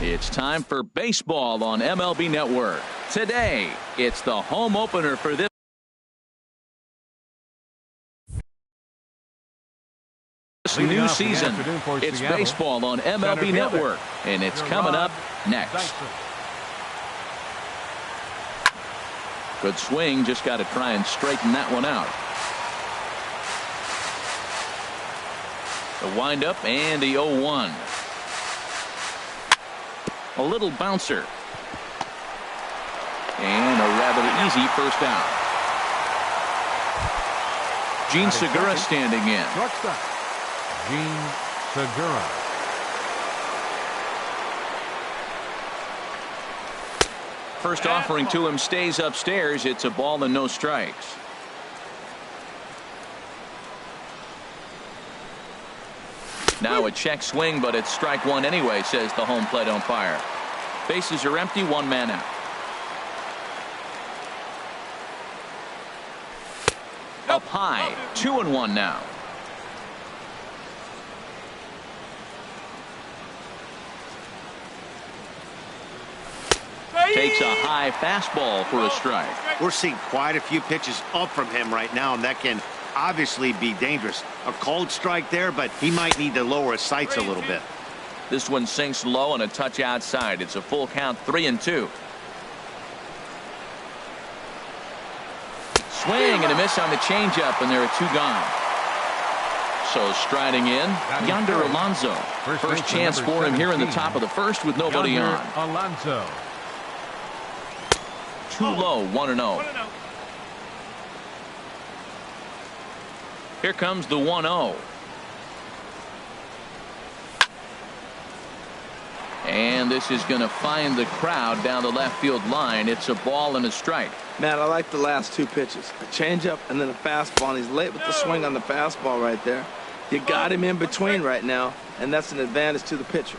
It's time for baseball on MLB Network. Today, it's the home opener for this new season. It's baseball on MLB Network, and it's coming up next. Good swing, just got to try and straighten that one out. The windup and the 0-1. A little bouncer. And a rather easy first out. Gene Segura standing in. Shortstop, Gene Segura. First offering to him stays upstairs. It's a ball and no strikes. Now a check swing, but it's strike one anyway, says the home plate umpire. Bases are empty, one man out. Up high, 2-1 now. Takes a high fastball for a strike. We're seeing quite a few pitches up from him right now, and that can obviously be dangerous. A cold strike there, but he might need to lower his sights a little bit. This one sinks low and a touch outside. It's a full count, 3-2. Swing and a miss on the changeup, and there are two gone. So striding in, Yonder Alonso. First chance for him here in the top of the first with nobody on. Alonso. Too low, 1-0. Here comes the 1-0. And this is going to find the crowd down the left field line. It's a ball and a strike. Matt, I like the last two pitches. A changeup and then a fastball. And he's late with the swing on the fastball right there. You got him in between right now, and that's an advantage to the pitcher.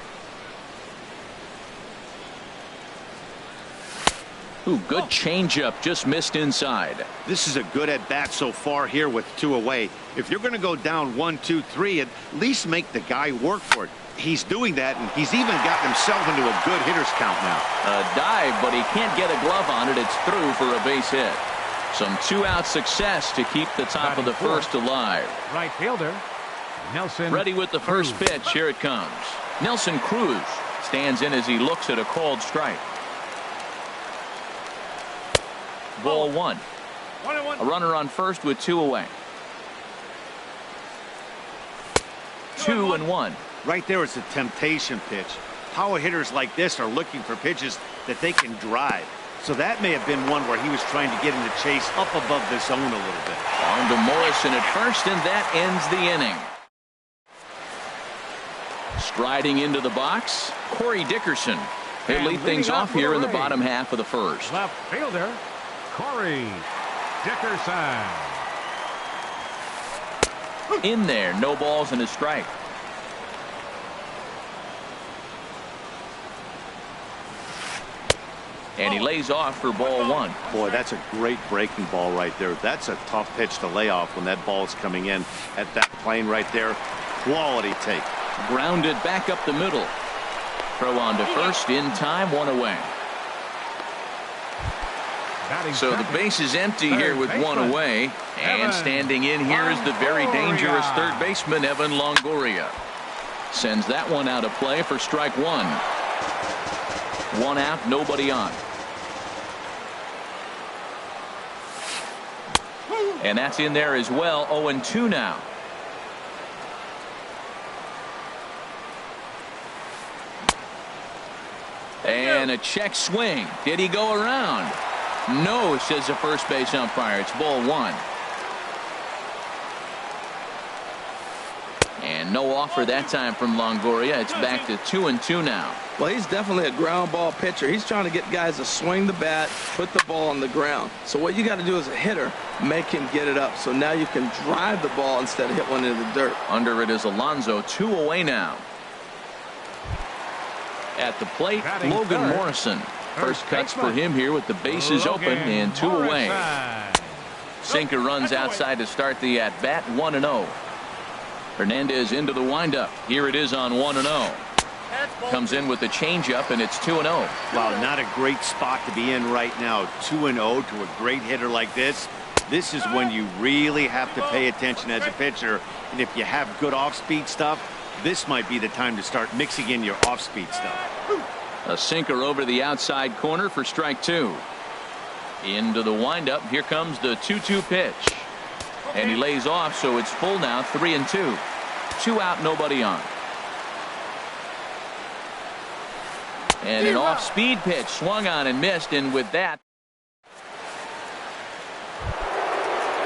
Ooh, good changeup, just missed inside. This is a good at-bat so far here with two away. If you're going to go down 1-2-3, at least make the guy work for it. He's doing that, and he's even gotten himself into a good hitter's count now. A dive, but he can't get a glove on it. It's through for a base hit. Some two-out success to keep the top of the first alive. Right fielder, Nelson. Ready with the first pitch. Here it comes. Nelson Cruz stands in as he looks at a called strike. Ball one. A runner on first with two away. 2-1. Right there is a temptation pitch. Power hitters like this are looking for pitches that they can drive. So that may have been one where he was trying to get in the chase up above the zone a little bit. On to Morrison at first, and that ends the inning. Striding into the box, Corey Dickerson. He'll lead things off here in the bottom half of the first. Left fielder, Corey Dickerson. In there, no balls and a strike. And he lays off for ball one. Boy, that's a great breaking ball right there. That's a tough pitch to lay off when that ball is coming in at that plane right there. Quality take. Grounded back up the middle. Throw on to first in time, one away. So the base is empty here with one away. And standing in here is the very dangerous third baseman, Evan Longoria. Sends that one out of play for strike one. One out, nobody on. And that's in there as well. 0-2 now. And a check swing. Did he go around? No, says the first base umpire. It's ball one. And no offer that time from Longoria. It's back to 2-2 now. Well, he's definitely a ground ball pitcher. He's trying to get guys to swing the bat, put the ball on the ground. So what you got to do as a hitter, make him get it up. So now you can drive the ball instead of hit one into the dirt. Under it is Alonso, two away now. At the plate, Logan Morrison. First cuts for him here with the bases open and two away. Sinker runs outside to start the at-bat, 1-0. Hernandez into the windup. Here it is on 1-0. Comes in with the changeup, and it's 2-0. Wow, not a great spot to be in right now. 2-0 to a great hitter like this. This is when you really have to pay attention as a pitcher. And if you have good off-speed stuff, this might be the time to start mixing in your off-speed stuff. A sinker over the outside corner for strike 2. Into the windup. Here comes the 2-2 pitch. And he lays off, so it's full now, 3-2. 2 out, nobody on. And an off-speed pitch swung on and missed, and with that,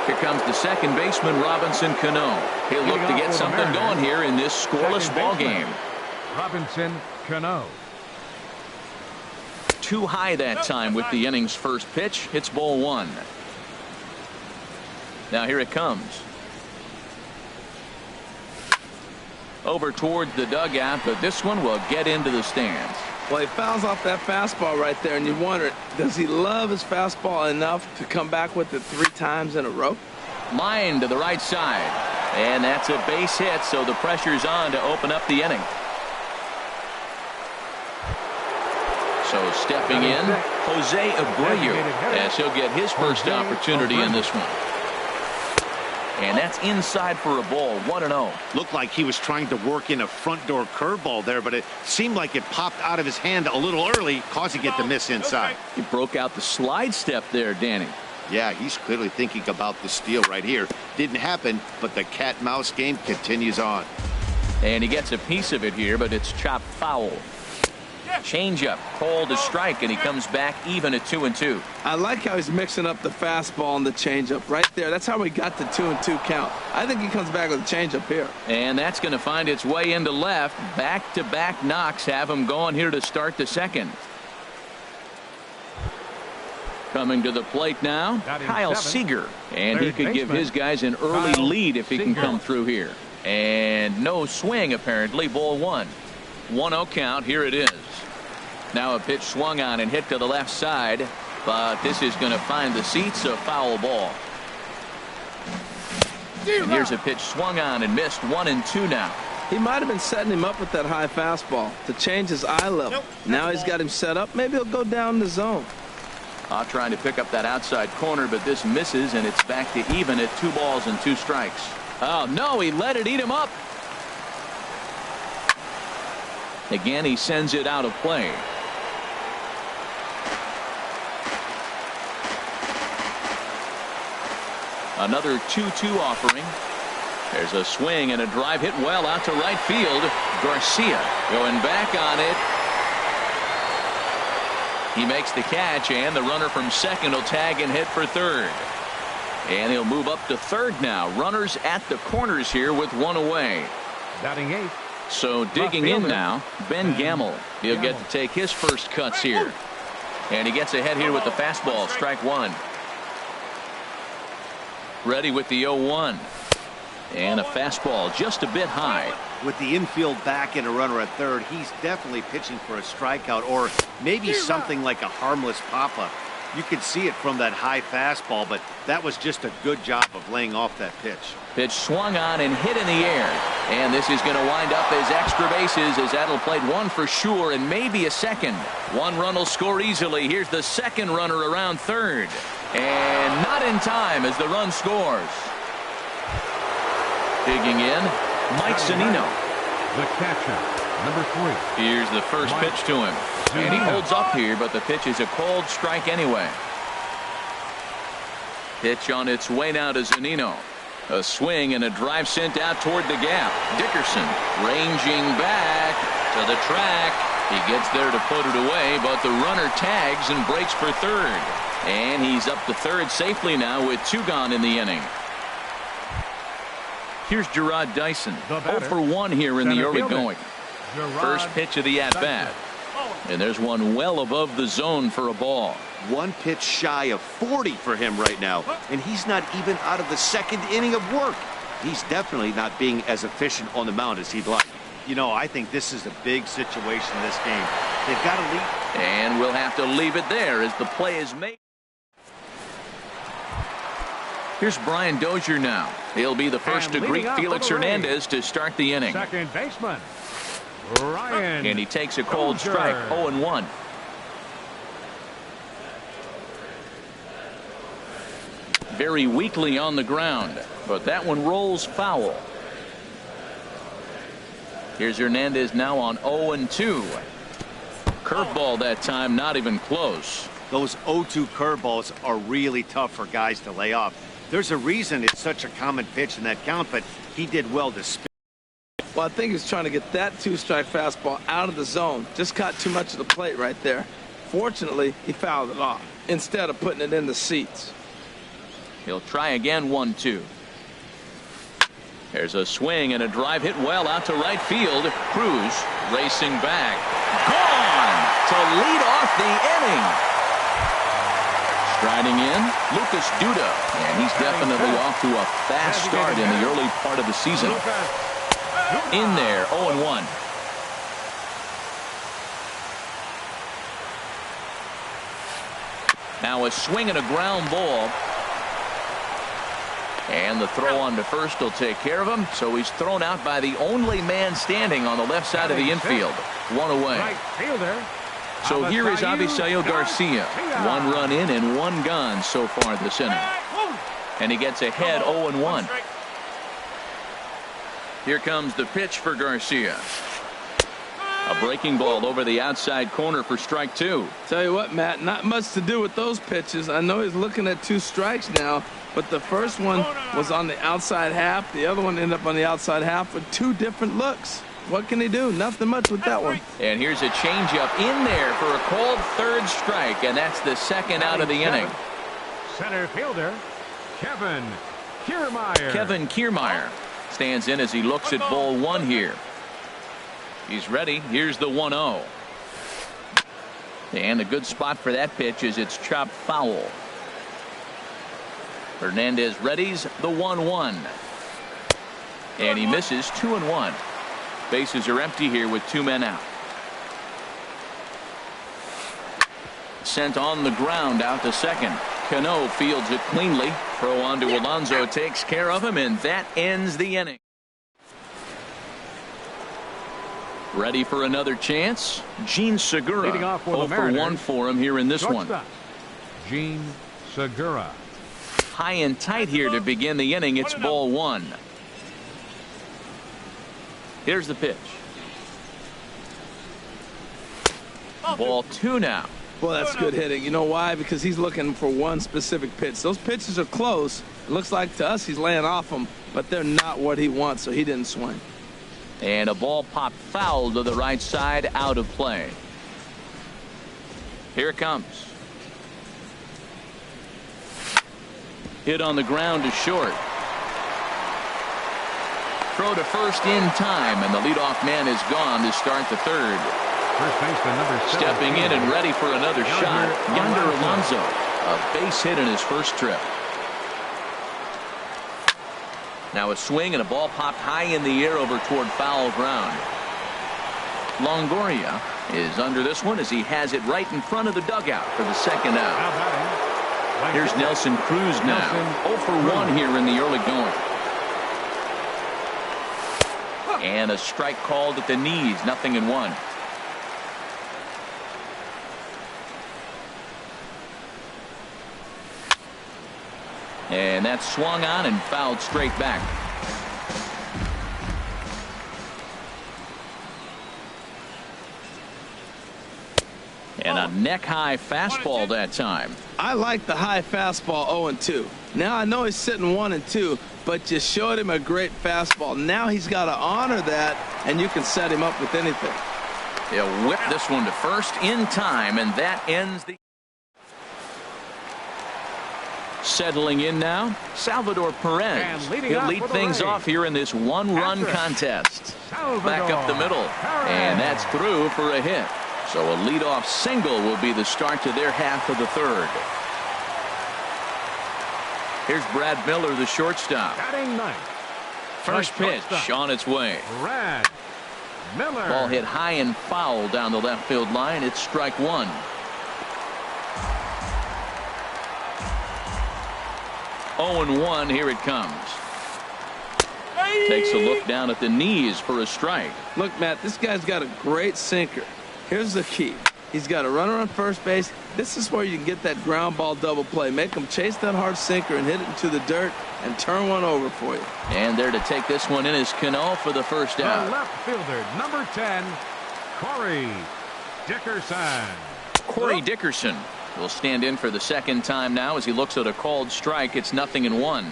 here comes the second baseman, Robinson Cano. He'll look to get something going here in this scoreless ball game. Robinson Cano. Too high that time with the inning's first pitch. Hits ball 1. Now here it comes. Over towards the dugout, but this one will get into the stands. Well, he fouls off that fastball right there, and you wonder, does he love his fastball enough to come back with it 3 times in a row? Line to the right side. And that's a base hit, so the pressure's on to open up the inning. So stepping in, Jose Abreu, as he'll get his first opportunity in this one. And that's inside for a ball, 1-0. Looked like he was trying to work in a front door curveball there, but it seemed like it popped out of his hand a little early, causing it to miss inside. He broke out the slide step there, Danny. Yeah, he's clearly thinking about the steal right here. Didn't happen, but the cat-mouse game continues on. And he gets a piece of it here, but it's chopped foul. Changeup, called a strike, and he comes back even at 2-2. I like how he's mixing up the fastball and the changeup right there. That's how we got the 2-2 count. I think he comes back with a changeup here. And that's going to find its way into left. Back-to-back knocks have him going here to start the second. Coming to the plate now, Kyle Seager. And he could give his guys an early lead if he can come through here. And no swing, apparently. Ball 1. 1-0 count. Here it is. Now a pitch swung on and hit to the left side, but this is going to find the seats, a foul ball. And here's a pitch swung on and missed, 1-2 now. He might have been setting him up with that high fastball to change his eye level. Now he's got him set up. Maybe he'll go down the zone. Trying to pick up that outside corner, but this misses, and it's back to even at 2 balls and 2 strikes. Oh, no, he let it eat him up. Again, he sends it out of play. Another 2-2 offering. There's a swing and a drive hit well out to right field. Garcia going back on it. He makes the catch, and the runner from second will tag and hit for third. And he'll move up to third now. Runners at the corners here with 1 away. Batting 8. So digging in now, Ben Gamble. He'll get to take his first cuts here. And he gets ahead here with the fastball, strike 1. Ready with the 0-1. And a fastball just a bit high. With the infield back and a runner at third, he's definitely pitching for a strikeout or maybe something like a harmless pop-up. You could see it from that high fastball, but that was just a good job of laying off that pitch. Pitch swung on and hit in the air. And this is going to wind up as extra bases, as that'll play 1 for sure and maybe a second. 1 run will score easily. Here's the second runner around third. And not in time as the run scores. Digging in, Mike Zunino. The catcher, number 3. Here's the first pitch to him. And he holds up here, but the pitch is a called strike anyway. Pitch on its way now to Zunino. A swing and a drive sent out toward the gap. Dickerson ranging back to the track. He gets there to put it away, but the runner tags and breaks for third. And he's up to third safely now with 2 gone in the inning. Here's Gerard Dyson. 0 for 1 here in the early going. First pitch of the at-bat. And there's one well above the zone for a ball. 1 pitch shy of 40 for him right now, and he's not even out of the second inning of work. He's definitely not being as efficient on the mound as he'd like. You know, I think this is a big situation in this game. They've got to lead. And we'll have to leave it there as the play is made. Here's Brian Dozier now. He'll be the first to greet Felix Hernandez to start the inning. Second baseman, Ryan. And he takes a cold strike, 0-1. Very weakly on the ground, but that one rolls foul. Here's Hernandez now on 0-2. Curveball that time, not even close. Those 0-2 curveballs are really tough for guys to lay off. There's a reason it's such a common pitch in that count, but he did well to spin. Well, I think he's trying to get that two-strike fastball out of the zone. Just caught too much of the plate right there. Fortunately, he fouled it off instead of putting it in the seats. He'll try again, 1-2. There's a swing and a drive hit well out to right field. Cruz racing back. Gone to lead off the inning. Striding in, Lucas Duda. And he's definitely off to a fast start in the early part of the season. In there, 0-1. Now a swing and a ground ball. And the throw on to first will take care of him. So he's thrown out by the only man standing on the left side of the infield. One away. Right fielder. So here is Avisayo Garcia. 1 run in and 1 gone so far this inning. And he gets ahead 0-1. Here comes the pitch for Garcia. A breaking ball over the outside corner for strike 2. Tell you what, Matt, not much to do with those pitches. I know he's looking at 2 strikes now, but the first one was on the outside half. The other one ended up on the outside half with 2 different looks. What can he do? Nothing much with that one. And here's a changeup in there for a called 3rd strike, and that's the 2nd out of the inning. Center fielder, Kevin Kiermaier. Kevin Kiermaier stands in as he looks at ball 1 here. He's ready. Here's the 1-0. And a good spot for that pitch is it's chopped foul. Hernandez readies the 1-1. And he misses 2-1. Bases are empty here with 2 men out. Sent on the ground out to second. Cano fields it cleanly. Throw on to Alonso takes care of him, and that ends the inning. Ready for another chance? Gene Segura. 0-for-1 for him here in this one. Gene Segura. High and tight here to begin the inning. It's ball 1. Here's the pitch. Ball 2 now. Well, that's good hitting. You know why? Because he's looking for one specific pitch. Those pitches are close. It looks like to us he's laying off them, but they're not what he wants, so he didn't swing. And a ball popped foul to the right side, out of play. Here it comes. Hit on the ground to short. Throw to first in time, and the leadoff man is gone to start the 3rd. First baseman number 7. Stepping in and ready for another shot. Yonder Alonso. A base hit in his first trip. Now a swing and a ball popped high in the air over toward foul ground. Longoria is under this one as he has it right in front of the dugout for the 2nd out. Here's Nelson Cruz now. 0-for-1 here in the early going. And a strike called at the knees. 0-1. And that's swung on and fouled straight back. And a neck-high fastball that time. I like the high fastball 0-2. Now I know he's sitting 1-2, but you showed him a great fastball. Now he's got to honor that, and you can set him up with anything. He'll whip this one to first in time, and that ends the... Settling in now, Salvador Perez. He'll lead things off here in this 1-run contest. Back up the middle, and that's through for a hit. So a leadoff single will be the start to their half of the 3rd. Here's Brad Miller, the shortstop. First pitch on its way. Brad Miller. Ball hit high and foul down the left field line. It's strike 1. Oh, 0-1. Here it comes. Takes a look down at the knees for a strike. Look, Matt, this guy's got a great sinker. Here's the key. He's got a runner on first base. This is where you can get that ground ball double play. Make him chase that hard sinker and hit it into the dirt and turn one over for you. And there to take this one in is Cano for the first out. The left fielder, number 10, Corey Dickerson. Corey Dickerson will stand in for the second time now as he looks at a called strike. It's 0-1.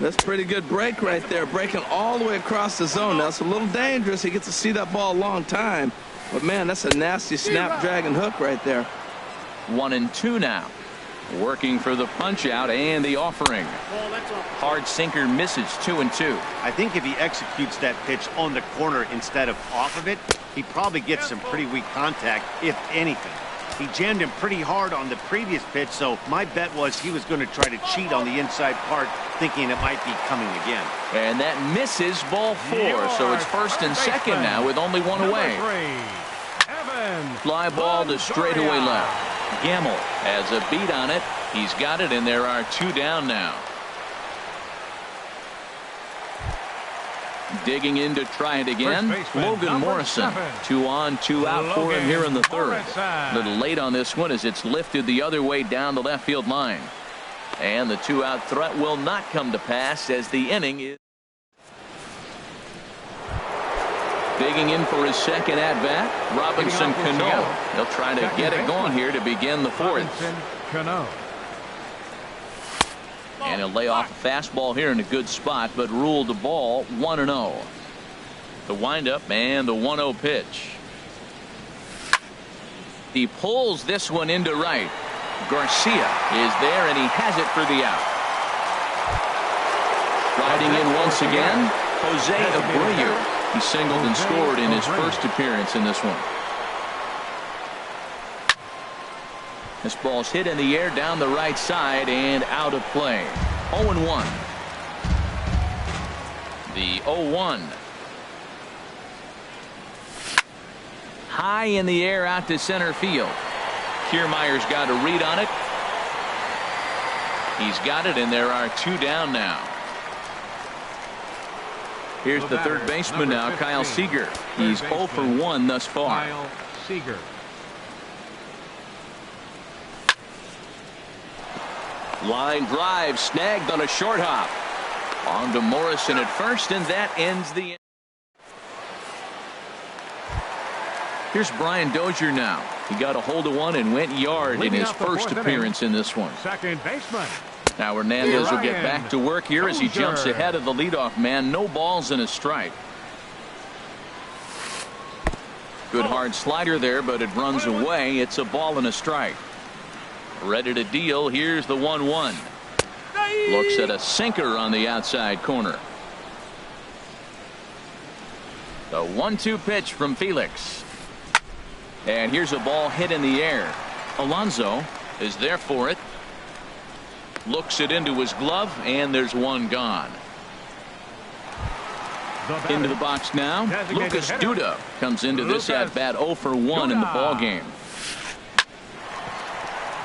That's a pretty good break right there, breaking all the way across the zone. Now, it's a little dangerous. He gets to see that ball a long time. But, man, that's a nasty snapdragon hook right there. 1-2 now. Working for the punch out and the offering. Hard sinker misses. 2-2. I think if he executes that pitch on the corner instead of off of it, he probably gets some pretty weak contact, if anything. He jammed him pretty hard on the previous pitch, so my bet was he was going to try to cheat on the inside part, thinking it might be coming again. And that misses, ball 4. So it's first and second now with only one away. Fly ball to straightaway left. Gamble has a beat on it. He's got it, and there are 2 down now. Digging in to try it again. Logan Morrison. 2 on, 2 out for him here in the third. A little late on this one as it's lifted the other way down the left field line. And the 2-out threat will not come to pass as the inning is. Digging in for his second at-bat, Robinson Cano. He'll try to get it going here to begin the fourth. And he'll lay off a fastball here in a good spot, but ruled the ball 1-0. The windup and the 1-0 pitch. He pulls this one into right. Garcia is there, and he has it for the out. Riding in once again, Jose Abreu. He singled and scored in his first appearance in this one. This ball's hit in the air down the right side and out of play. 0-1. The 0-1. High in the air out to center field. Kiermaier's got a read on it. He's got it, and there are 2 down now. Here's the third baseman now, Kyle Seager. He's 0 for 1 thus far. Kyle Seager. Line drive snagged on a short hop. On to Morrison at first, and that ends the inning. Here's Brian Dozier now. He got a hold of one and went yard in his first appearance in this one. Second baseman. Now Hernandez will get back to work here as he jumps ahead of the leadoff man. No balls and a strike. Good hard slider there, but it runs away. It's a ball and a strike. Ready to deal. Here's the 1-1. Looks at a sinker on the outside corner. The 1-2 pitch from Felix. And here's a ball hit in the air. Alonso is there for it. Looks it into his glove, and there's one gone. Into the box now. Lucas Duda comes into this at-bat 0 for 1 in the ball game.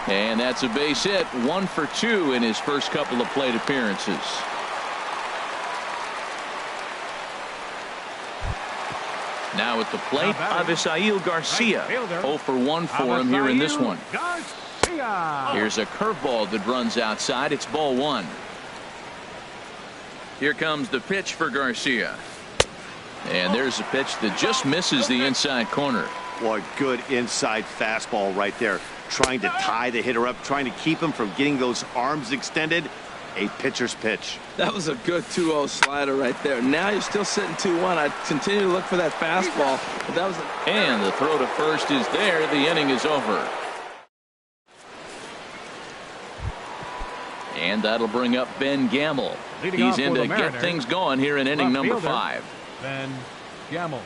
And that's a base hit. 1 for 2 in his first couple of plate appearances. Now at the plate, Avisail Garcia. 0 for 1 for him here in this one. Here's a curveball that runs outside. It's ball 1. Here comes the pitch for Garcia. And there's a pitch that just misses the inside corner. Boy, good inside fastball right there. Trying to tie the hitter up, trying to keep him from getting those arms extended. A pitcher's pitch. That was a good 2-0 slider right there. Now you're still sitting 2-1. I continue to look for that fastball. But that was and the throw to first is there. The inning is over. And that'll bring up Ben Gamble. He's in to get things going here in inning number 5. Ben Gamble.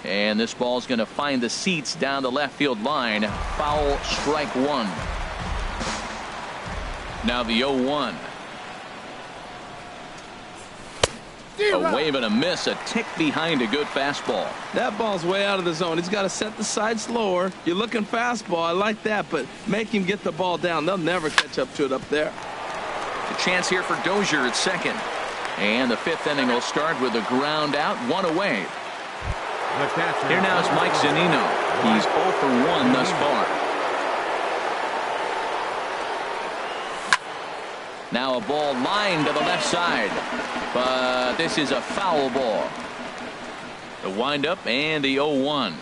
And this ball's going to find the seats down the left field line. Foul, strike 1. Now the 0-1. A wave and a miss, a tick behind a good fastball. That ball's way out of the zone. He's got to set the side slower. You're looking fastball. I like that, but make him get the ball down. They'll never catch up to it up there. A chance here for Dozier at second. And the fifth inning will start with a ground out, one away. Here now is Mike Zunino. He's 0 for 1 thus far. Now a ball lined to the left side, but this is a foul ball. The windup and the 0-1.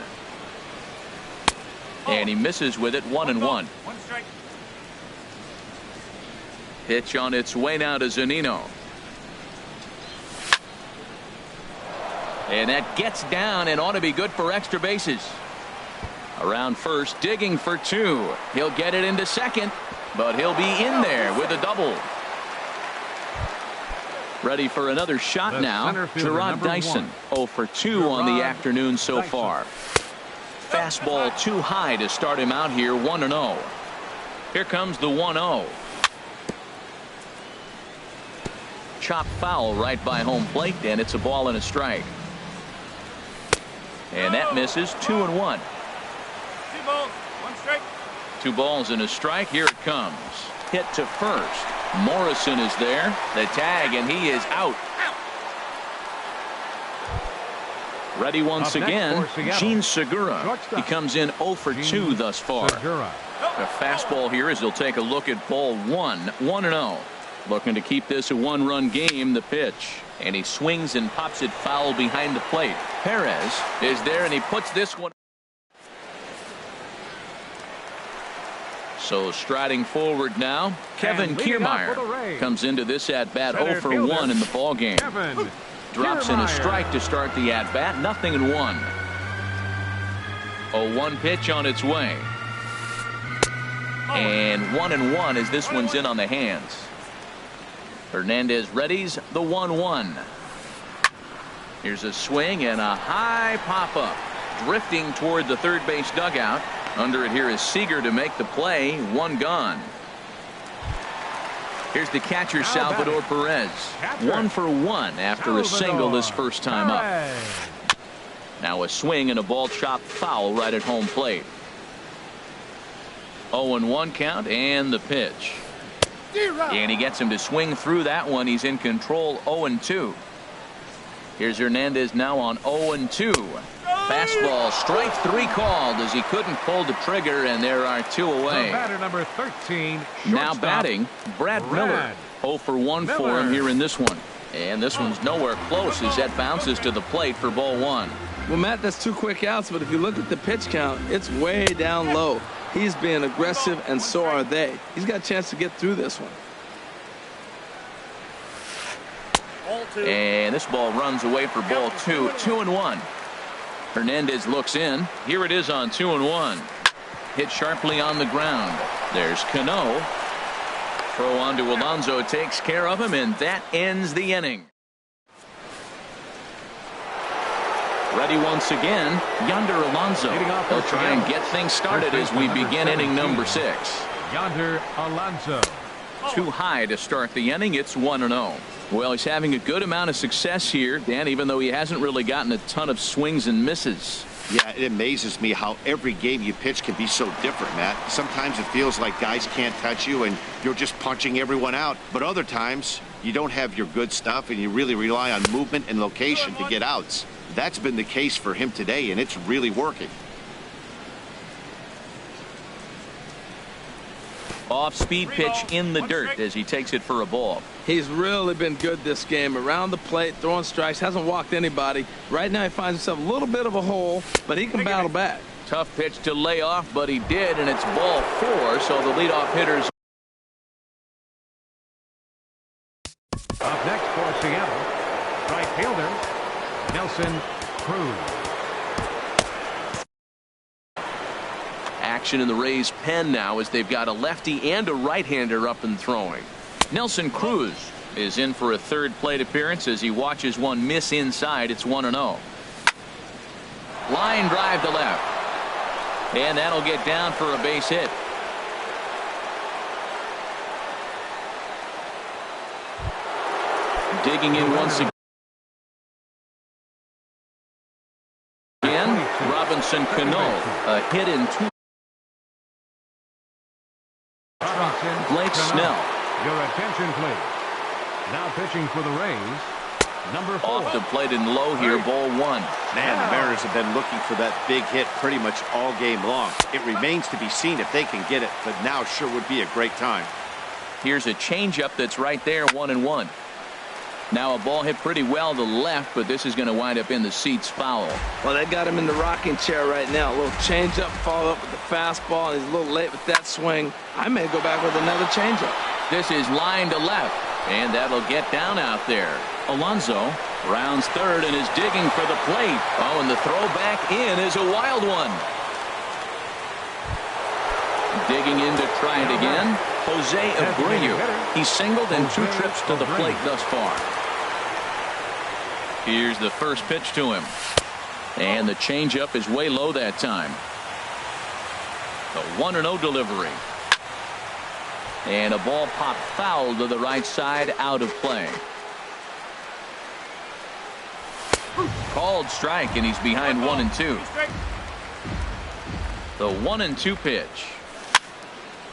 And he misses with it, 1-1. Pitch on its way now to Zunino. And that gets down and ought to be good for extra bases. Around first, digging for 2. He'll get it into second, but he'll be in there with a double. Ready for another shot now. Gerard Dyson, 0 for 2 on the afternoon so far. Fastball too high to start him out here, 1-0. Here comes the 1-0. Chop foul right by home plate, and it's a ball and a strike. And that misses, 2-1. 2 balls, 1 strike. 2 balls and a strike. Here it comes. Hit to first. Morrison is there. The tag, and he is out. Ready once again, Gene Segura. He comes in 0 for 2 thus far. A fastball here as he'll take a look at ball 1. 1-0. Looking to keep this a 1-run game. The pitch. And he swings and pops it foul behind the plate. Perez is there, and he puts this one. So striding forward now, Kevin Kiermaier comes into this at-bat 0 for 1 in the ball game. Drops in a strike to start the at-bat, 0-1. 0-1 pitch on its way. And 1-1 as this one's in on the hands. Hernandez readies the 1-1. Here's a swing and a high pop-up. Drifting toward the third base dugout. Under it here is Seager to make the play. 1 gone. Up. Here's the catcher, Salvador Perez. 1 for 1 after a single this first time up. Now a swing and a ball chopped foul right at home plate. 0-1 count and the pitch. And he gets him to swing through that one. He's in control. 0-2. Here's Hernandez now on 0-2. Fastball, strike 3 called as he couldn't pull the trigger, and there are 2 away. Batter number 13. Now batting, Brad Miller. 0 for 1 for him here in this one. And this one's nowhere close as that bounces to the plate for ball 1. Well, Matt, that's 2 quick outs, but if you look at the pitch count, it's way down low. He's being aggressive, and so are they. He's got a chance to get through this one. And this ball runs away for ball 2. 2-1. Hernandez looks in. Here it is on 2-1. Hit sharply on the ground. There's Cano. Throw on to Alonso takes care of him, and that ends the inning. Ready once again, Yonder Alonso. They'll try and get things started as we begin inning number 6. Yonder Alonso. Too high to start the inning. It's 1-0. Well, he's having a good amount of success here, Dan, even though he hasn't really gotten a ton of swings and misses. Yeah, it amazes me how every game you pitch can be so different, Matt. Sometimes it feels like guys can't touch you and you're just punching everyone out. But other times you don't have your good stuff and you really rely on movement and location to get outs. That's been the case for him today, and it's really working. Off-speed pitch in the dirt as he takes it for a ball. He's really been good this game. Around the plate, throwing strikes, hasn't walked anybody. Right now he finds himself a little bit of a hole, but he can battle back. Tough pitch to lay off, but he did, and it's ball 4, so the leadoff hitter's. Up next for Seattle, right fielder, Nelson Cruz. Action in the Rays' pen now as they've got a lefty and a right-hander up and throwing. Nelson Cruz is in for a third plate appearance as he watches one miss inside. It's 1-0. Line drive to left. And that'll get down for a base hit. Digging in once again, Robinson Cano, a hit in 2. Blake Snell. Your attention, please. Now pitching for the Rays, number 4. Off the plate and low here, ball 1. Man, the Mariners have been looking for that big hit pretty much all game long. It remains to be seen if they can get it, but now sure would be a great time. Here's a changeup that's right there, 1-1. Now a ball hit pretty well to left, but this is going to wind up in the seats foul. Well, they got him in the rocking chair right now. A little changeup, follow up with the fastball, and he's a little late with that swing. I may go back with another changeup. This is line to left, and that'll get down out there. Alonso rounds third and is digging for the plate. Oh, and the throw back in is a wild one. Digging in to try it again, Jose Abreu. He's singled in 2 trips to the plate thus far. Here's the first pitch to him. And the changeup is way low that time. The 1-0 delivery. And a ball popped foul to the right side, out of play. Called strike, and he's behind 1-2. The 1-2 pitch.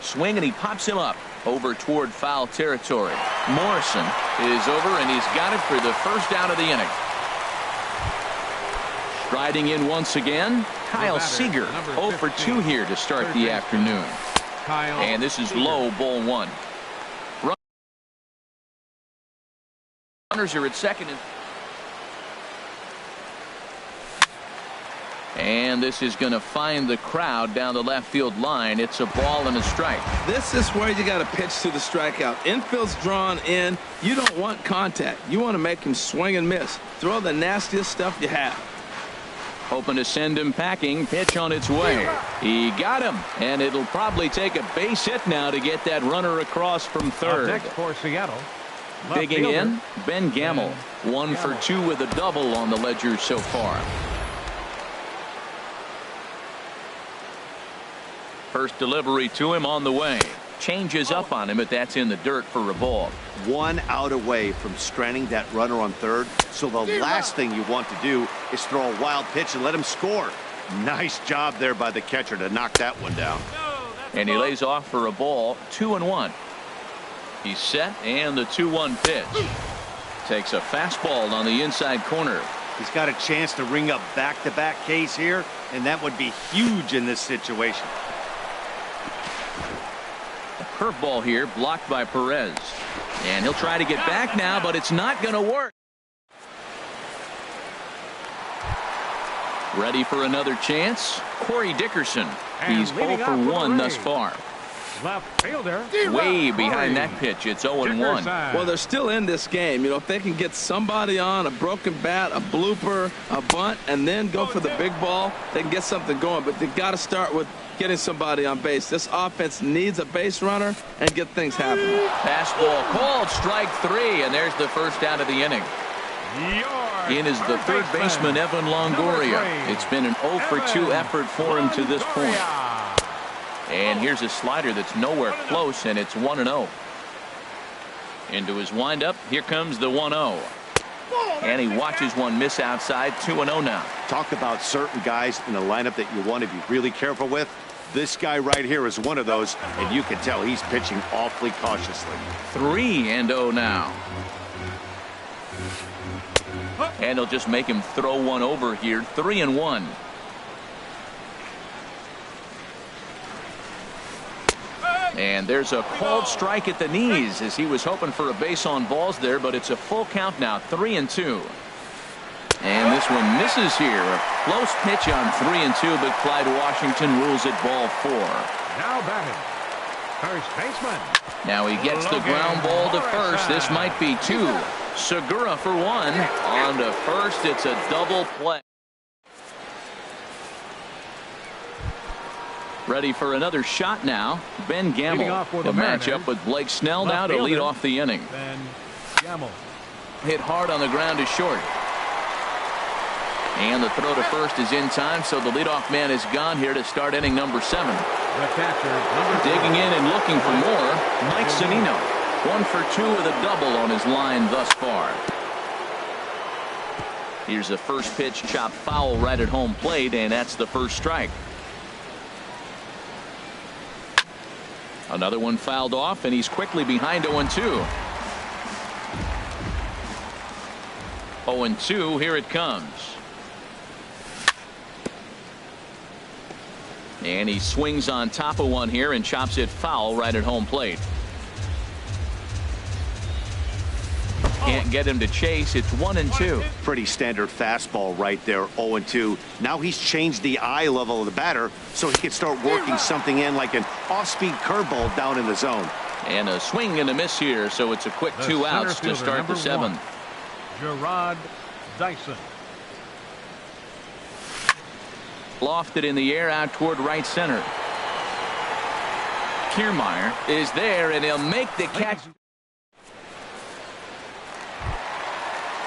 Swing, and he pops him up over toward foul territory. Morrison is over, and he's got it for the first out of the inning. Striding in once again, Kyle Seager, 0 for 2 here to start the afternoon. And this is low, ball 1. Runners are at second. And this is going to find the crowd down the left field line. It's a ball and a strike. This is where you got to pitch to the strikeout. Infield's drawn in. You don't want contact. You want to make him swing and miss. Throw the nastiest stuff you have. Hoping to send him packing. Pitch on its way. He got him, and it'll probably take a base hit now to get that runner across from third. Next for Seattle, Digging in, Ben Gamel. 1 for 2 with a double on the ledger so far. First delivery to him on the way. Changes up on him, but that's in the dirt for a ball. 1 out away from stranding that runner on third. So the last thing you want to do is throw a wild pitch and let him score. Nice job there by the catcher to knock that one down. And he lays off for a ball, 2-1. He's set, and the 2-1 pitch. Takes a fastball on the inside corner. He's got a chance to ring up back-to-back Ks here, and that would be huge in this situation. Curveball here, blocked by Perez. And he'll try to get back now, but it's not going to work. Ready for another chance? Corey Dickerson. He's 0 for 1 thus far. Left fielder. Way behind that pitch. It's 0-1. Well, they're still in this game. You know, if they can get somebody on, a broken bat, a blooper, a bunt, and then go for the big ball, they can get something going. But they got to start with getting somebody on base. This offense needs a base runner and get things happening. Fastball called, strike 3, and there's the first out of the inning. In is the third baseman, Evan Longoria. It's been an 0 for 2 effort for him to this point. And here's a slider that's nowhere close, and it's 1-0. Into his windup, here comes the 1-0. And he watches one miss outside. 2-0 now. Talk about certain guys in the lineup that you want to be really careful with. This guy right here is one of those, and you can tell he's pitching awfully cautiously. 3-0 now. And he'll just make him throw one over here. 3-1. And there's a called strike at the knees as he was hoping for a base on balls there, but it's a full count now. 3-2. And this one misses here. A close pitch on 3-2, but Clyde Washington rules it ball 4. Now batting, first baseman. Now he gets the ground ball to first. This might be 2. Segura for 1. On to first. It's a double play. Ready for another shot now. Ben Gamel. The matchup with Blake Snell now to lead off the inning. Ben Gamel. Hit hard on the ground to short. And the throw to first is in time, so the leadoff man is gone here to start inning number 7. The catcher, Digging in and looking for more, Mike Zunino. 1 for 2 with a double on his line thus far. Here's the first pitch, chopped foul right at home plate, and that's the first strike. Another one fouled off, and he's quickly behind 0-2. 0-2, here it comes. And he swings on top of one here and chops it foul right at home plate. Can't get him to chase. It's 1-2. Pretty standard fastball right there, 0-2. Now he's changed the eye level of the batter so he can start working something in like an off-speed curveball down in the zone. And a swing and a miss here, so it's a quick 2 outs to start the 7th. Gerard Dyson. Lofted in the air out toward right center. Kiermaier is there, and he'll make the catch.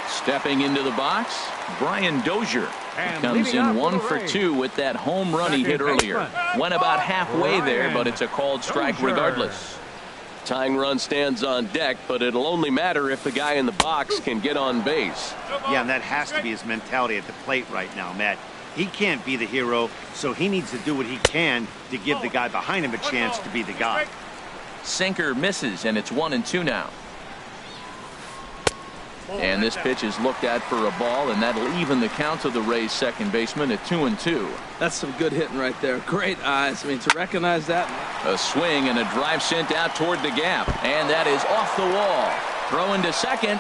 Stepping into the box, Brian Dozier. He comes in 1 for 2 with that home run he hit earlier. Went about halfway there, but it's a called strike regardless. Tying run stands on deck, but it'll only matter if the guy in the box can get on base. Yeah, and that has to be his mentality at the plate right now, Matt. He can't be the hero, so he needs to do what he can to give the guy behind him a chance to be the guy. Sinker misses, and it's 1-2 now. And this pitch is looked at for a ball, and that'll even the count of the Rays second baseman at 2-2. That's some good hitting right there. Great eyes. I mean, to recognize that. A swing and a drive sent out toward the gap, and that is off the wall. Throw into second.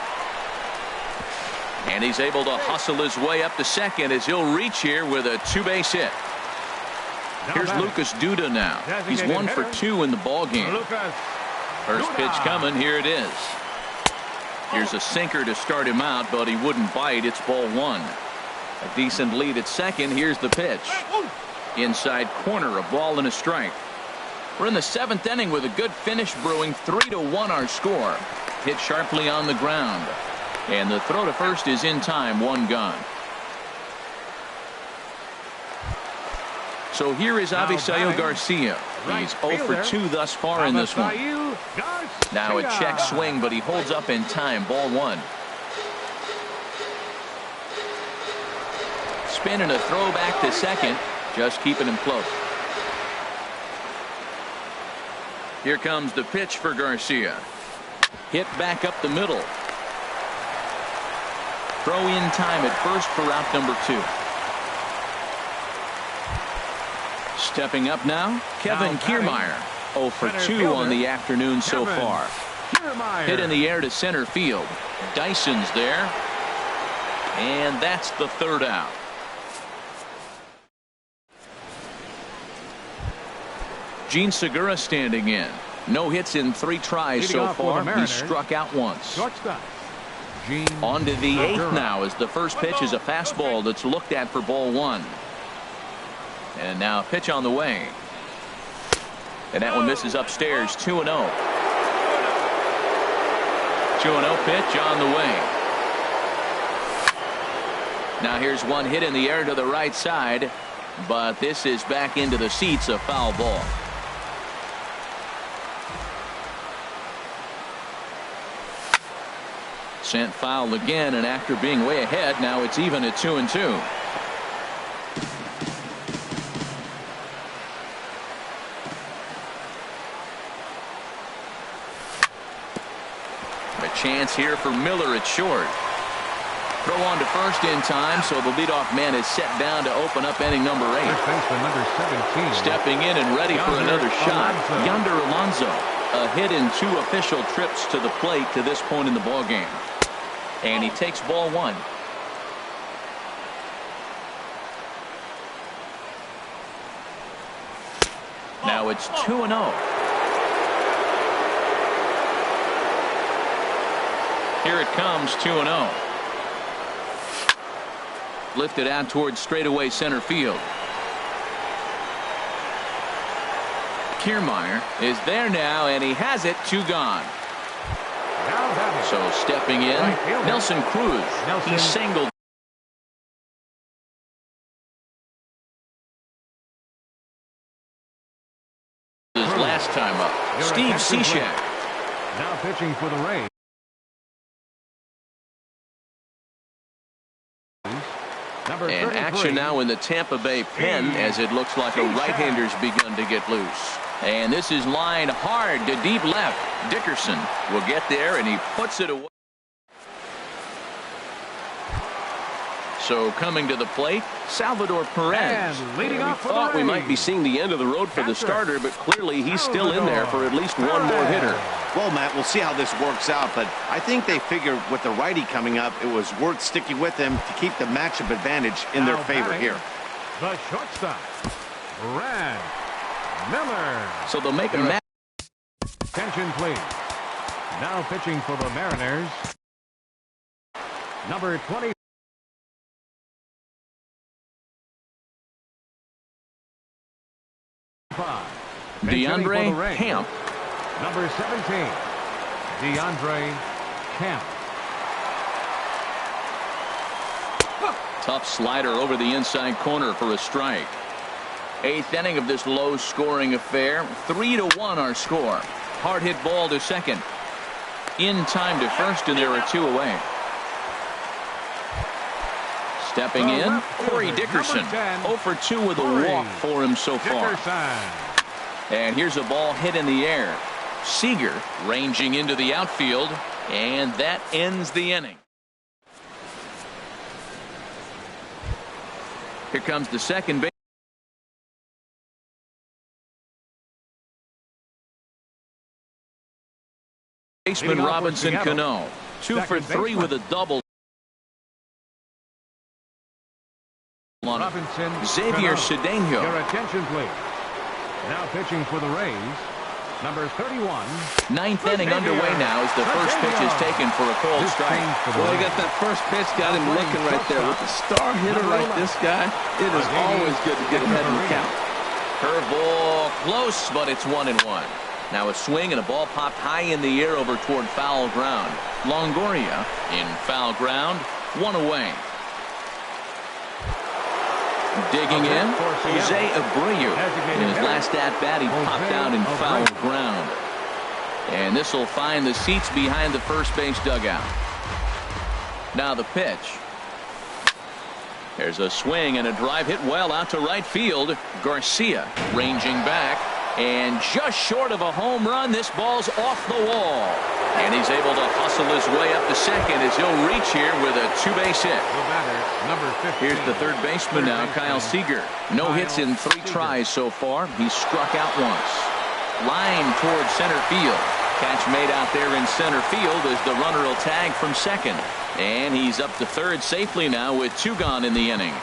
And he's able to hustle his way up to second as he'll reach here with a 2-base hit. Here's Lucas Duda now. He's 1 for 2 in the ball game. First pitch coming. Here it is. Here's a sinker to start him out, but he wouldn't bite. It's ball 1. A decent lead at second. Here's the pitch. Inside corner, a ball and a strike. We're in the 7th inning with a good finish brewing. 3-1 our score. Hit sharply on the ground. And the throw to first is in time. 1 gone. So here is Avisail Garcia. He's 0 for 2 thus far in this one. Now a check swing, but he holds up in time. Ball 1. Spin and a throw back to second. Just keeping him close. Here comes the pitch for Garcia. Hit back up the middle. Throw in time at first for out number 2. Stepping up now, Kevin Kiermaier. 0 for 2 on the afternoon so far. Hit in the air to center field. Dyson's there. And that's the 3rd out. Gene Segura standing in. No hits in 3 tries so far. He struck out once. On to the 8th now as the first pitch is a fastball that's looked at for ball 1. And now a pitch on the way. And that one misses upstairs. 2-0. 2-0 pitch on the way. Now here's one hit in the air to the right side, but this is back into the seats, a foul ball. Sent foul again, and after being way ahead, now it's even at 2-2. A chance here for Miller at short. Throw on to first in time, so the leadoff man is set down to open up inning number 8. Stepping in and ready for another shot, Yonder Alonso. A hit in 2 official trips to the plate to this point in the ball game. And he takes ball 1. Now it's 2-0. Here it comes, 2-0. Lifted out towards straightaway center field. Kiermaier is there now, and he has it. 2 gone. So stepping in, Nelson Cruz. He singled. His last time up. Steve Cishek. Now pitching for the Rays. And action now in the Tampa Bay pen as it looks like a right-hander's begun to get loose. And this is lined hard to deep left. Dickerson will get there, and he puts it away. So coming to the plate, Salvador Perez. And leading off for Thought the we might be seeing the end of the road for the starter, but clearly he's still in there for at least one more hitter. Well, Matt, we'll see how this works out, but I think they figured with the righty coming up, it was worth sticking with him to keep the matchup advantage in their favor here. The shortstop, Brad Miller. So they'll make a match. Attention, please. Now pitching for the Mariners, number 20. DeAndre Camp. Number 17, DeAndre Camp. Tough slider over the inside corner for a strike. 8th inning of this low-scoring affair. 3-1 our score. Hard hit ball to second. In time to first, and there are 2 away. Stepping in, Corey Dickerson. 0 for 2 with a walk for him so far. And here's a ball hit in the air. Seager ranging into the outfield, and that ends the inning. Here comes the second baseman Robinson Cano. 2 for 3 with a double. Xavier Cedeno. Your attention, please. Now pitching for the Rays, number 31. 9th inning underway now as the first pitch is taken for a cold strike. Well, he got that first pitch, got him looking right there. With a star hitter like this guy, it is always good to get ahead in the count. Curveball close, but it's 1-1. Now a swing and a ball popped high in the air over toward foul ground. Longoria in foul ground, 1 away. Digging in, Jose Abreu. In his last at-bat, he popped out in foul ground. And this will find the seats behind the first base dugout. Now the pitch. There's a swing and a drive hit well out to right field. Garcia ranging back. And just short of a home run, this ball's off the wall. And he's able to hustle his way up to second as he'll reach here with a 2-base hit. Here's the third baseman now, Kyle Seager. No hits in 3 tries so far. He's struck out once. Line towards center field. Catch made out there in center field as the runner will tag from second. And he's up to third safely now with 2 gone in the inning.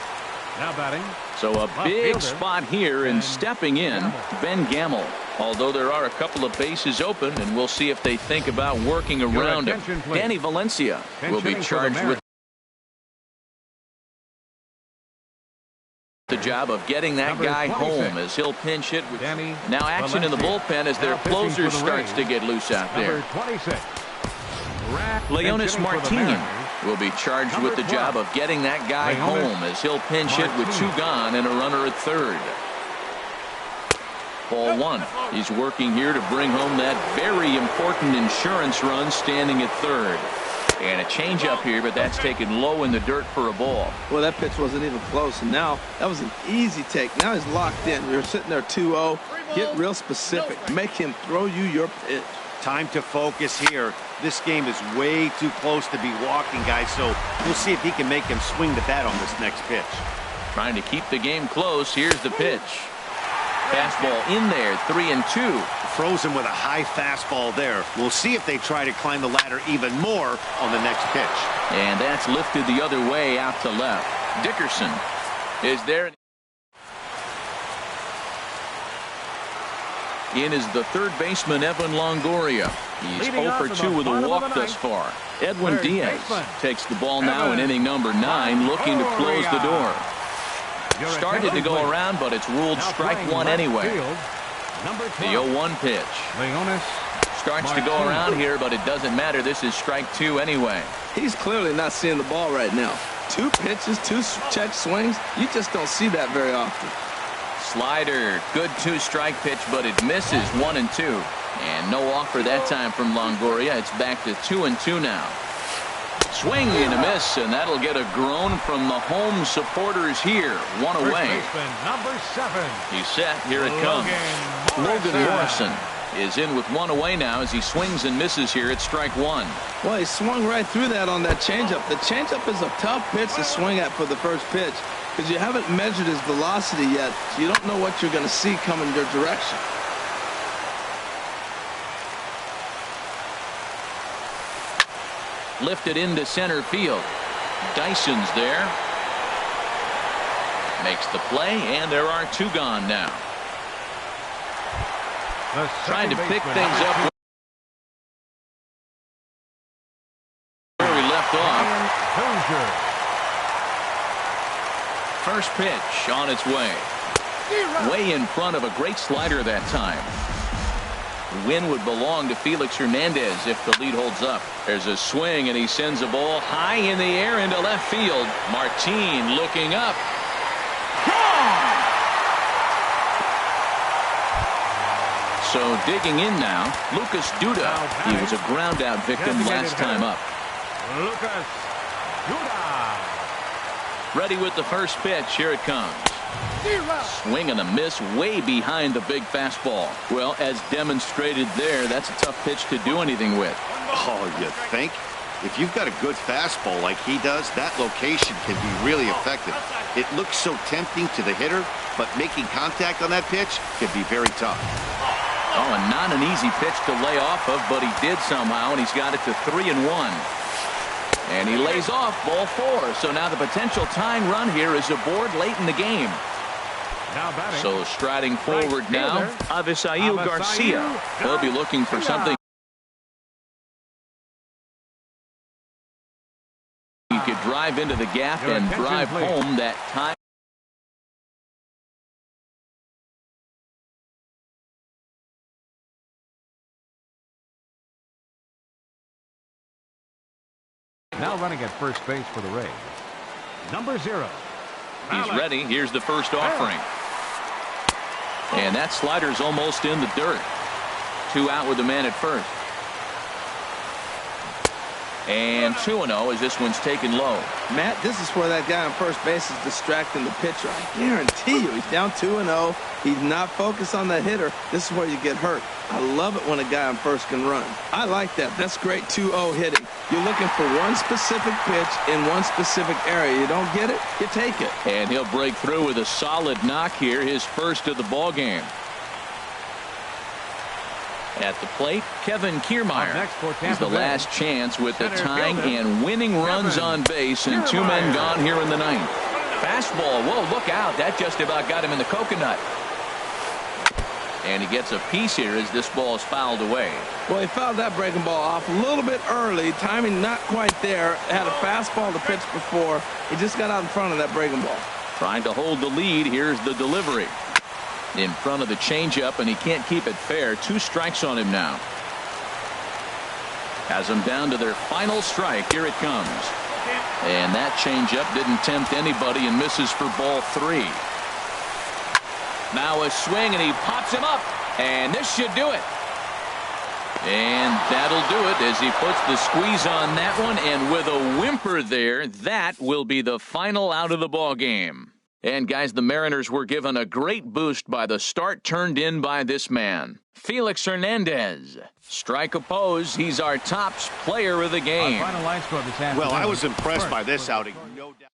Now batting. So a big spot here, and stepping in, Ben Gamel. Although there are a couple of bases open, and we'll see if they think about working around him. Danny Valencia will be charged with the job of getting that guy home as he'll pinch hit. Now action in the bullpen as their closer starts to get loose out there. Leonis Martin will be charged with the job of getting that guy home as he'll pinch hit with 2 gone and a runner at third. Ball 1. He's working here to bring home that very important insurance run, standing at third. And a changeup here, but that's taken low in the dirt for a ball. Well, that pitch wasn't even close, and now that was an easy take. Now he's locked in. We were sitting there 2-0. Get real specific. Make him throw you your pitch. Time to focus here. This game is way too close to be walking, guys, so we'll see if he can make him swing the bat on this next pitch. Trying to keep the game close. Here's the pitch. Fastball in there, 3-2. Throws him with a high fastball there. We'll see if they try to climb the ladder even more on the next pitch. And that's lifted the other way out to left. Dickerson is there. In is the third baseman, Evan Longoria. He's 0 for 2 with a walk thus far. Edwin Diaz takes the ball now in inning number 9, looking to close the door. Started to go around, but it's ruled strike 1 anyway. The 0-1 pitch. Starts to go around here, but it doesn't matter. This is strike 2 anyway. He's clearly not seeing the ball right now. 2 pitches, 2 check swings. You just don't see that very often. Slider, good 2-strike pitch, but it misses 1-2. And no offer that time from Longoria. It's back to 2-2 now. Swing and a miss, and that'll get a groan from the home supporters here. 1 away. Number 7. He's set. Here it comes. Logan Morrison is in with one away now as he swings and misses here at strike one. Well, he swung right through that on that changeup. The changeup is a tough pitch to swing at for the first pitch because you haven't measured his velocity yet, so you don't know what you're going to see coming your direction. Lifted into center field. Dyson's there. Makes the play, and there are two gone now. Trying to pick things up where we left off. First pitch on its way. Way in front of a great slider that time. The win would belong to Felix Hernandez if the lead holds up. There's a swing, and he sends a ball high in the air into left field. Martin looking up. So digging in now, Lucas Duda. He was a ground out victim last time up. Lucas Duda. Ready with the first pitch. Here it comes. Swing and a miss way behind the big fastball. Well, as demonstrated there, that's a tough pitch to do anything with. Oh, you think? If you've got a good fastball like he does, that location can be really effective. It looks so tempting to the hitter, but making contact on that pitch can be very tough. Oh, and not an easy pitch to lay off of, but he did somehow, and he's got it to 3-1. And he lays off ball 4. So now the potential tying run here is aboard late in the game. So striding forward now, Avisail Garcia. He'll be looking for something he could drive into the gap and drive home that time. Now running at first base for the Rays, number 0. He's ready. Here's the first offering. And that slider's almost in the dirt. 2 out with the man at first. And 2-0 as this one's taken low. Matt, this is where that guy on first base is distracting the pitcher. I guarantee you, he's down 2-0. He's not focused on that hitter. This is where you get hurt. I love it when a guy on first can run. I like that. That's great 2-0 hitting. You're looking for one specific pitch in one specific area. You don't get it, you take it. And he'll break through with a solid knock here, his first of the ball game. At the plate, Kevin Kiermaier. He's the last chance with the tying and winning runs on base, and 2 men gone here in the 9th. Fastball, whoa, look out. That just about got him in the coconut. And he gets a piece here as this ball is fouled away. Well, he fouled that breaking ball off a little bit early. Timing not quite there. Had a fastball to pitch before. He just got out in front of that breaking ball. Trying to hold the lead. Here's the delivery. In front of the changeup, and he can't keep it fair. 2 strikes on him now. Has them down to their final strike. Here it comes. And that changeup didn't tempt anybody and misses for ball 3. Now a swing, and he pops him up. And this should do it. And that'll do it as he puts the squeeze on that one. And with a whimper there, that will be the final out of the ball game. And guys, the Mariners were given a great boost by the start turned in by this man, Felix Hernandez. Strike oppose. He's our top player of the game. Well, I was impressed by this outing. No doubt.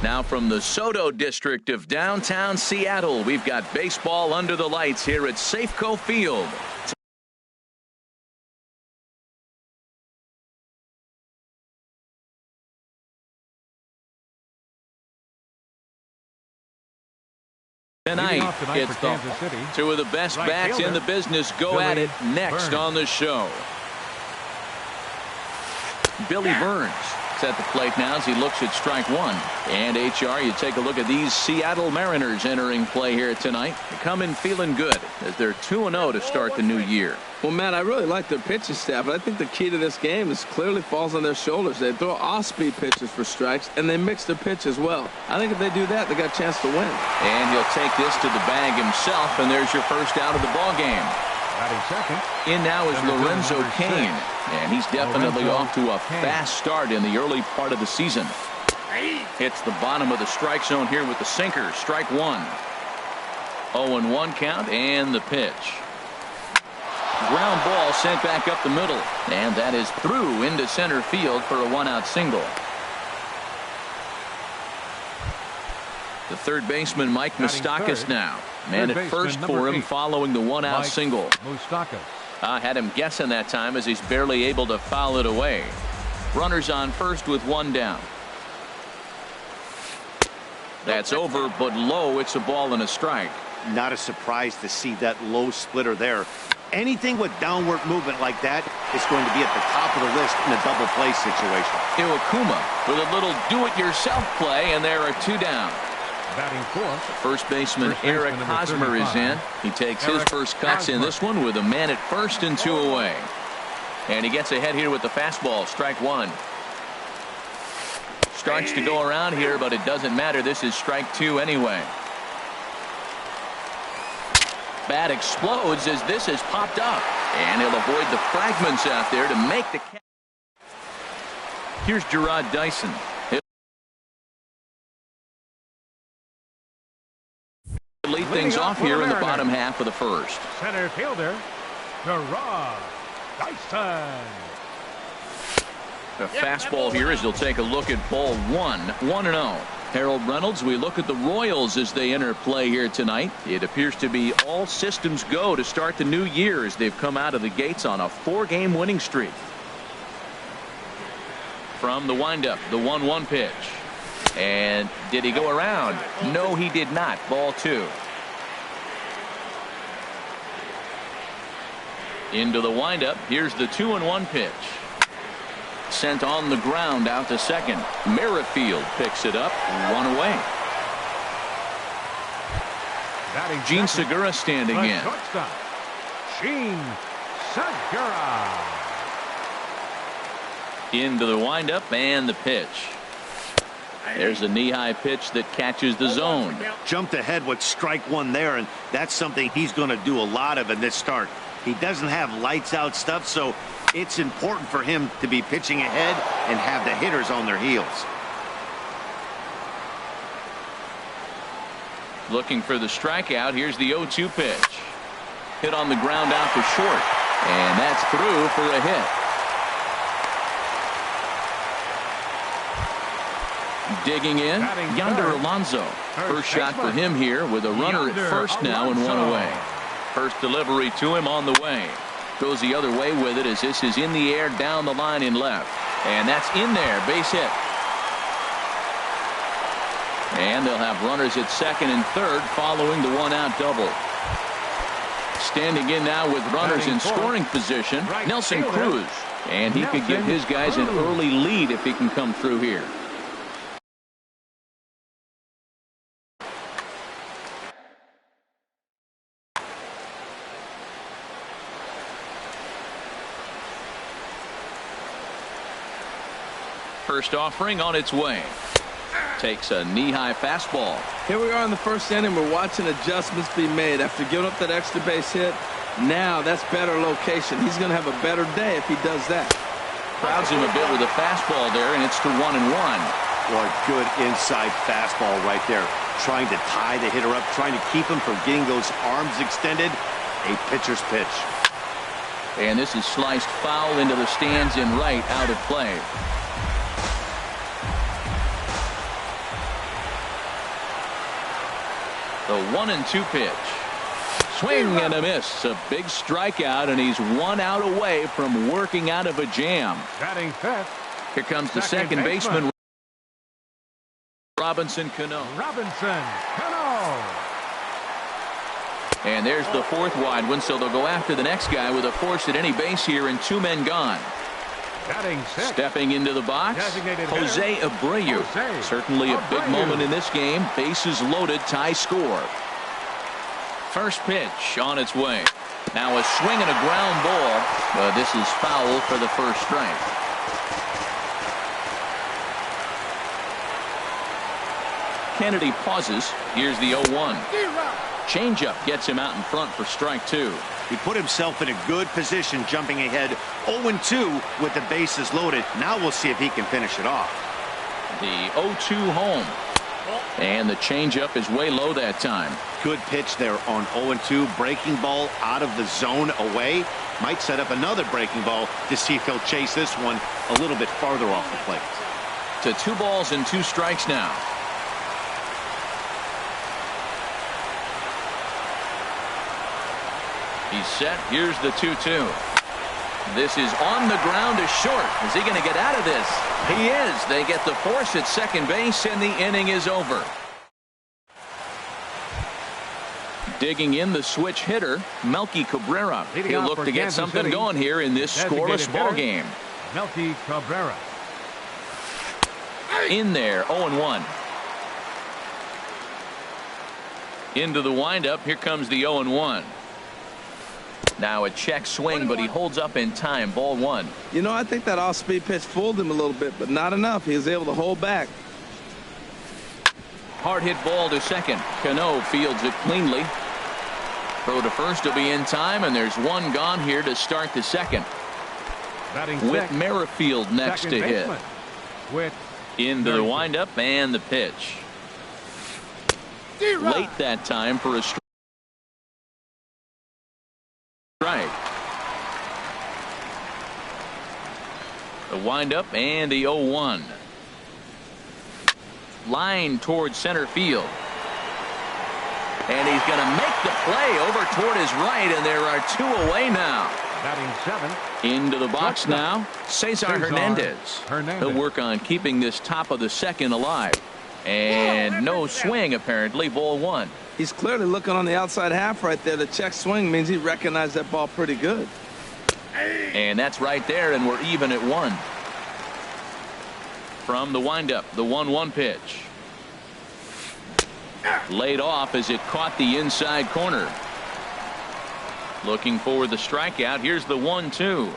Now from the Soto district of downtown Seattle, we've got baseball under the lights here at Safeco Field. Tonight, it's the two of the best bats in the business go at it next on the show. Billy Burns is at the plate now as he looks at strike one. And HR, you take a look at these Seattle Mariners entering play here tonight. They come in feeling good as they're 2-0 to start the new year. Well, Matt, I really like their pitching staff, but I think the key to this game is clearly falls on their shoulders. They throw off-speed pitches for strikes, and they mix their pitch as well. I think if they do that, they got a chance to win. And he'll take this to the bag himself, and there's your first out of the ball game. In now is Lorenzo Cain, and he's definitely off to a fast start in the early part of the season. Hits the bottom of the strike zone here with the sinker. Strike one. 0-1 count, and the pitch. Ground ball sent back up the middle, and that is through into center field for a one-out single. The third baseman, Mike Moustakas, now. Man at first for him following the one-out single. Had him guessing that time as he's barely able to foul it away. Runners on first with one down. That's over, but low. It's a ball and a strike. Not a surprise to see that low splitter there. Anything with downward movement like that is going to be at the top of the list in a double play situation. Iwakuma with a little do-it-yourself play, and there are two down. First baseman Eric Hosmer is in. He takes his first cuts in this one with a man at first and two away. And he gets ahead here with the fastball. Strike one. Starts to go around here, but it doesn't matter. This is strike two anyway. Bat explodes as this has popped up. And he'll avoid the fragments out there to make the catch. Here's Gerard Dyson. Lead things off here in the bottom half of the first. Center fielder, Gerard Dyson. A fastball here as he'll take a look at ball one. 1-0. Harold Reynolds, we look at the Royals as they enter play here tonight. It appears to be all systems go to start the new year as they've come out of the gates on a 4-game winning streak. From the windup, the 1-1 pitch. And did he go around? No, he did not. Ball two. Into the windup. Here's the 2-1 pitch. Sent on the ground out to second. Merrifield picks it up. One away. Gene Segura standing in. Gene Segura. Into the windup and the pitch. There's a knee-high pitch that catches the zone. Jumped ahead with strike one there, and that's something he's going to do a lot of in this start. He doesn't have lights-out stuff, so it's important for him to be pitching ahead and have the hitters on their heels. Looking for the strikeout. Here's the 0-2 pitch. Hit on the ground out to short. And that's through for a hit. Digging in, Yonder Alonso. First shot for him here with a runner at first now and one away. First delivery to him on the way. Goes the other way with it as this is in the air down the line in left. And that's in there. Base hit. And they'll have runners at second and third following the one-out double. Standing in now with runners in scoring position, Nelson Cruz. And he could give his guys an early lead if he can come through here. First offering on its way. Takes a knee-high fastball. Here we are in the first inning. We're watching adjustments be made after giving up that extra base hit. Now that's better location. He's going to have a better day if he does that. Crowds him a bit with a fastball there, and it's to 1-1. Well, a good inside fastball right there. Trying to tie the hitter up, trying to keep him from getting those arms extended. A pitcher's pitch. And this is sliced foul into the stands in right, out of play. The 1-2 pitch. Swing and a miss. A big strikeout, and he's 1 out away from working out of a jam. Batting fifth. Here comes the second baseman, Robinson Cano. And there's the fourth wide one, so they'll go after the next guy with a force at any base here and 2 men gone. Stepping into the box, Jose Abreu. Certainly a big moment in this game. Bases loaded, tie score. First pitch on its way. Now a swing and a ground ball. This is foul for the first strike. Kennedy pauses. Here's the 0-1. Changeup gets him out in front for strike 2. He put himself in a good position, jumping ahead 0-2 with the bases loaded. Now we'll see if he can finish it off. The 0-2 home. And the changeup is way low that time. Good pitch there on 0-2. Breaking ball out of the zone away. Might set up another breaking ball to see if he'll chase this one a little bit farther off the plate. To 2 balls and 2 strikes now. He's set. Here's the 2-2. This is on the ground to short. Is he going to get out of this? He is. They get the force at second base, and the inning is over. Digging in the switch hitter, Melky Cabrera. He'll look to get something going here in this scoreless ball game. Melky Cabrera. In there, 0-1. Into the windup. Here comes the 0-1. Now a check swing, but he holds up in time. Ball 1. You know, I think that off-speed pitch fooled him a little bit, but not enough. He was able to hold back. Hard hit ball to second. Cano fields it cleanly. Throw to first will be in time, and there's 1 gone here to start the second. With Merrifield next to hit. Into the windup and the pitch. Late that time for a strike. The windup and the 0-1. Line towards center field. And he's going to make the play over toward his right, and there are 2 away now. Batting 7th. Into the box now, Cesar Hernandez. He'll work on keeping this top of the second alive. And no swing, apparently. Ball 1. He's clearly looking on the outside half right there. The check swing means he recognized that ball pretty good. And that's right there, and we're even at 1. From the windup, the 1-1 pitch. Laid off as it caught the inside corner. Looking for the strikeout. Here's the 1-2.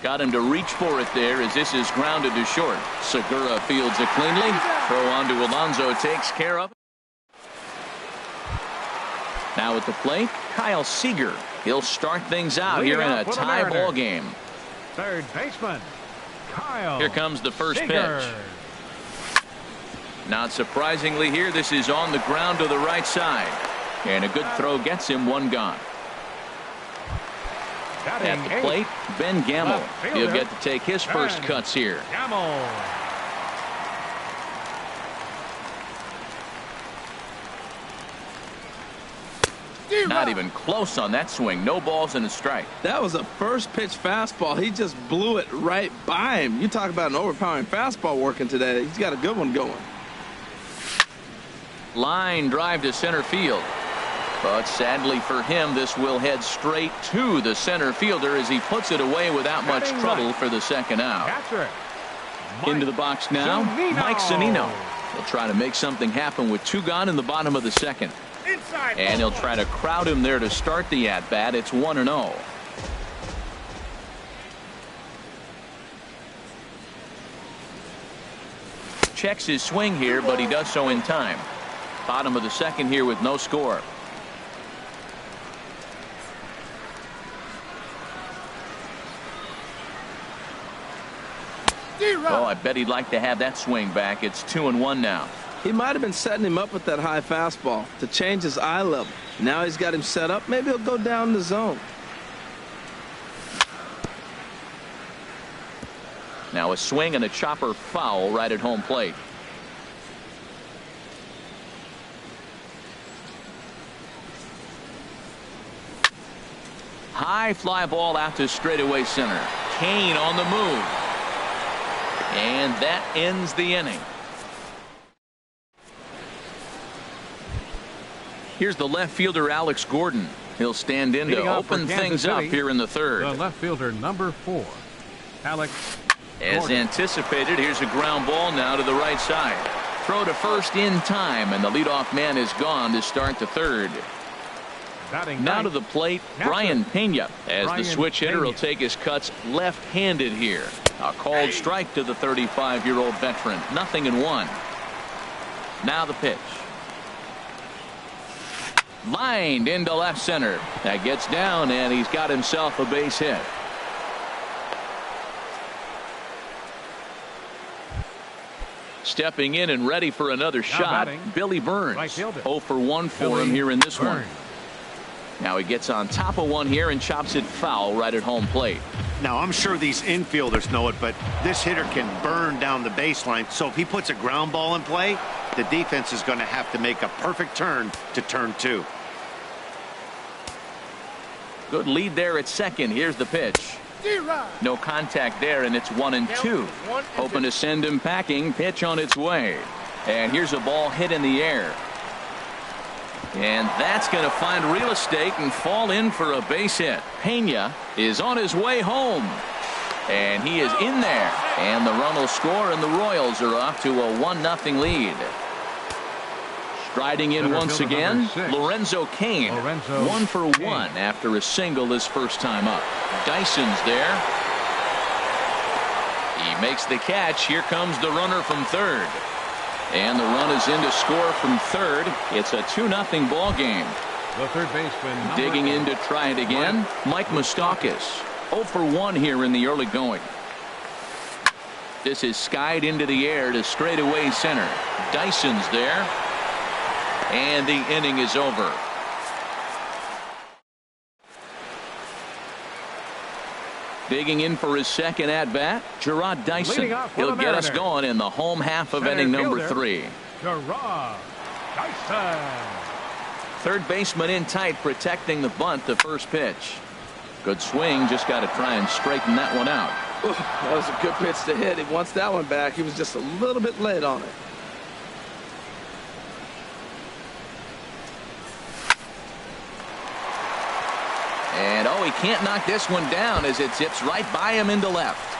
Got him to reach for it there as this is grounded to short. Segura fields it cleanly. Throw on to Alonso takes care of it. Now at the plate, Kyle Seager. He'll start things out here in a tie ball game. Third baseman, Kyle. Here comes the first Seager. pitch. Not surprisingly here, this is on the ground to the right side. And a good throw gets him 1 gone. At the plate, Ben Gamble. He'll get to take his first cuts here. Gamble. Not even close on that swing. No balls and a strike. That was a first pitch fastball. He just blew it right by him. You talk about an overpowering fastball working today. He's got a good one going. Line drive to center field. But sadly for him, this will head straight to the center fielder as he puts it away without much trouble for the second out. Into the box now, Mike Zunino. He'll try to make something happen with 2 gone in the bottom of the second. And he'll try to crowd him there to start the at-bat. It's 1-0. Checks his swing here, but he does so in time. Bottom of the second here with no score. Oh, I bet he'd like to have that swing back. It's 2-1 now. He might have been setting him up with that high fastball to change his eye level. Now he's got him set up. Maybe he'll go down the zone. Now a swing and a chopper foul right at home plate. High fly ball out to straightaway center. Kane on the move. And that ends the inning. Here's the left fielder, Alex Gordon. He'll stand in to open things up here in the third. The left fielder, number 4, Alex As Gordon. anticipated, here's a ground ball now to the right side. Throw to first in time, and the leadoff man is gone to start the third. Batting Now ninth, to the plate, catcher, Brian Pena, as Brian the switch hitter will Pena. take his cuts left-handed here. A called strike to the 35-year-old veteran. 0-1. Now the pitch. Lined into left center. That gets down, and he's got himself a base hit. Stepping in and ready for another shot, batting, Billy Burns. right fielder. 0 for 1 for Billy him here in this one. Burns. Now he gets on top of one here and chops it foul right at home plate. Now, I'm sure these infielders know it, but this hitter can burn down the baseline. So if he puts a ground ball in play, the defense is going to have to make a perfect turn to turn 2. Good lead there at second. Here's the pitch. No contact there, and it's 1-2. Hoping to send him packing. Pitch on its way. And here's a ball hit in the air. And that's going to find real estate and fall in for a base hit. Pena is on his way home. And he is in there. And the run will score, and the Royals are off to a 1-0 lead. Striding in Center once fielder again, number 6. Lorenzo Cain. Lorenzo 1 for Cain. 1 after a single his first time up. Dyson's there. He makes the catch. Here comes the runner from third. And the run is in to score from third. It's a 2-0 ball game. The third baseman, number Digging 8, in to try it again, Mike Moustakas. 0 for 1 here in the early going. This is skied into the air to straightaway center. Dyson's there. And the inning is over. Digging in for his second at-bat, Gerard Dyson. Leading off for He'll the get us Mariners. going in the home half of Center inning number fielder. 3. Gerard Dyson. Third baseman in tight, protecting the bunt to first pitch. Good swing, just got to try and straighten that one out. Ooh, that was a good pitch to hit. He wants that one back. He was just a little bit late on it. And he can't knock this one down as it zips right by him into left.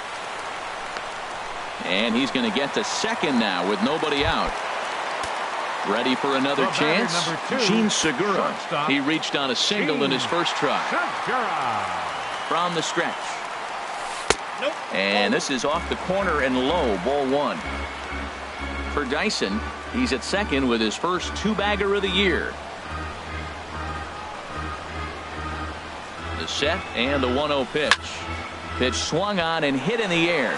And he's going to get to second now with nobody out. Ready for another The batter, chance? number 2, Gene Segura. shortstop, He reached on a single in his first try. Segura. From the stretch. And this is off the corner and low, ball 1. For Dyson, he's at second with his first 2-bagger of the year. The set and the 1-0 pitch. Pitch swung on and hit in the air.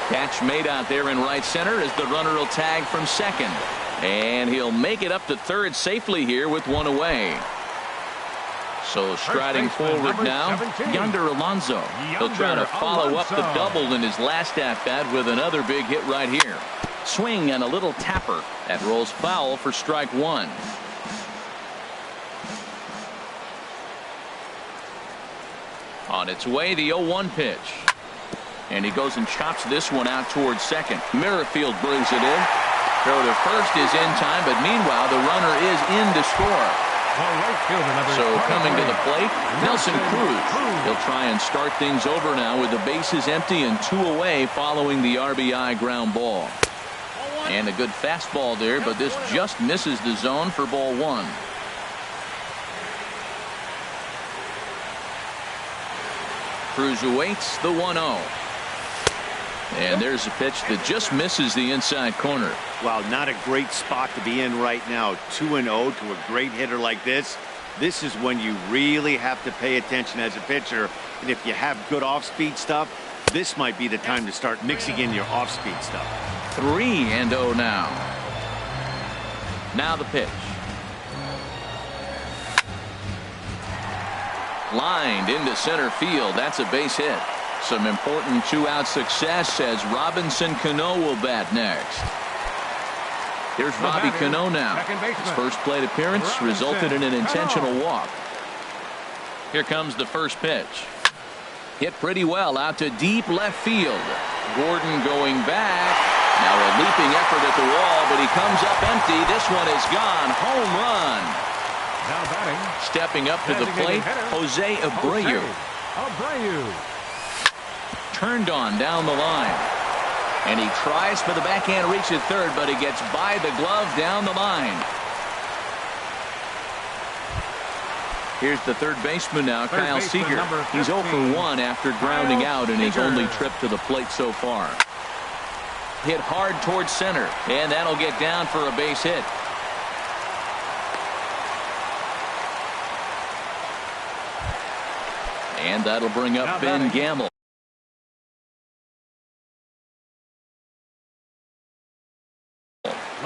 Catch made out there in right center as the runner will tag from second. And he'll make it up to third safely here with one away. So striding baseman, forward number now, 17. Yonder Alonso. He'll try to follow up the Alonso. double in his last at-bat with another big hit right here. Swing and a little tapper. That rolls foul for strike 1. On its way, the 0-1 pitch. And he goes and chops this one out towards second. Merrifield brings it in. Throw to first is in time, but meanwhile, the runner is in to score. The right fielder, number So coming to 23, the plate, Nelson Cruz. He'll try and start things over now with the bases empty and 2 away following the RBI ground ball. And a good fastball there, but this just misses the zone for ball 1. Cruz awaits the 1-0. And there's a pitch that just misses the inside corner. Wow, not a great spot to be in right now. 2-0 to a great hitter like this. This is when you really have to pay attention as a pitcher. And if you have good off-speed stuff, this might be the time to start mixing in your off-speed stuff. 3-0 now. Now the pitch. Lined into center field. That's a base hit. Some important 2-out success as Robinson Cano will bat next. Here's Robbie Cano now. His first plate appearance resulted in an intentional walk. Here comes the first pitch. Hit pretty well out to deep left field. Gordon going back. Now a leaping effort at the wall, but he comes up empty. This one is gone. Home run. Now batting. Stepping up to the plate, Jose Abreu. Turned on down the line. And he tries for the backhand reach at third, but he gets by the glove down the line. Here's the third baseman now, Kyle Seager. He's 0 for 1 after grounding out in his only trip to the plate so far. Hit hard towards center, and that'll get down for a base hit. And that'll bring up Ben Gamble.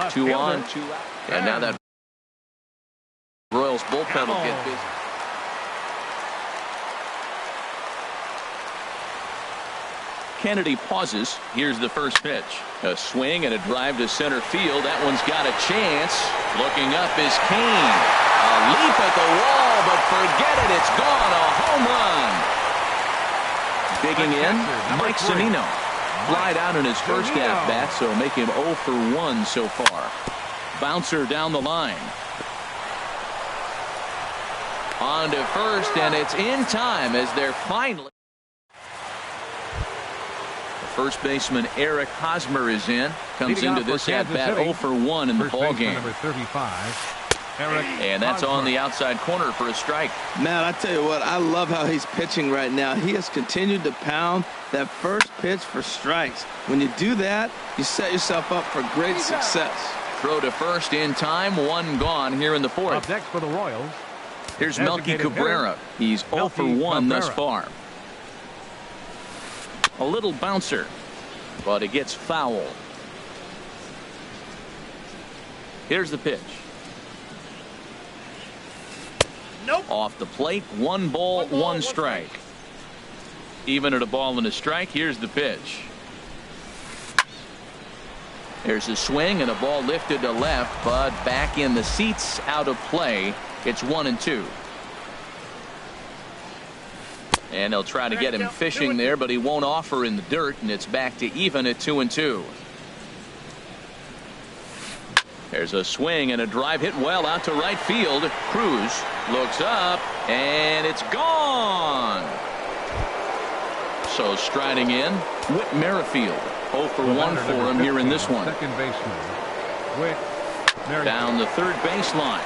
Two on, 2 out. And now that Royals bullpen will get busy. Kennedy pauses. Here's the first pitch. A swing and a drive to center field. That one's got a chance. Looking up is Kane. A leap at the wall, but forget it. It's gone. A home run. Digging in, Mike Zunino. Flied out in his first at-bat, so make him 0 for 1 so far. Bouncer down the line. On to first, and it's in time as they're finally. First baseman Eric Hosmer is in. Comes into this at-bat 0 for 1 in the ballgame. And that's on the outside corner for a strike. Man, I tell you what, I love how he's pitching right now. He has continued to pound that first pitch for strikes. When you do that, you set yourself up for great success. Throw to first in time. 1 gone here in the fourth. Up next for the Royals. Here's Melky Cabrera. He's 0 for 1 thus far. A little bouncer, but it gets foul. Here's the pitch. Nope. Off the plate, 1 ball, 1 strike. Even at a ball and a strike, here's the pitch. There's a swing and a ball lifted to left, but back in the seats, out of play. It's 1-2. And they'll try to get him fishing there, but he won't offer in the dirt, and it's back to even at 2-2. There's a swing and a drive hit well out to right field. Cruz looks up, and it's gone. So striding in, Whit Merrifield. 0 for 1 for him here in this one. Second baseman, Whit Merrifield. Down the third baseline.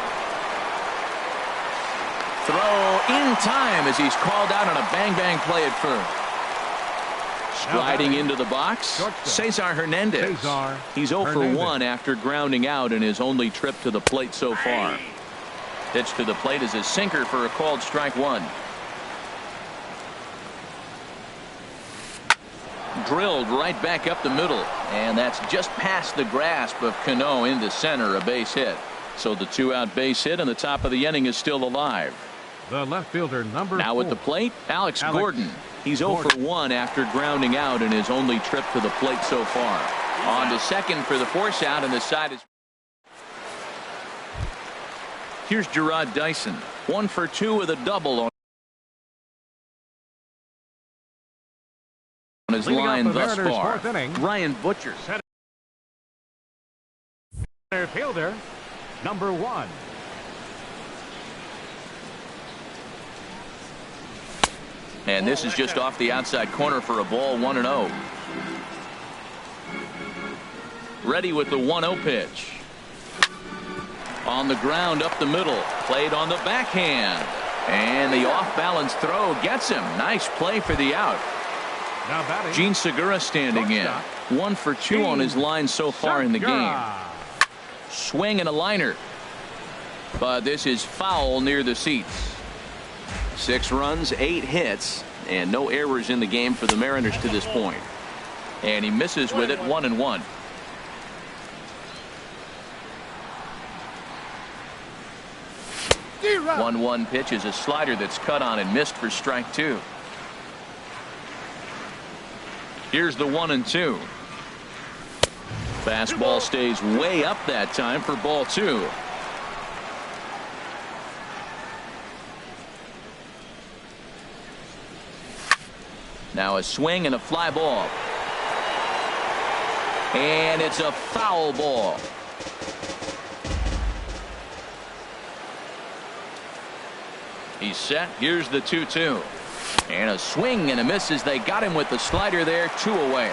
Throw in time as he's called out on a bang-bang play at first. Striding into the box, Cesar Hernandez. He's 0 for 1 after grounding out in his only trip to the plate so far. Pitch to the plate is a sinker for a called strike 1. Drilled right back up the middle, and that's just past the grasp of Cano into center, a base hit. So the 2-out base hit and the top of the inning is still alive. The left fielder, number 4. Now at the plate, Alex Gordon. He's 0 for 1 after grounding out in his only trip to the plate so far. On to second for the force out, and the side is. Here's Gerard Dyson. 1 for 2 with a double on his line thus far. Ryan Butcher. Center fielder, number 1. And this is just off the outside corner for a ball, 1-0. Ready with the 1-0 pitch. On the ground up the middle. Played on the backhand. And the off-balance throw gets him. Nice play for the out. Gene Segura standing in. 1 for 2 on his line so far in the game. Swing and a liner. But this is foul near the seats. 6 runs, 8 hits, and no errors in the game for the Mariners to this point. And he misses with it, 1-1. The 1-1 pitch is a slider that's cut on and missed for strike 2. Here's the 1-2. Fastball stays way up that time for ball 2. Now a swing and a fly ball. And it's a foul ball. He's set. Here's the 2-2. And a swing and a miss as they got him with the slider there. 2 away.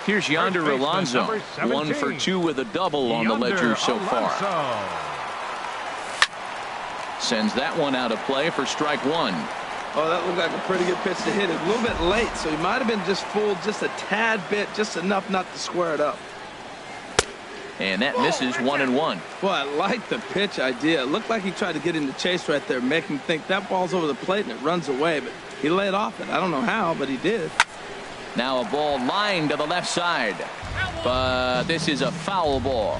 Here's Yonder Alonso. 1 for 2 with a double on the ledger so far. Sends that one out of play for strike 1. Oh, that looked like a pretty good pitch to hit it. A little bit late, so he might have been just fooled just a tad bit, just enough not to square it up. And that misses 1-1. Boy, I like the pitch idea. It looked like he tried to get in the chase right there, make him think that ball's over the plate and it runs away, but he laid off it. I don't know how, but he did. Now a ball lined to the left side, but this is a foul ball.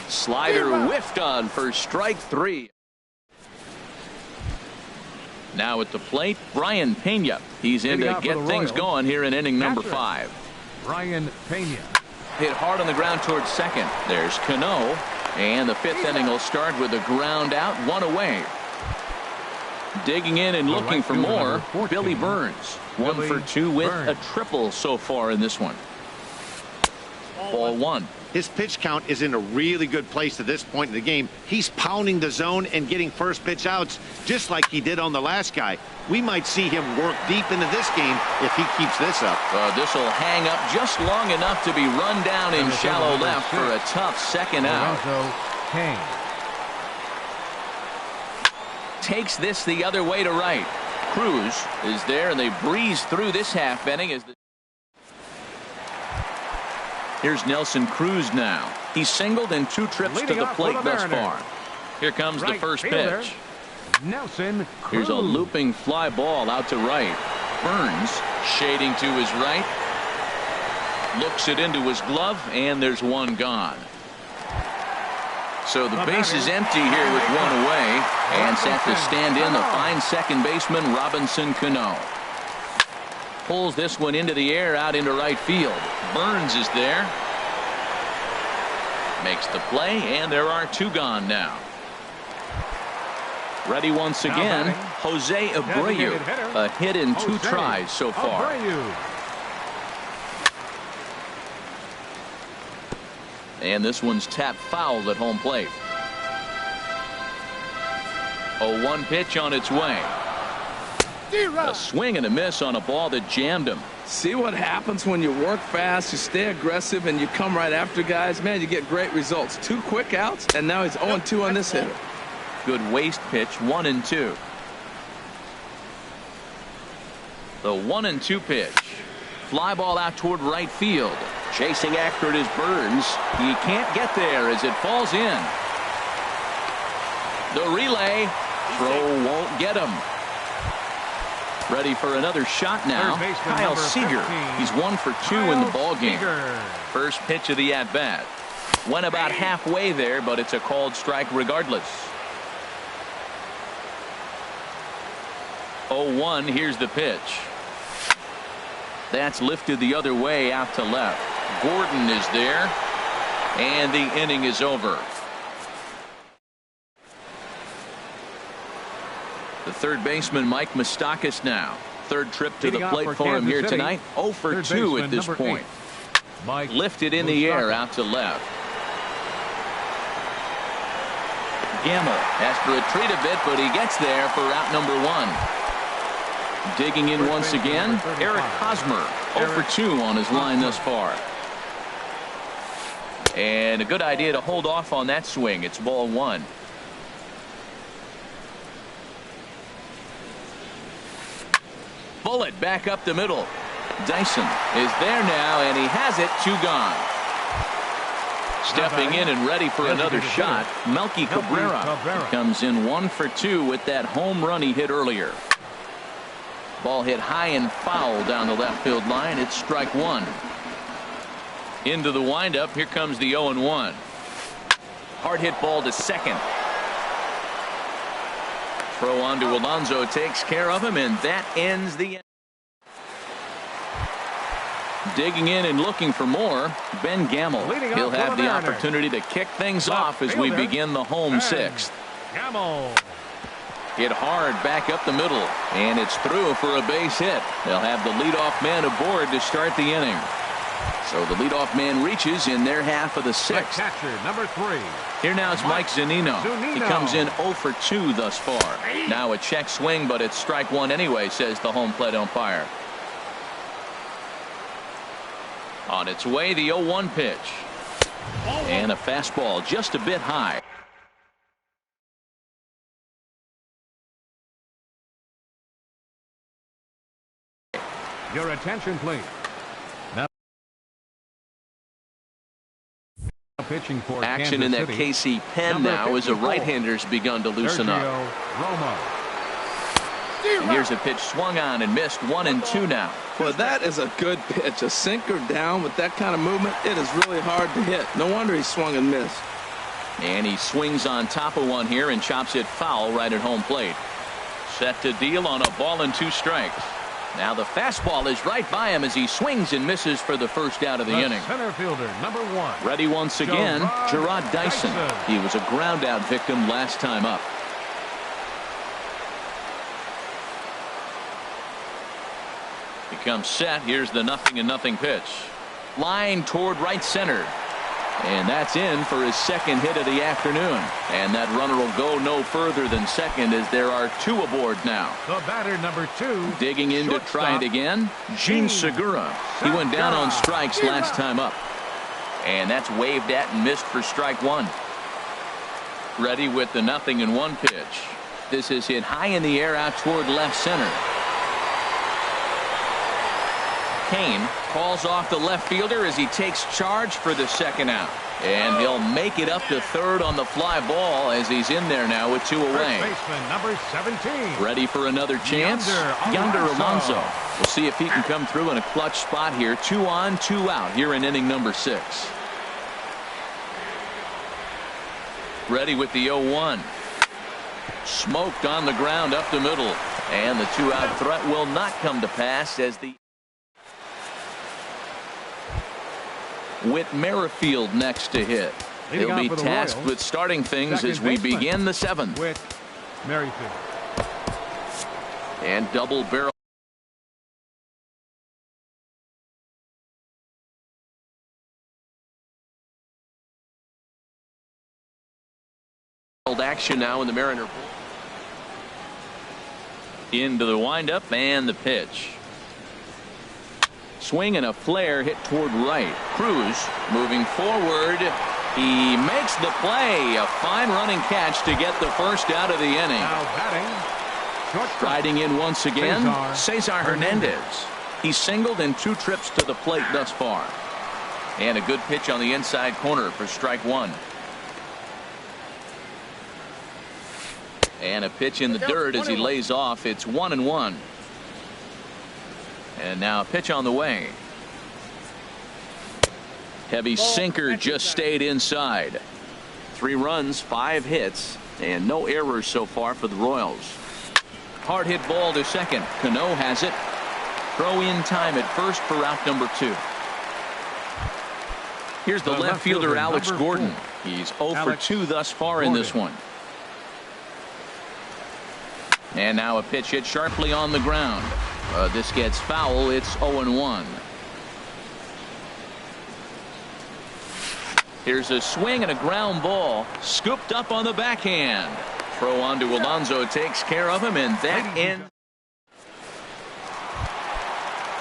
Slider whiffed on for strike 3. Now at the plate, Brian Pena. He's in to get things going here in inning number 5. Brian Pena. Hit hard on the ground towards second. There's Cano, and the 5th inning will start with a ground out, 1 away. Digging in and looking for more, Billy Burns. 1 for 2 with a triple so far in this one. Ball 1. His pitch count is in a really good place at this point in the game. He's pounding the zone and getting first pitch outs just like he did on the last guy. We might see him work deep into this game if he keeps this up. This will hang up just long enough to be run down in shallow left for a tough second out. Takes this the other way to right. Cruz is there, and they breeze through this half inning as the Here's Nelson Cruz now. He's singled in 2 trips to the plate thus far. Here comes the first pitch. Nelson Cruz. Here's a looping fly ball out to right. Burns shading to his right. Looks it into his glove, and there's 1 gone. So the base is empty here with 1 away, and set to stand in the fine second baseman Robinson Cano. Pulls this one into the air out into right field. Burns is there. Makes the play, and there are 2 gone now. Ready once again, Jose Abreu. A hit in 2 tries so far. And this one's tapped foul at home plate. 0-1 pitch on its way. A swing and a miss on a ball that jammed him. See what happens when you work fast, you stay aggressive, and you come right after guys. Man, you get great results. 2 quick outs, and now he's 0-2 on this hitter. Good waste pitch, 1-2. The 1-2 pitch. Fly ball out toward right field. Chasing after it is Burns. He can't get there as it falls in. The relay. Throw won't get him. Ready for another shot now. Kyle Seager. He's 1 for 2 in the ball game. First pitch of the at-bat. Went about halfway there, but it's a called strike regardless. 0-1. Here's the pitch. That's lifted the other way out to left. Gordon is there, and the inning is over. The third baseman, Mike Moustakas, now. 3rd trip to the plate for him here tonight. 0 for 2 at this point. Lifted in the air out to left. Gamble has to retreat a bit, but he gets there for out number 1. Digging in once again, Eric Hosmer. 0 for 2 on his line thus far. And a good idea to hold off on that swing. It's ball 1. Bullet back up the middle. Dyson is there now, and he has it. 2 gone. Stepping in and ready for another shot, Melky Cabrera. He comes in 1 for 2 with that home run he hit earlier. Ball hit high and foul down the left field line. It's strike 1. Into the windup. Here comes the 0-1. Hard hit ball to second. Throw on to Alonso takes care of him, and that ends the Digging in and looking for more, Ben Gamble. He'll have the opportunity to kick things off as we begin the home sixth. Gamble. Hit hard back up the middle, and it's through for a base hit. They'll have the leadoff man aboard to start the inning. So the leadoff man reaches in their half of the sixth. Catcher, number 3. Here now is Mike Zunino. He comes in 0 for 2 thus far. Now a check swing, but it's strike one anyway, says the home plate umpire. On its way, the 0-1 pitch. And a fastball just a bit high. Your attention, please. Now pitching for Action in Kansas that City. KC pen now as a right-hander's begun to loosen up. Romo. And here's a pitch swung on and missed. 1-2 now. Well, that is a good pitch. A sinker down with that kind of movement, it is really hard to hit. No wonder he swung and missed. And he swings on top of one here and chops it foul right at home plate. Set to deal on a ball and 2 strikes. Now the fastball is right by him as he swings and misses for the first out of the inning. Center fielder, number 1. Ready once again, Gerard Dyson. He was a ground out victim last time up. He comes set. Here's the 0-0 pitch. Line toward right center. And that's in for his second hit of the afternoon. And that runner will go no further than second as there are 2 aboard now. The batter, number 2. Digging in to try it again, Gene Segura. He went down on strikes last time up. And that's waved at and missed for strike one. Ready with the 0-1 pitch. This is hit high in the air out toward left center. Kane calls off the left fielder as he takes charge for the second out. And he'll make it up to third on the fly ball as he's in there now with 2 away. First baseman, number 17. Ready for another chance? Yonder Alonso. We'll see if he can come through in a clutch spot here. 2 on, 2 out here in inning number 6. Ready with the 0-1. Smoked on the ground up the middle. And the 2-out threat will not come to pass as the Whit Merrifield next to hit. He'll be tasked with starting things as we begin the 7th. Whit Merrifield. And double barrel. Action now in the Mariner. Into the windup and the pitch. Swing and a flare hit toward right. Cruz moving forward. He makes the play. A fine running catch to get the first out of the inning. Now batting. Striding in once again, Cesar Hernandez. He singled in 2 trips to the plate thus far. And a good pitch on the inside corner for strike one. And a pitch in the dirt as he lays off. It's 1-1. And now a pitch on the way. Heavy sinker just stayed inside. 3 runs, 5 hits, and no errors so far for the Royals. Hard hit ball to second. Cano has it. Throw in time at first for out number 2. Here's the left fielder Alex Gordon. He's 0 for 2 thus far in this one. And now a pitch hit sharply on the ground. This gets foul. It's 0-1. Here's a swing and a ground ball. Scooped up on the backhand. Throw on to Alonso takes care of him, and that ends.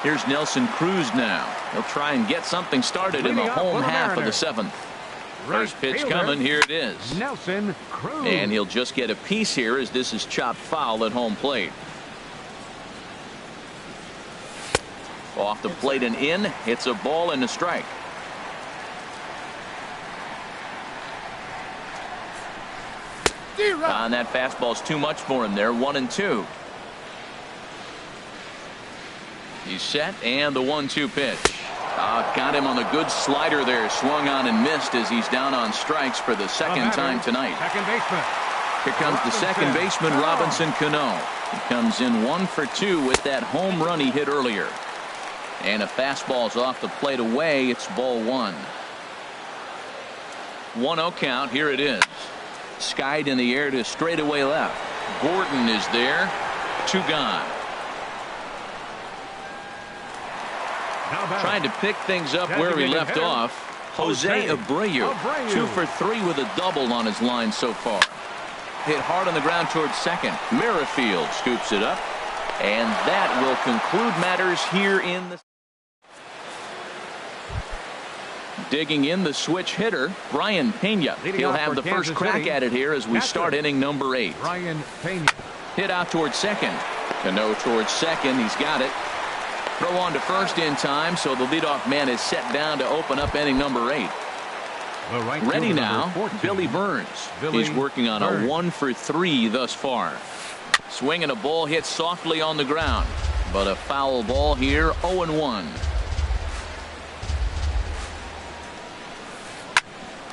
Here's Nelson Cruz now. He'll try and get something started in the home half of the 7th. First pitch coming. Here it is. Nelson Cruz. And he'll just get a piece here as this is chopped foul at home plate. Off the plate and in. It's a ball and a strike. And that fastball's too much for him there. 1-2. He's set, and the 1-2 pitch. Got him on a good slider there. Swung on and missed as he's down on strikes for the second time tonight. Second baseman. Here comes the second baseman, Robinson Cano. He comes in 1 for 2 with that home run he hit earlier. And a fastball's off the plate away. It's ball one. 1-0 count. Here it is. Skied in the air to straightaway left. Gordon is there. 2 gone. Trying to pick things up where he left off. Jose Abreu. 2 for 3 with a double on his line so far. Hit hard on the ground towards second. Merrifield scoops it up. And that will conclude matters here in the. Digging in the switch hitter, Brian Pena. He'll have the first crack at it here as we start inning number 8. Brian Pena. Hit out towards second. Cano towards second. He's got it. Throw on to first in time, so the leadoff man is set down to open up inning number 8. Ready now, Billy Burns. He's working on a 1 for 3 thus far. Swinging a ball hit softly on the ground, but a foul ball here. 0-1.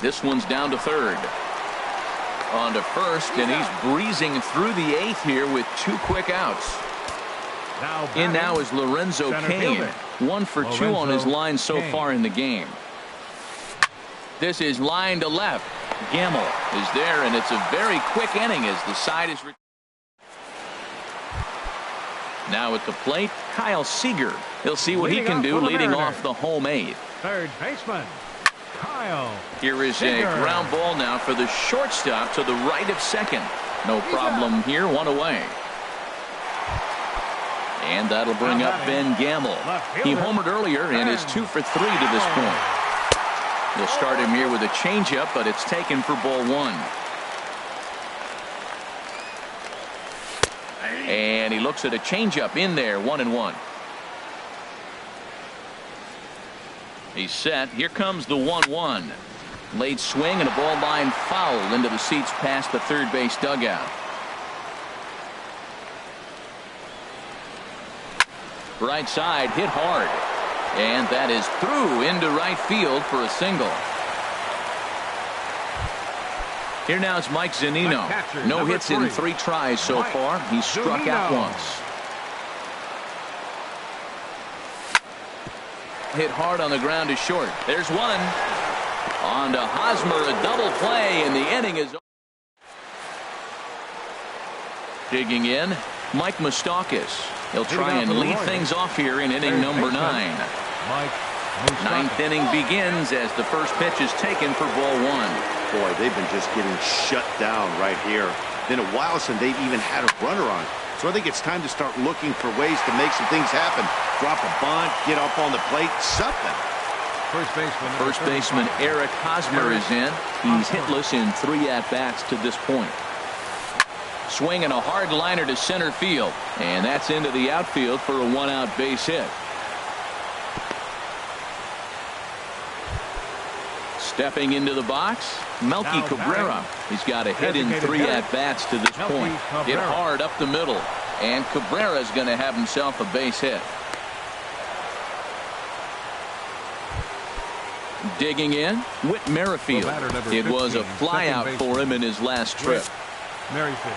This one's down to third. On to first, and he's breezing through the 8th here with 2 quick outs. In now is Lorenzo Cain. 1 for 2 on his line so far in the game. This is line to left. Gamble is there, and it's a very quick inning as the side is. Now at the plate, Kyle Seager. He'll see what he can do leading off the home 8th. Third baseman, Kyle. Here is a ground ball now for the shortstop to the right of second. No problem here. 1 away. And that'll bring up Ben Gamble. He homered earlier and is 2 for 3 to this point. They'll start him here with a changeup, but it's taken for ball 1. And he looks at a changeup in there. 1-1. He's set. Here comes the 1-1. Late swing and a ball line foul into the seats past the third base dugout. Right side hit hard. And that is through into right field for a single. Here now is Mike Zunino. No hits in 3 tries so far. He's struck out once. Hit hard on the ground to short. There's one. On to Hosmer, a double play, and the inning is over. Digging in, Mike Moustakas. He'll try and lead things off here in inning number 9. 9th inning begins as the first pitch is taken for ball 1. Boy, they've been just getting shut down right here. Been a while since they've even had a runner on. So I think it's time to start looking for ways to make some things happen. Drop a bunt, get up on the plate, something. First baseman Eric Hosmer is in. He's hitless in 3 at-bats to this point. Swinging a hard liner to center field. And that's into the outfield for a 1-out base hit. Stepping into the box, Melky Cabrera. He's got a hit in 3 at-bats to this point. Hit hard up the middle. And Cabrera's going to have himself a base hit. Digging in, Whit Merrifield. It was a flyout for him in his last trip. Merrifield.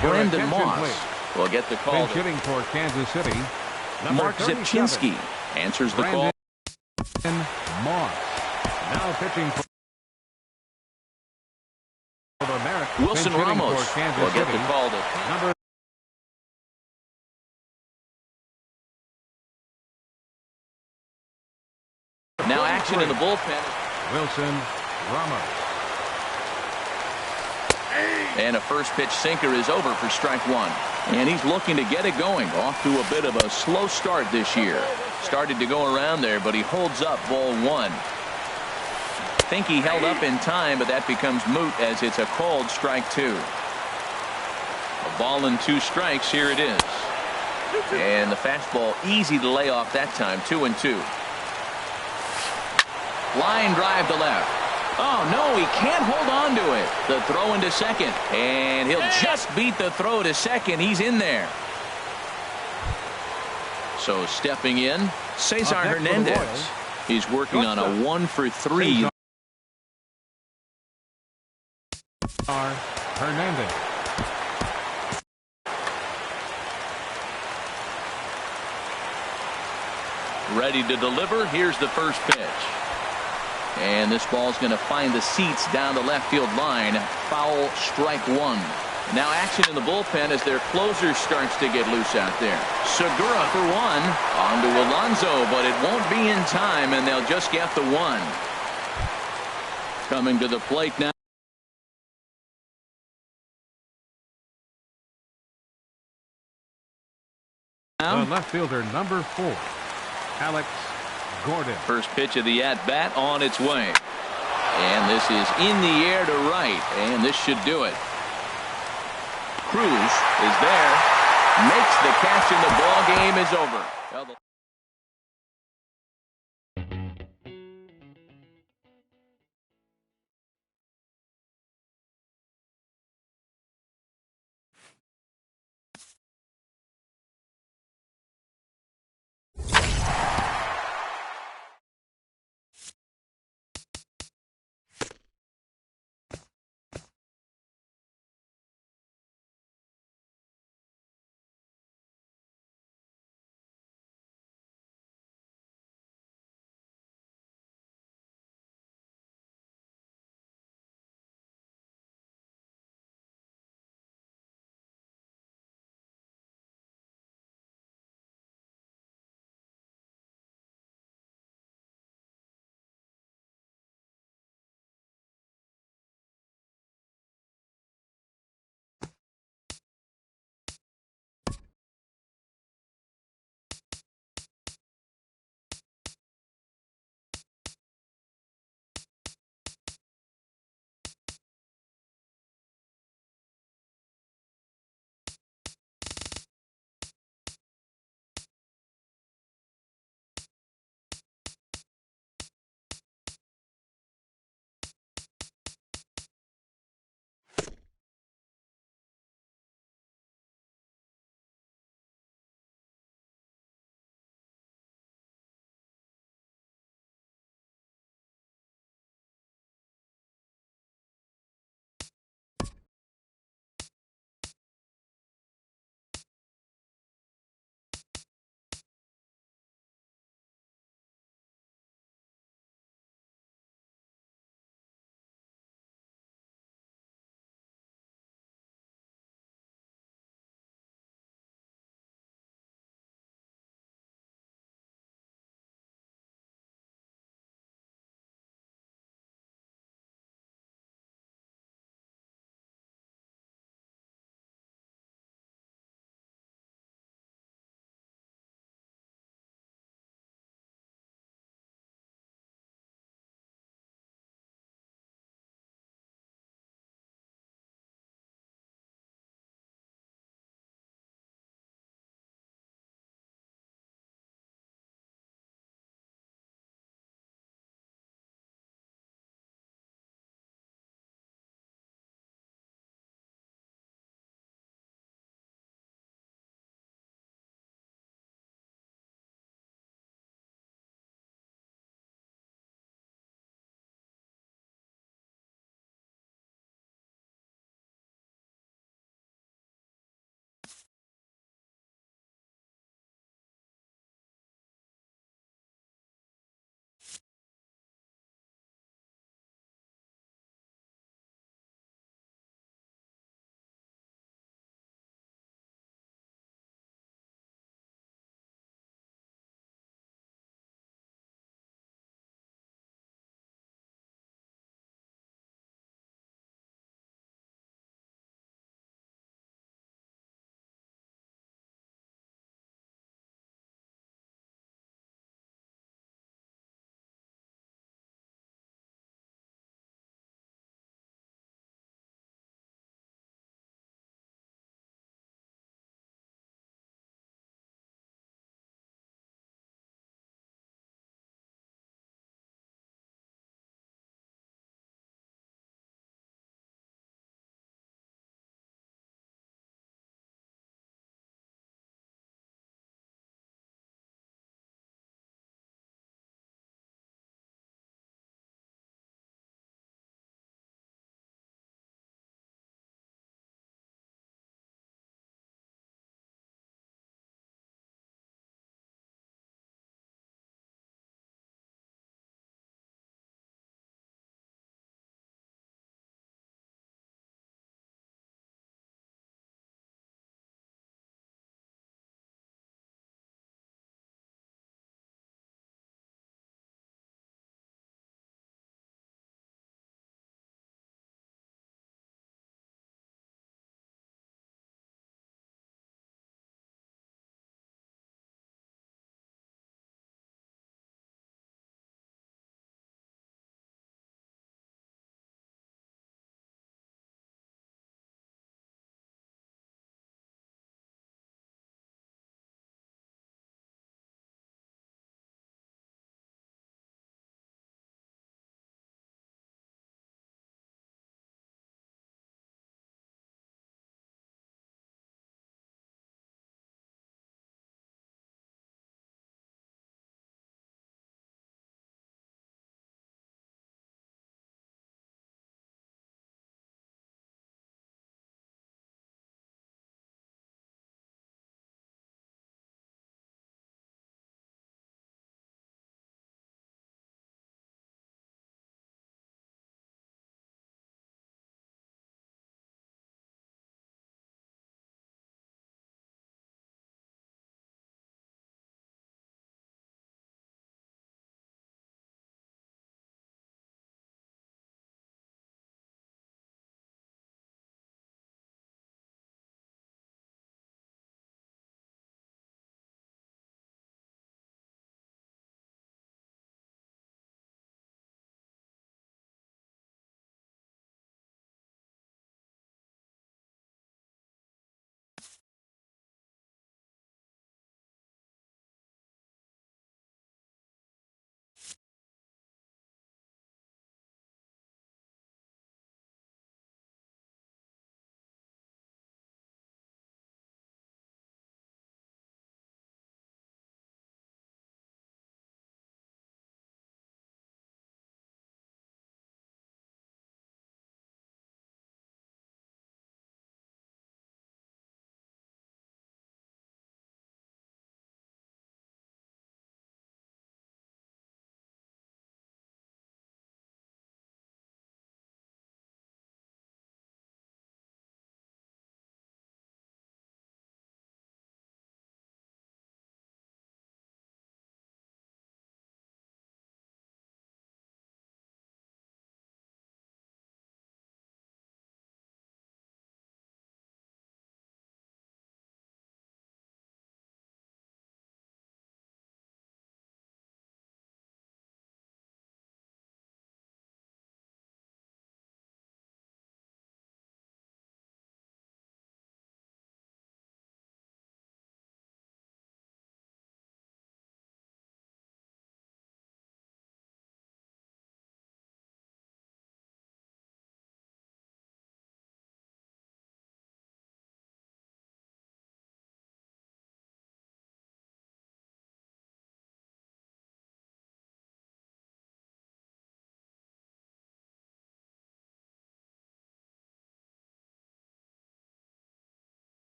Brandon Moss will get the call. Hitting for Kansas City. Mark Zipchinski answers the call. Moss now pitching for Wilson Ramos will get the call. Now action in the bullpen. Wilson Ramos. And a first pitch sinker is over for strike 1. And he's looking to get it going. Off to a bit of a slow start this year. Started to go around there, but he holds up ball 1. Think he held up in time, but that becomes moot as it's a called strike 2. A ball and 2 strikes. Here it is. And the fastball easy to lay off that time. 2-2. Line drive to left. Oh, no, he can't hold on to it. The throw into second. And he'll just beat the throw to second. He's in there. So stepping in, Cesar Hernandez. He's working on a 1 for 3. Hernandez. Ready to deliver. Here's the first pitch. And this ball's going to find the seats down the left field line. Foul, strike one. Now action in the bullpen as their closer starts to get loose out there. Segura for one. On to Alonso, but it won't be in time, and they'll just get the one. Coming to the plate now. The left fielder, number 4, Alex Gordon. First pitch of the at-bat on its way. And this is in the air to right, and this should do it. Cruz is there, makes the catch, and the ball game is over. Well,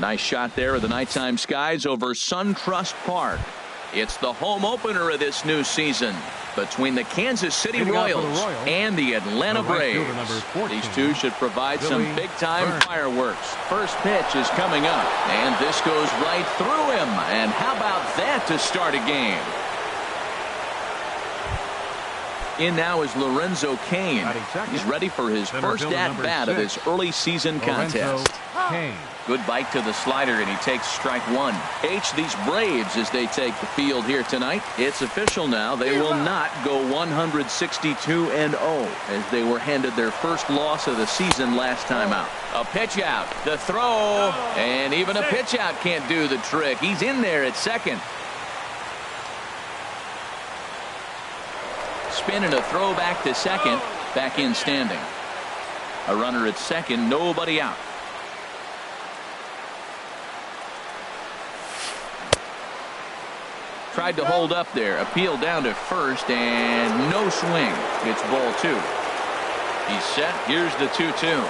Nice shot there of the nighttime skies over SunTrust Park. It's the home opener of this new season between the Kansas City Royals and the Atlanta Braves. These two should provide some big-time fireworks. First pitch is coming up, and this goes right through him. And how about that to start a game? In now is Lorenzo Cain. He's ready for his first at-bat of this early season contest. Good bite to the slider, and he takes strike one. These Braves as they take the field here tonight. It's official now. They will not go 162-0 as they were handed their first loss of the season last time out. A pitch out, the throw, and even a pitch out can't do the trick. He's in there at second. Spin and a throw back to second. Back in standing. A runner at second, nobody out. Tried to hold up there. Appeal down to first, and no swing. It's ball two. He's set. Here's the 2-2.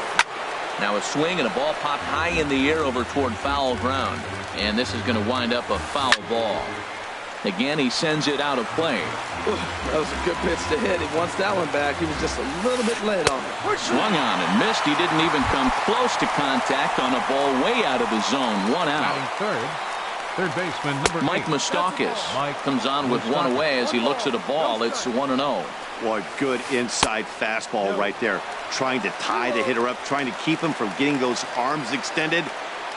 Now a swing and a ball popped high in the air over toward foul ground. And this is going to wind up a foul ball. Again, he sends it out of play. That was a good pitch to hit. He wants that one back. He was just a little bit late on it. Swung on and missed. He didn't even come close to contact on a ball way out of the zone. One out. Third baseman, number Mike 8. Moustakas comes on with one away as he looks at a ball. It's 1-0. Boy, good inside fastball right there. Trying to tie the hitter up, trying to keep him from getting those arms extended.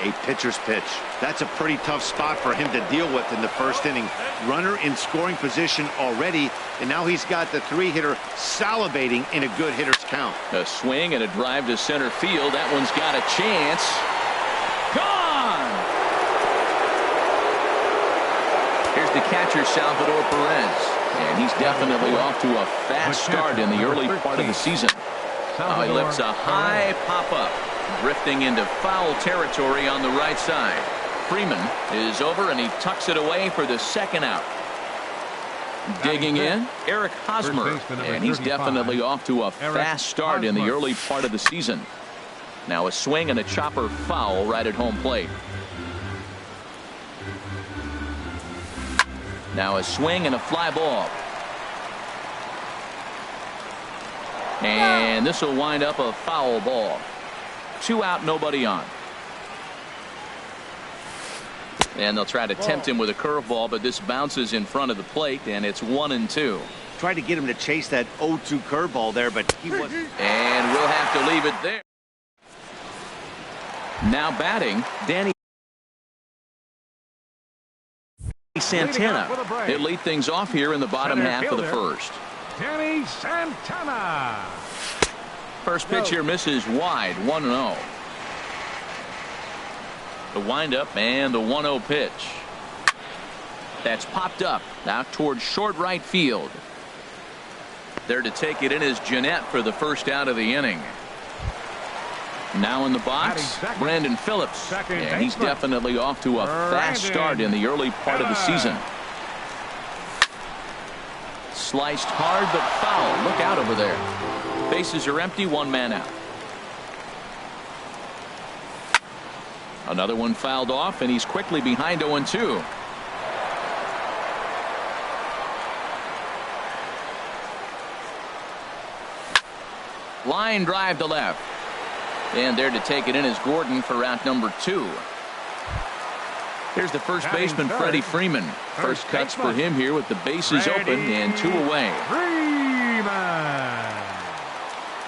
A pitcher's pitch. That's a pretty tough spot for him to deal with in the first inning. Runner in scoring position already, and now he's got the three-hitter salivating in a good hitter's count. A swing and a drive to center field. That one's got a chance. Gone! Here's the catcher, Salvador Perez. And he's definitely off to a fast start in the early part of the season. Now he lifts a high pop-up, drifting into foul territory on the right side. Freeman is over, and he tucks it away for the second out. Digging in, Eric Hosmer, and he's definitely off to a fast start in the early part of the season. Now a swing and a chopper foul right at home plate. Now a swing and a fly ball. And this will wind up a foul ball. 2 out, nobody on. And they'll try to tempt him with a curveball, but this bounces in front of the plate, and it's 1-2. Tried to get him to chase that 0-2 curveball there, but he wasn't. And we'll have to leave it there. Now batting, Danny Santana. He'll lead things off here in the bottom half of the first. Danny Santana. First pitch here misses wide, 1-0. The windup and the 1-0 pitch. That's popped up out towards short right field. There to take it in is Jeanette for the first out of the inning. Now in the box, Brandon Phillips, and he's definitely off to a fast start in the early part of the season. Sliced hard but foul. Look out over there. Bases are empty, 1 man out. Another one fouled off, and he's quickly behind 0-2. Line drive to left. And there to take it in is Gordon for out number 2. Here's the first baseman, Freddie Freeman. First cuts for him here with the bases open and 2 away.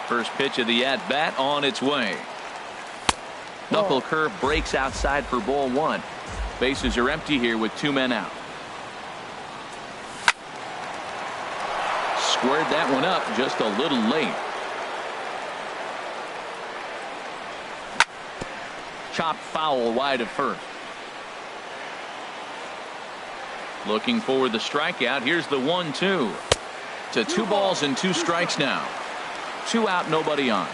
First pitch of the at-bat on its way. Knuckle curve breaks outside for ball 1. Bases are empty here with 2 men out. Squared that one up just a little late. Chop foul wide of first. Looking for the strikeout. Here's the 1-2. To 2 balls and 2 strikes now. 2 out, nobody on.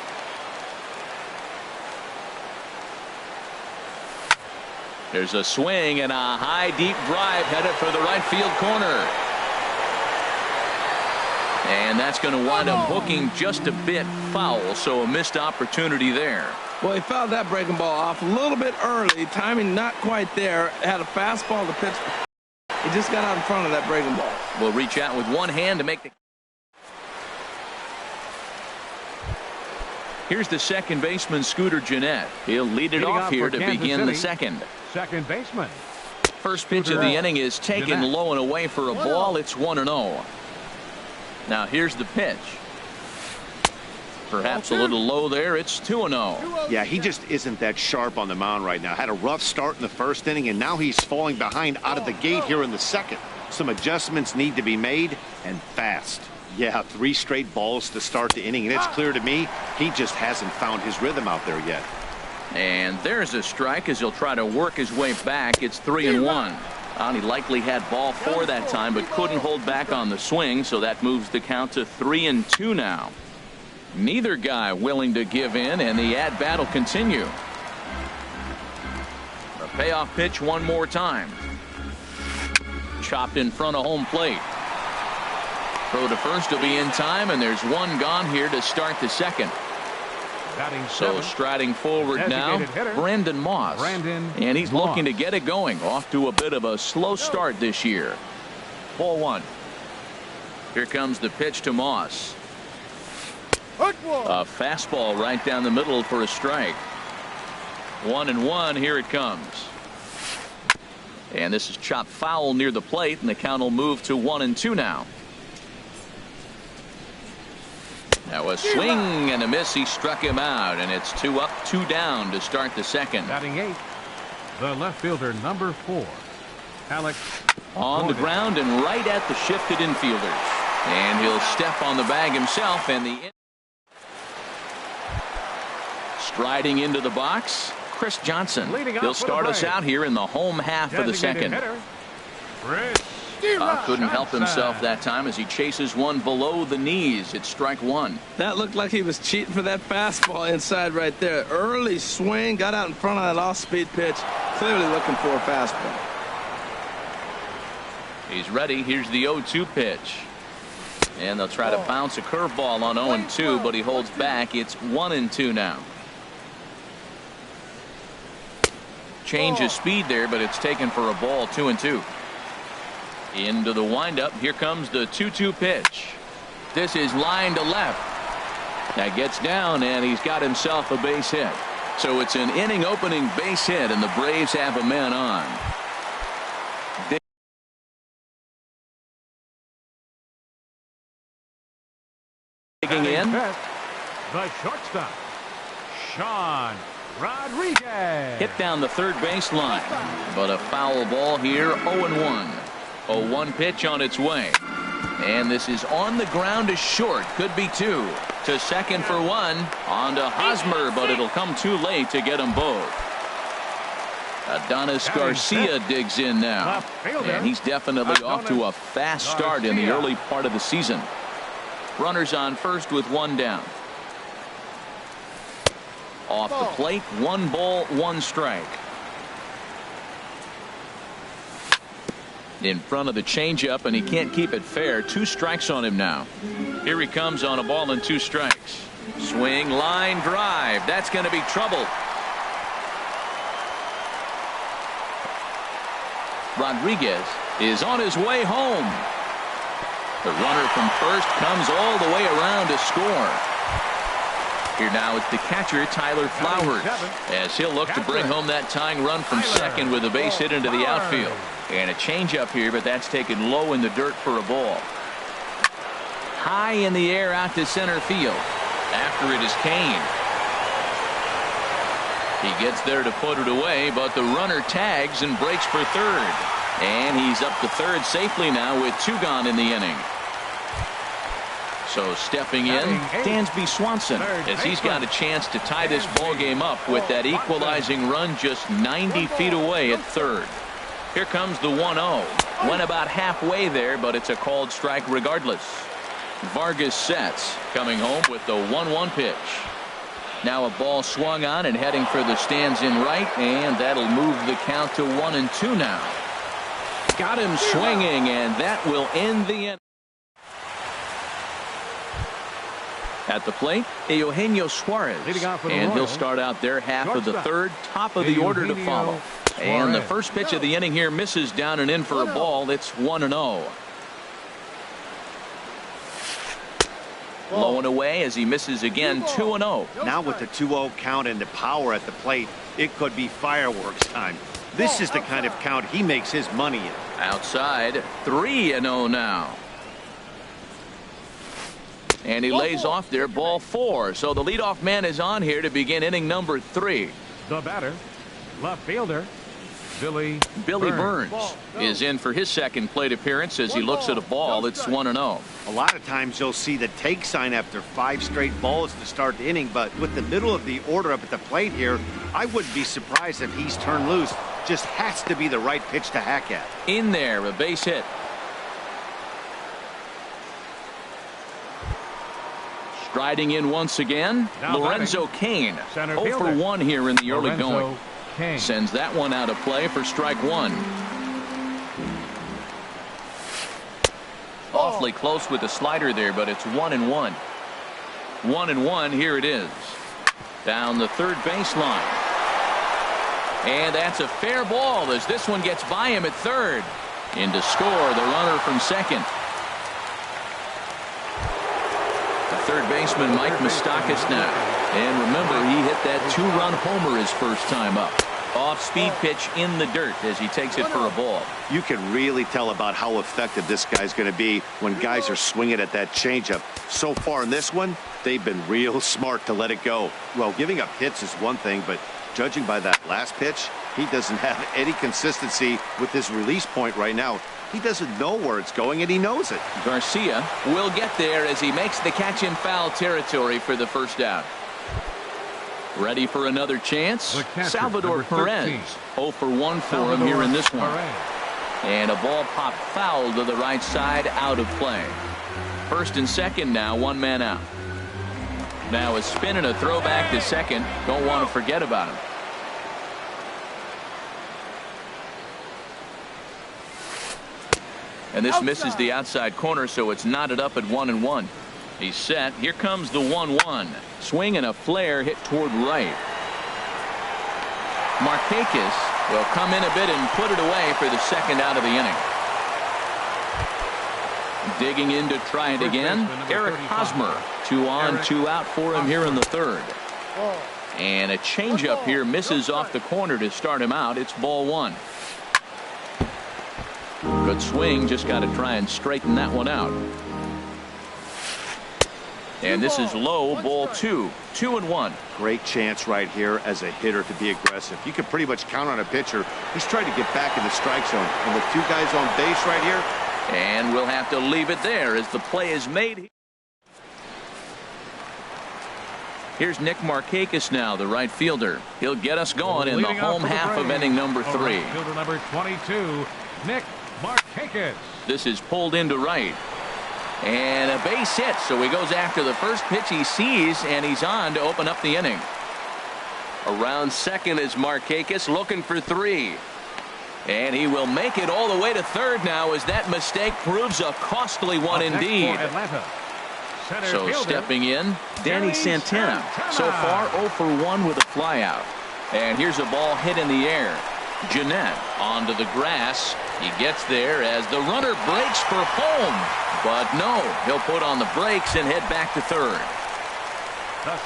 There's a swing and a high deep drive headed for the right field corner. And that's going to wind up hooking just a bit foul, so a missed opportunity there. Well, he fouled that breaking ball off a little bit early. Timing not quite there. Had a fastball to pitch. He just got out in front of that breaking ball. Will reach out with one hand to make the... Here's the second baseman, Scooter Gennett. He'll lead it off here to begin the second. Second baseman. First pitch of the inning is taken low and away for a ball. It's 1-0. Now here's the pitch. Perhaps a little low there. It's 2-0. Yeah, he just isn't that sharp on the mound right now. Had a rough start in the first inning, and now he's falling behind out of the gate here in the second. Some adjustments need to be made, and fast. Yeah, 3 straight balls to start the inning, and it's clear to me he just hasn't found his rhythm out there yet. And there's a strike as he'll try to work his way back. It's 3-1. He likely had ball 4 that time, but couldn't hold back on the swing, so that moves the count to 3-2 now. Neither guy willing to give in, and the at-bat will continue. A payoff pitch one more time. Chopped in front of home plate. Throw to first will be in time, and there's one gone here to start the second. So striding forward now, Brandon Moss. And he's looking to get it going. Off to a bit of a slow start this year. Ball 1. Here comes the pitch to Moss. A fastball right down the middle for a strike. 1-1. Here it comes. And this is chopped foul near the plate, and the count will move to 1-2 now. Now a swing and a miss. He struck him out, and it's 2 up, 2 down to start the second. Batting 8, the left fielder, number 4, Alex. On the ground and right at the shifted infielders. And he'll step on the bag himself, and the striding into the box, Chris Johnson. He'll start us out here in the home half of the second. Couldn't help himself that time as he chases one below the knees. It's strike 1. That looked like he was cheating for that fastball inside right there. Early swing, got out in front of that off-speed pitch. Clearly looking for a fastball. He's ready. Here's the 0-2 pitch. And they'll try to bounce a curveball on 0-2, but he holds back. It's 1-2 now. Change of speed there, but it's taken for a ball. 2-2. Into the windup. Here comes the 2-2 pitch. This is line to left. That gets down, and he's got himself a base hit. So it's an inning opening base hit, and the Braves have a man on. Digging in. The shortstop, Sean Rodriguez. Hit down the third baseline, but a foul ball here. 0-1. 0-1 pitch on its way, and this is on the ground to short. Could be 2. To second for 1. On to Hosmer, but it'll come too late to get them both. Adonis Garcia digs in now, and he's definitely off to a fast start in the early part of the season. Runners on first with 1 down. Off the plate, 1 ball, 1 strike. In front of the changeup, and he can't keep it fair. 2 strikes on him now. Here he comes on a ball and 2 strikes. Swing, line drive. That's going to be trouble. Rodriguez is on his way home. The runner from first comes all the way around to score. Here now it's the catcher, Tyler Flowers, as he'll look to bring home that tying run from second with a base hit into the outfield. And a changeup here, but that's taken low in the dirt for a ball. High in the air out to center field. After it is Kane. He gets there to put it away, but the runner tags and breaks for third. And he's up to third safely now with 2 gone in the inning. So stepping in, Dansby Swanson, as he's got a chance to tie this ball game up with that equalizing run just 90 feet away at third. Here comes the 1-0. Went about halfway there, but it's a called strike regardless. Vargas sets, coming home with the 1-1 pitch. Now a ball swung on and heading for the stands in right, and that'll move the count to 1-2 now. Got him swinging, and that will end the inning. At the plate, Eugenio Suarez. And he'll start out their half of the third, top of the order to follow. And the first pitch of the inning here misses down and in for a ball. It's 1-0. Low and away as he misses again, 2-0. Now with the 2-0 count and the power at the plate, it could be fireworks time. This is the kind of count he makes his money in. Outside, 3-0 now. And he lays off there, ball 4. So the leadoff man is on here to begin inning number 3. The batter, left fielder, Billy Burns is in for his second plate appearance as he looks at a ball. It's 1-0. A lot of times you'll see the take sign after 5 straight balls to start the inning, but with the middle of the order up at the plate here, I wouldn't be surprised if he's turned loose. Just has to be the right pitch to hack at. In there, a base hit. Striding in once again, now Lorenzo Cain. 0 for 1 here in the early going. Sends that one out of play for strike 1. Awfully close with the slider there, but it's 1-1. 1-1, here it is. Down the third baseline. And that's a fair ball as this one gets by him at third. In to score the runner from second. Third baseman Mike Moustakas now. And remember, he hit that 2-run homer his first time up. Off-speed pitch in the dirt as he takes it for a ball. You can really tell about how effective this guy's going to be when guys are swinging at that changeup. So far in this one, they've been real smart to let it go. Well, giving up hits is one thing, but judging by that last pitch, he doesn't have any consistency with his release point right now. He doesn't know where it's going, and he knows it. Garcia will get there as he makes the catch in foul territory for the first out. Ready for another chance. Salvador Perez. 0 for 1 for him here in this one. And a ball popped foul to the right side, out of play. First and second now, 1 man out. Now a spin and a throwback to second. Don't want to forget about him. And this misses the outside corner, so it's knotted up at 1-1. He's set. Here comes the 1-1. Swing and a flare hit toward right. Markakis will come in a bit and put it away for the second out of the inning. Digging in to try it again, Eric Hosmer. 2 on, 2 out for him here in the third. And a changeup here misses off the corner to start him out. It's ball 1. Good swing, just got to try and straighten that one out. And this is low, ball 2. 2-1. Great chance right here as a hitter to be aggressive. You can pretty much count on a pitcher. He's trying to get back in the strike zone. And with 2 guys on base right here. And we'll have to leave it there as the play is made. Here's Nick Markakis now, the right fielder. He'll get us going in the home half of inning number 3. Fielder number 22, Nick Markakis. This is pulled into right. And a base hit, so he goes after the first pitch he sees, and he's on to open up the inning. Around second is Markakis, looking for 3. And he will make it all the way to third now as that mistake proves a costly one indeed. So stepping in, Danny Santana. So far 0 for 1 with a flyout. And here's a ball hit in the air. Jeanette onto the grass. He gets there as the runner breaks for home. But no, he'll put on the brakes and head back to third.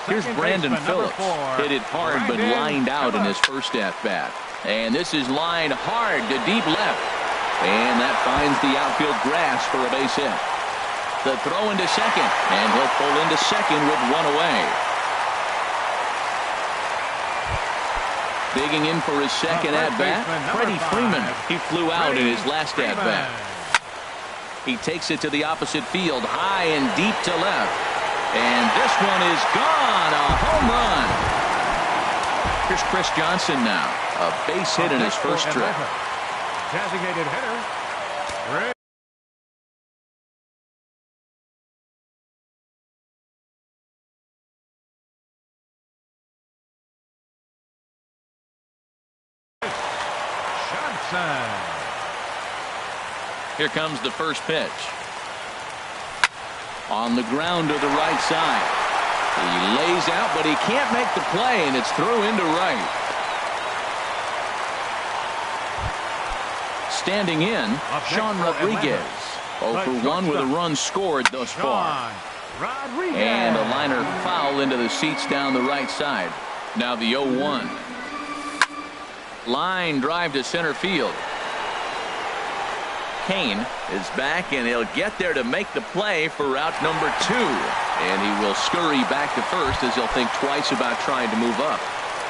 Here's Brandon Phillips. Hit it hard but lined out in his first at-bat. And this is lined hard to deep left. And that finds the outfield grass for a base hit. The throw into second, and he'll pull into second with 1 away. Digging in for his second at-bat, Freddie Freeman. He flew out in his last at-bat. He takes it to the opposite field, high and deep to left. And this one is gone, a home run. Here's Chris Johnson now, a base hit in his first trip. Designated hitter, Ray. Here comes the first pitch. On the ground to the right side. He lays out, but he can't make the play, and it's through into right. Standing in, Sean Rodriguez. 0 for 1 with a run scored thus far. And a liner foul into the seats down the right side. Now the 0-1. Line drive to center field. Kane is back, and he'll get there to make the play for route number 2. And he will scurry back to first as he'll think twice about trying to move up.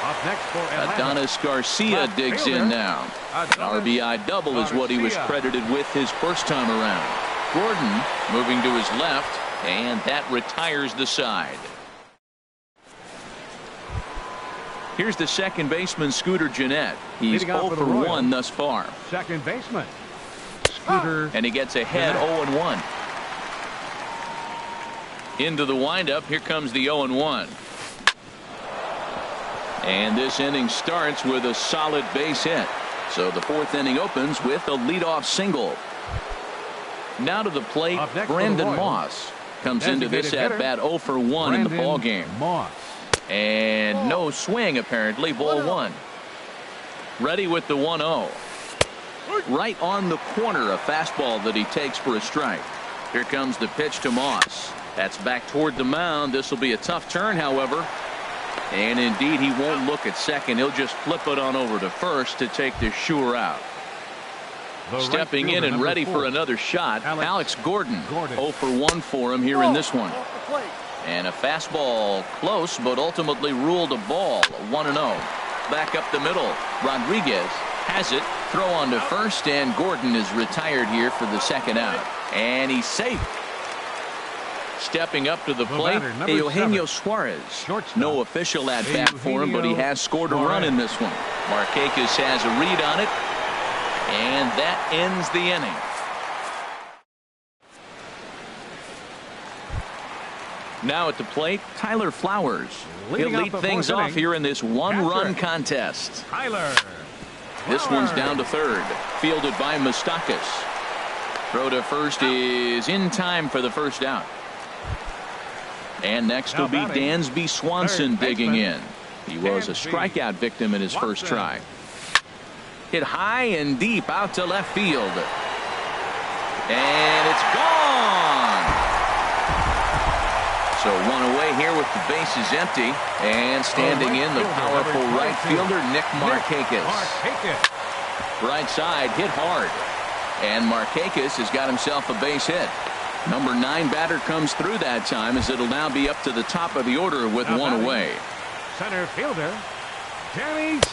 Up next for Adonis Garcia digs in now. An RBI double is what he was credited with his first time around. Gordon moving to his left, and that retires the side. Here's the second baseman, Scooter Gennett. He's 0 for 1 thus far. Second baseman, Scooter. And he gets ahead 0-1. Into the windup, here comes the 0-1. And this inning starts with a solid base hit. So the fourth inning opens with a leadoff single. Now to the plate, Brandon Moss comes into this at bat 0 for 1 in the ball game. And no swing apparently, ball 1. Ready with the 1-0. Right on the corner, a fastball that he takes for a strike. Here comes the pitch to Moss. That's back toward the mound. This will be a tough turn, however. And indeed, he won't look at second. He'll just flip it on over to first to take the sure out. Stepping in and ready for another shot, Alex Gordon. 0 for 1 for him here in this one. And a fastball close, but ultimately ruled a ball. 1-0. Back up the middle. Rodriguez has it. Throw on to first, and Gordon is retired here for the second out. And he's safe. Stepping up to the plate, Eugenio Suarez. No official at bat for him, but he has scored a run in this one. Markakis has a read on it, and that ends the inning. Now at the plate, Tyler Flowers. He'll lead things off here in this one-run contest. This one's down to third, fielded by Moustakas. Throw to first is in time for the first out. And next will be Dansby Swanson digging in. He was a strikeout victim in his first try. Hit high and deep out to left field. And it's gone. So one away here with the bases empty. And standing in, the powerful right fielder, Nick Markakis. Right side hit hard. And Markakis has got himself a base hit. Number 9 batter comes through that time, as it'll now be up to the top of the order with one away. Center fielder,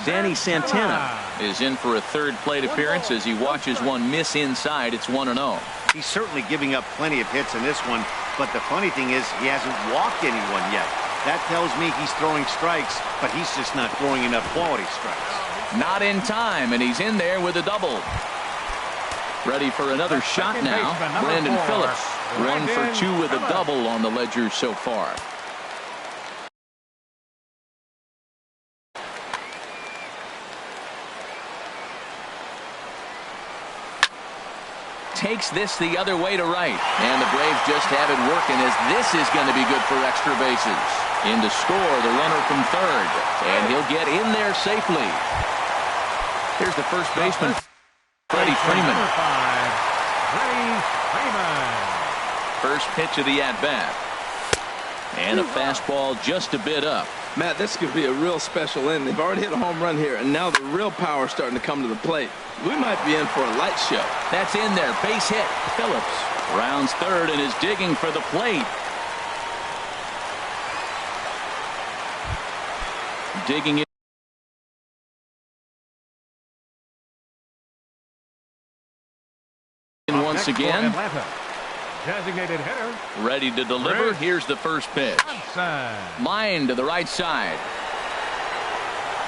Danny Santana is in for a third plate appearance as he watches one miss inside. It's 1-0. He's certainly giving up plenty of hits in this one, but the funny thing is he hasn't walked anyone yet. That tells me he's throwing strikes, but he's just not throwing enough quality strikes. Not in time, and he's in there with a double. Ready for another shot now, Brandon Phillips. 1 for 2 with a double on the ledger so far. Takes this the other way to right. And the Braves just have it working, as this is going to be good for extra bases. In to score, the runner from third. And he'll get in there safely. Here's the first baseman, Freddie Freeman. First pitch of the at-bat. And a fastball just a bit up. Matt, this could be a real special inning. They've already hit a home run here, and now the real power is starting to come to the plate. We might be in for a light show. That's in there. Base hit. Phillips rounds third and is digging for the plate. Digging in once again. Designated hitter. Ready to deliver. Here's the first pitch. Line to the right side.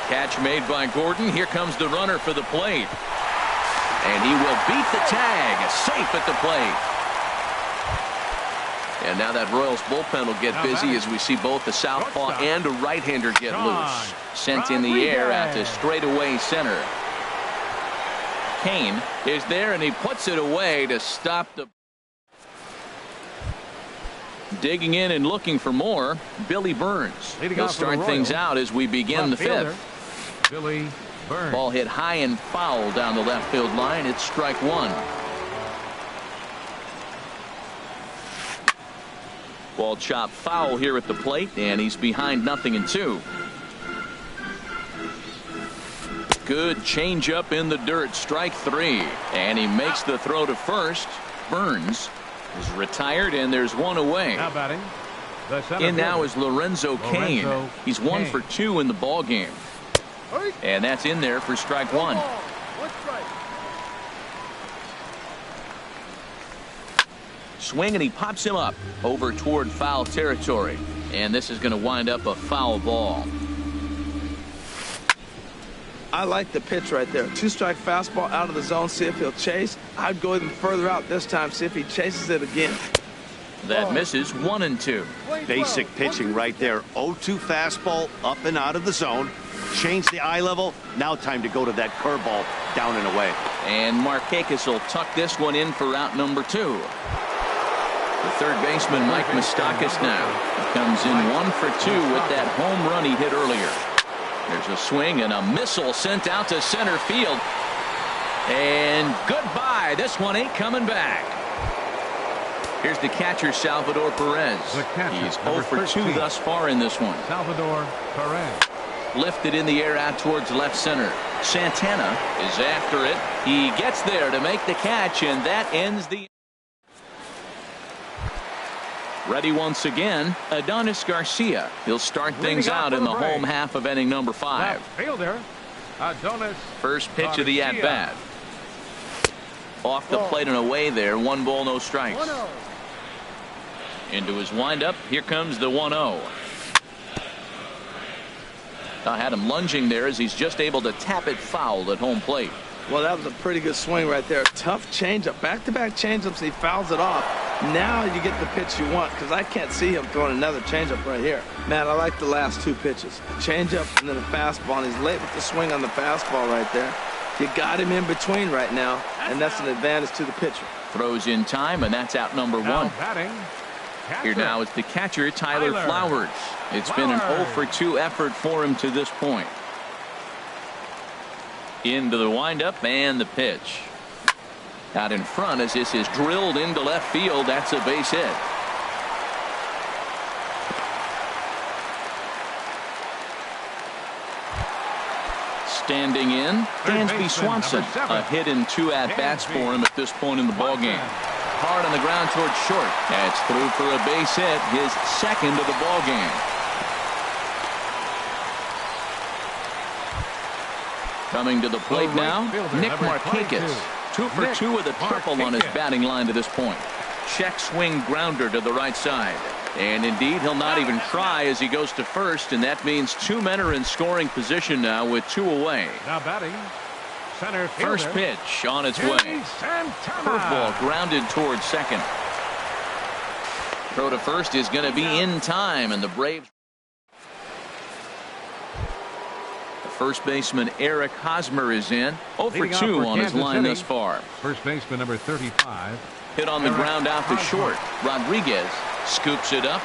Catch made by Gordon. Here comes the runner for the plate. And he will beat the tag. Safe at the plate. And now that Royals bullpen will get busy as we see both the southpaw and a right-hander get loose. Sent in the air at the straightaway center. Kane is there, and he puts it away to stop the... Digging in and looking for more, Billy Burns. Leading He'll off for the start things Royals, out as we begin the left fielder, fifth. Billy Burns. Ball hit high and foul down the left field line. It's strike one. Ball chopped foul here at the plate, and he's behind 0-2. Good changeup in the dirt, strike three. And he makes the throw to first. Burns is retired, and there's one away. Now batting, the center In now fielder, is Lorenzo Cain. He's 1 for 2 in the ball game. And that's in there for strike one. Swing, and he pops him up over toward foul territory. And this is going to wind up a foul ball. I like the pitch right there. 2-strike fastball out of the zone. See if he'll chase. I'd go even further out this time. See if he chases it again. That misses 1-2. Basic pitching right there. 0-2 fastball up and out of the zone. Change the eye level. Now time to go to that curveball down and away. And Markakis will tuck this one in for out number 2. The third baseman, Mike Moustakas, now comes in 1 for 2 with that home run he hit earlier. There's a swing and a missile sent out to center field. And goodbye. This one ain't coming back. Here's the catcher, Salvador Perez. He's 0 for 2 thus far in this one. Salvador Perez. Lifted in the air out towards left center. Santana is after it. He gets there to make the catch, and that ends the. Ready once again, Adonis Garcia. He'll start things out in the home half of inning number 5. Left fielder, Adonis First pitch of the at-bat. Off the plate and away there. 1 ball, no strikes. Into his windup. Here comes the 1-0. I had him lunging there as he's just able to tap it foul at home plate. Well, that was a pretty good swing right there. Tough changeup. Back-to-back changeups, and he fouls it off. Now you get the pitch you want, because I can't see him throwing another changeup right here. Man, I like the last 2 pitches. A changeup and then a fastball, and he's late with the swing on the fastball right there. You got him in between right now, and that's an advantage to the pitcher. Throws in time, and that's out number 1. batting, Here now is the catcher, Tyler Flowers. It's been an 0 for 2 effort for him to this point. Into the windup and the pitch. Out in front as this is drilled into left field. That's a base hit. Standing in, Dansby Swanson. A hit and 2 at-bats for him at this point in the ballgame. Hard on the ground towards short. That's through for a base hit, his second of the ballgame. Coming to the plate now, Nick Markakis. 2 for 2 with a triple on his batting line to this point. Check swing grounder to the right side. And indeed, he'll not even try as he goes to first, and that means 2 men are in scoring position now with 2 away. Now batting, center fielder, First pitch on its way. Curveball grounded towards second. Throw to first is going to be in time, and the Braves. First baseman Eric Hosmer is in. 0 for 2 on his line thus far. First baseman number 35. Hit on the ground out to short. Rodriguez scoops it up.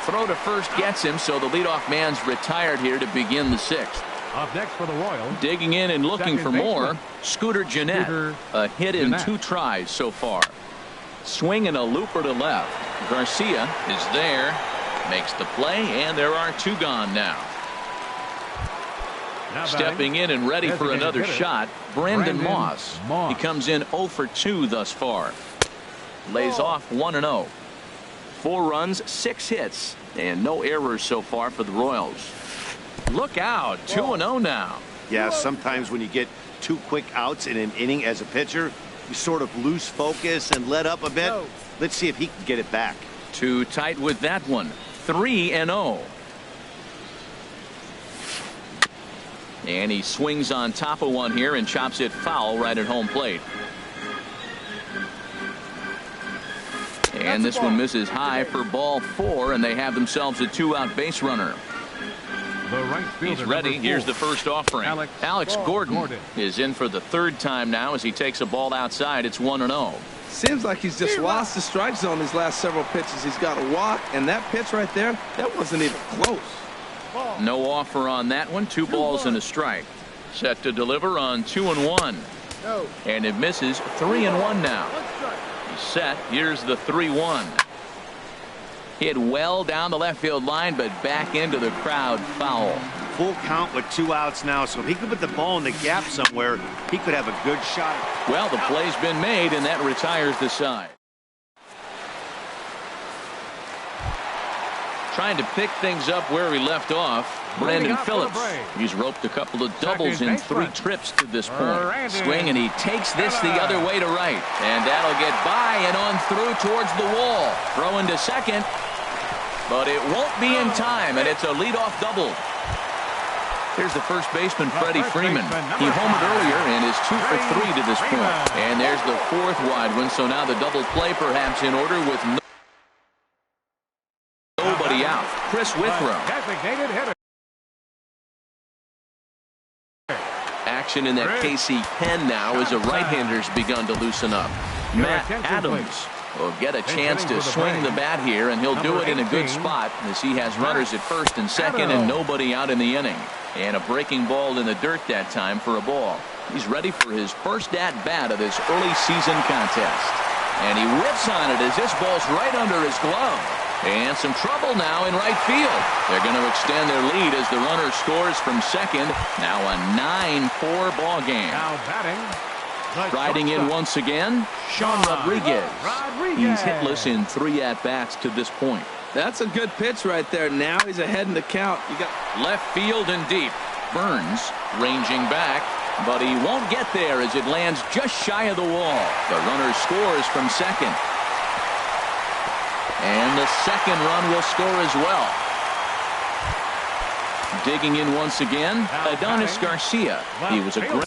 Throw to first gets him, so the leadoff man's retired here to begin the 6th. Up next for the Royals. Digging in and looking for more, Scooter Gennett. A hit in 2 tries so far. Swing and a looper to left. Garcia is there. Makes the play, and there are 2 gone now. Stepping in and ready for another shot, Brandon Moss. He comes in 0 for 2 thus far. Lays off 1-0. 4 runs, 6 hits, and no errors so far for the Royals. Look out, 2-0 now. Yeah, sometimes when you get 2 quick outs in an inning as a pitcher, you sort of lose focus and let up a bit. Let's see if he can get it back. Too tight with that one. 3-0. And he swings on top of one here and chops it foul right at home plate. And this one misses high for ball 4, and they have themselves a 2-out base runner. He's ready. Here's the first offering. Alex Gordon is in for the 3rd time now as he takes a ball outside. It's 1-0. Seems like he's just lost the strike zone these last several pitches. He's got a walk, and that pitch right there, that wasn't even close. No offer on that one. 2 balls and a strike. Set to deliver on 2-1. And it misses. 3-1 now. He's set. Here's the 3-1. Hit well down the left field line, but back into the crowd foul. Full count with 2 outs now, so if he could put the ball in the gap somewhere, he could have a good shot. Well, the play's been made, and that retires the side. Trying to pick things up where he left off, Brandon Phillips. He's roped a couple of doubles in 3 trips to this point. Swing, and he takes this the other way to right. And that'll get by and on through towards the wall. Throwing to second, but it won't be in time, and it's a leadoff double. Here's the first baseman, Freddie Freeman. He homered earlier and is 2 for 3 to this point. And there's the 4th wide one, so now the double play perhaps in order with nobody out. Chris Withrow. Action in that KC pen now as a right-hander's begun to loosen up. Matt Adams will get a chance to swing the bat here, and he'll do it in a good spot as he has runners at first and second and nobody out in the inning. And a breaking ball in the dirt that time for a ball. He's ready for his first at-bat of this early season contest. And he whips on it as this ball's right under his glove. And some trouble now in right field. They're going to extend their lead as the runner scores from second. Now a 9-4 ball game. Now batting. Riding in once again, Sean Rodriguez. He's hitless in 3 at-bats to this point. That's a good pitch right there. Now he's ahead in the count. You got left field and deep. Burns ranging back, but he won't get there as it lands just shy of the wall. The runner scores from second. And the second run will score as well. Digging in once again, Adonis Garcia. He was a great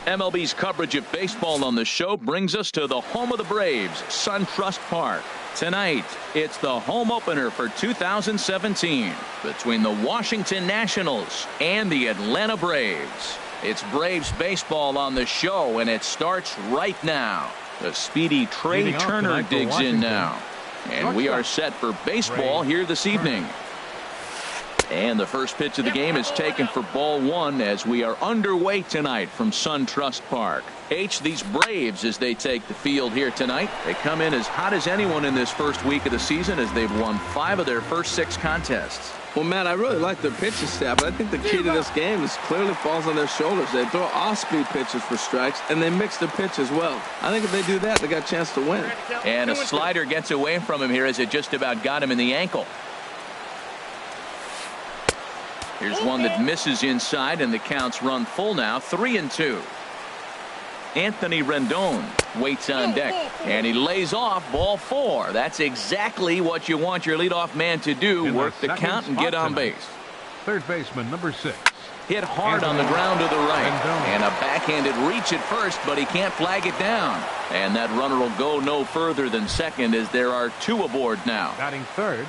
MLB's coverage of baseball on the show brings us to the home of the Braves, SunTrust Park. Tonight, it's the home opener for 2017 between the Washington Nationals and the Atlanta Braves. It's Braves baseball on the show, and it starts right now. The speedy Trey Turner digs in now. And we are set for baseball here this evening. And the first pitch of the game is taken for ball one as we are underway tonight from SunTrust Park. These Braves, as they take the field here tonight, they come in as hot as anyone in this first week of the season as they've won 5 of their first 6 contests. Well, Matt, I really like their pitching staff, but I think the key to this game is clearly falls on their shoulders. They throw off-speed pitches for strikes, and they mix their pitch as well. I think if they do that, they got a chance to win. And a slider gets away from him here as it just about got him in the ankle. Here's one that misses inside, and the count's run full now, 3-2. Anthony Rendon waits on deck, and he lays off ball 4. That's exactly what you want your leadoff man to do, work the count and get on base. Third baseman, number 6. Hit hard on the ground to the right, and a backhanded reach at first, but he can't flag it down. And that runner will go no further than second as there are 2 aboard now. Batting third.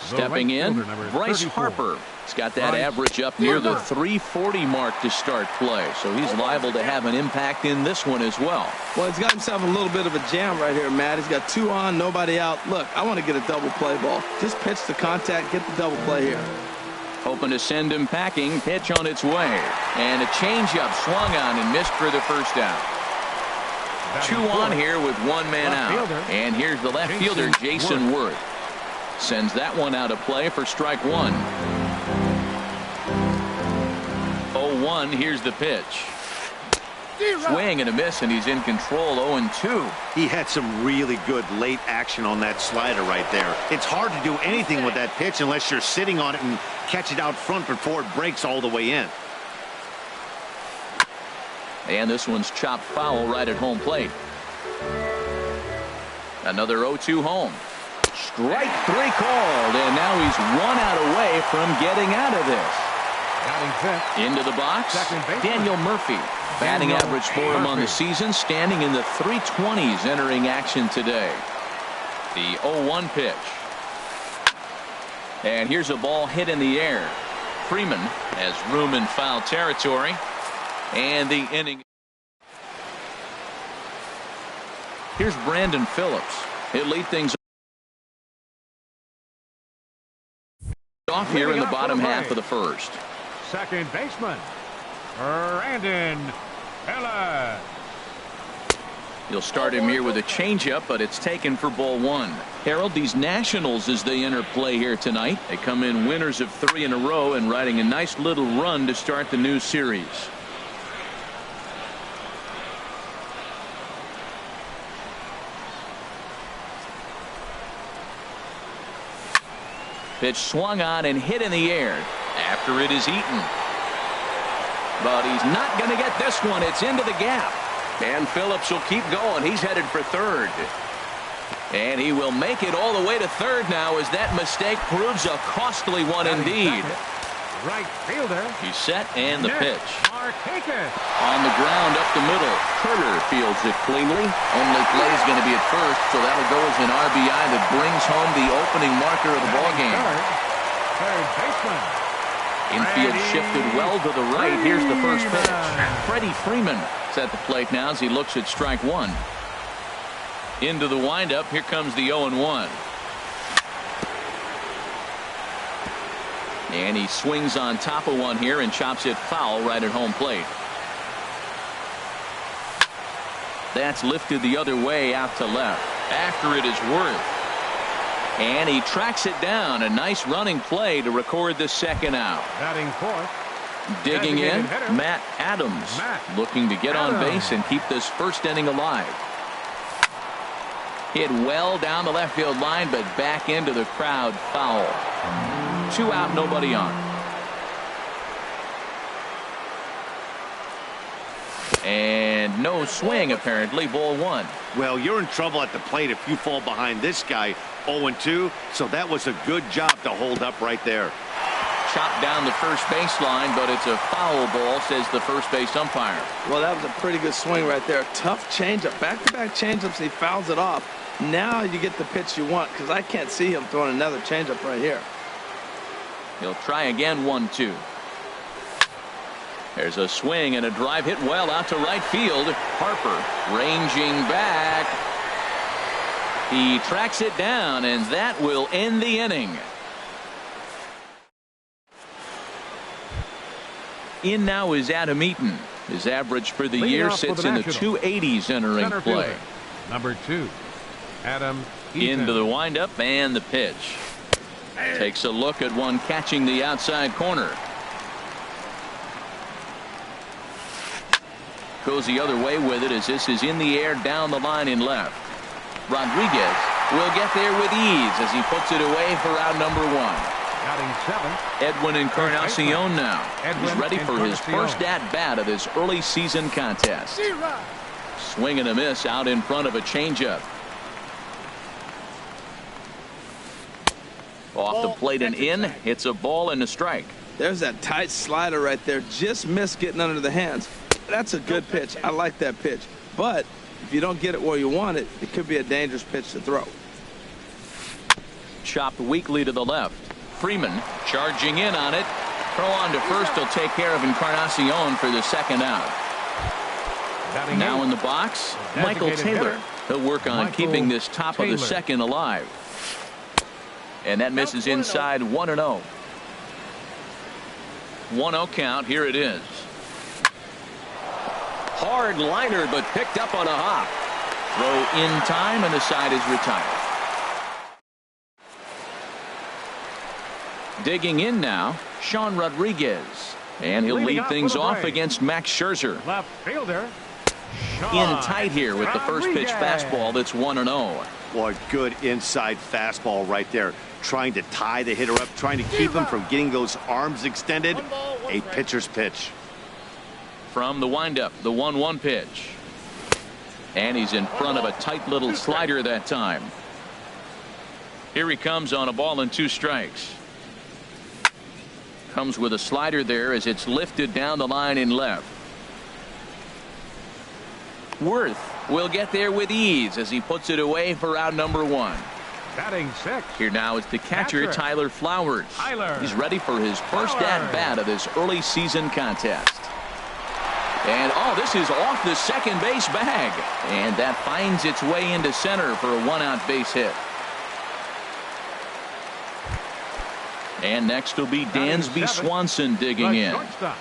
Stepping in, Bryce Harper. He's got that average up near the 340 mark to start play, so he's liable to have an impact in this one as well. Well, he's got himself a little bit of a jam right here, Matt. He's got 2 on, nobody out. Look, I want to get a double play ball. Just pitch the contact, get the double play here. Hoping to send him packing. Pitch on its way. And a changeup swung on and missed for the first out. 2 on here with 1 man out. And here's the left fielder, Jason Worth. Sends that one out of play for strike 1. 0-1. Here's the pitch. Swing and a miss, and he's in control. 0-2. He had some really good late action on that slider right there. It's hard to do anything with that pitch unless you're sitting on it and catch it out front before it breaks all the way in. And this one's chopped foul right at home plate. Another 0-2 home. Strike 3 called, and now he's 1 out away from getting out of this. Into the box, Daniel Murphy. Batting average for him on the season, standing in the 320s entering action today. The 0-1 pitch. And here's a ball hit in the air. Freeman has room in foul territory. And the inning. Here's Brandon Phillips. He'll lead things off here in the bottom half of the first. Second baseman, Brandon Phillips. You'll start him here with a changeup, but it's taken for ball 1. Harold, these Nationals, as they enter play here tonight, they come in winners of 3 in a row and riding a nice little run to start the new series. Pitch swung on and hit in the air after it is eaten. But he's not going to get this one. It's into the gap. And Phillips will keep going. He's headed for third. And he will make it all the way to third now as that mistake proves a costly one indeed. Right fielder. He's set and the pitch. On the ground up the middle. Turner fields it cleanly. Only play is going to be at first, so that'll go as an RBI that brings home the opening marker of the ballgame. Third baseman. Infield shifted well to the right. Here's the first pitch. Freddie Freeman is at the plate now as he looks at strike 1. Into the windup. Here comes the 0-1. And he swings on top of one here and chops it foul right at home plate. That's lifted the other way out to left. After it is Worth. And he tracks it down. A nice running play to record the second out. Batting fourth. Digging in, Matt Adams. Looking to get on base and keep this first inning alive. Hit well down the left field line, but back into the crowd foul. 2 out, nobody on. And no swing, apparently. Ball 1. Well, you're in trouble at the plate if you fall behind this guy 0-2, so that was a good job to hold up right there. chopped down the first baseline, but it's a foul ball, says the first base umpire. Well, that was a pretty good swing right there. Tough changeup. Back-to-back changeups, he fouls it off. Now you get the pitch you want, because I can't see him throwing another changeup right here. He'll try again, 1-2. There's a swing and a drive hit well out to right field. Harper ranging back. He tracks it down, and that will end the inning. In now is Adam Eaton. His average for the year sits in the 280s entering play. Number 2, Adam Eaton. Into the windup and the pitch. Takes a look at one catching the outside corner. Goes the other way with it as this is in the air down the line in left. Rodriguez will get there with ease as he puts it away for out number 1. Batting 7. Edwin Encarnacion now. He's ready for his first at-bat of this early season contest. Swing and a miss out in front of a changeup. Off the plate and in. It's a ball and a strike. There's that tight slider right there. Just missed getting under the hands. That's a good pitch. I like that pitch. But if you don't get it where you want it, it could be a dangerous pitch to throw. Chopped weakly to the left. Freeman charging in on it. Throw on to first. He'll take care of Encarnacion for the second out. Now in the box, Michael Taylor. He'll work on keeping this top of the second alive. And that misses inside 1-0. 1-0 count. Here it is. Hard liner, but picked up on a hop. Throw in time, and the side is retired. Digging in now, Sean Rodriguez. And he'll lead things off against Max Scherzer. Left fielder. In tight here with the first pitch fastball that's 1-0. Boy, good inside fastball right there. Trying to tie the hitter up, trying to keep him from getting those arms extended. A pitcher's pitch. From the windup, the 1-1 pitch. And he's in front of a tight little slider that time. Here he comes on a ball and 2 strikes. Comes with a slider there as it's lifted down the line in left. Worth will get there with ease as he puts it away for out number 1. Batting 6. Here now is the catcher, Tyler Flowers. He's ready for his first at-bat of this early season contest. And this is off the second base bag. And that finds its way into center for a 1-out base hit. And next will be Dansby Swanson digging in.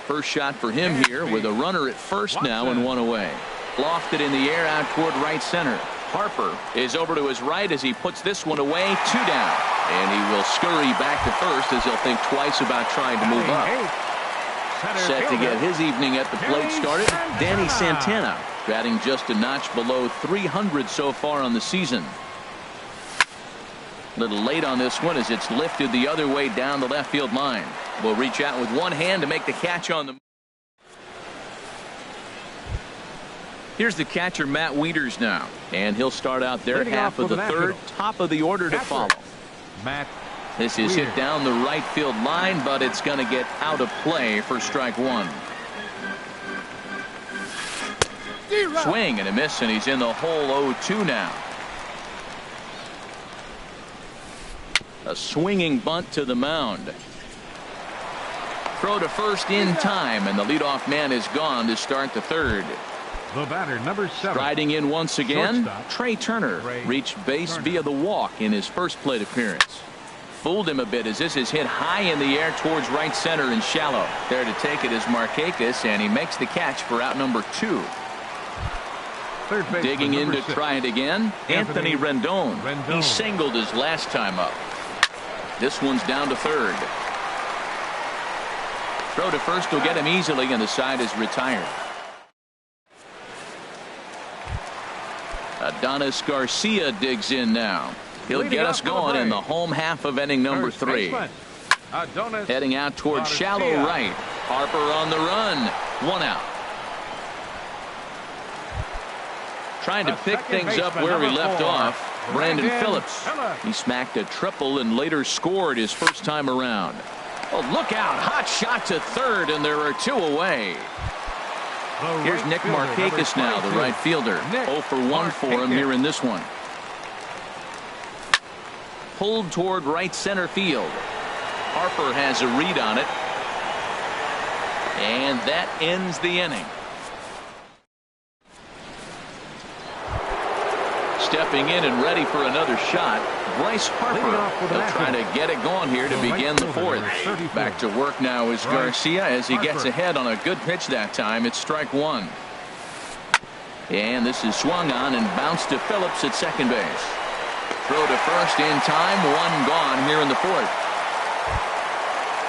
First shot for him here with a runner at first now and 1 away. Lofted in the air out toward right center. Harper is over to his right as he puts this one away. 2 down. And he will scurry back to first as he'll think twice about trying to move up. Set to get his evening at the plate started, Danny Santana, batting just a notch below 300 so far on the season. A little late on this one as it's lifted the other way down the left field line. Will reach out with one hand to make the catch on the. Here's the catcher, Matt Wieters now, and he'll start out their half of the third, top of the order to follow. Matt. This is hit down the right field line, but it's going to get out of play for strike 1. Swing and a miss, and he's in the hole 0-2 now. A swinging bunt to the mound. Throw to first in time, and the leadoff man is gone to start the third. The batter, number 7. Striding in once again, Shortstop. Trey Turner reached base via the walk in his first plate appearance. Fooled him a bit as this is hit high in the air towards right center and shallow. There to take it is Markakis, and he makes the catch for out number 2. Digging in to try it again, Anthony Rendon. He singled his last time up. This one's down to third. Throw to first will get him easily, and the side is retired. Adonis Garcia digs in now. He'll get us going in the home half of inning number 3. Heading out toward shallow right. Harper on the run. 1 out. Trying to pick things up where he left off. Brandon Phillips. He smacked a triple and later scored his first time around. Oh, look out. Hot shot to third, and there are 2 away. Here's Nick Markakis now, the right fielder. 0 for 1 for him here in this one. Pulled toward right center field. Harper has a read on it. And that ends the inning. Stepping in and ready for another shot, Bryce Harper. He'll try to get it going here to begin the 4th. Back to work now is Garcia as he gets ahead on a good pitch that time. It's strike 1. And this is swung on and bounced to Phillips at second base. Throw to first in time. 1 gone here in the 4th.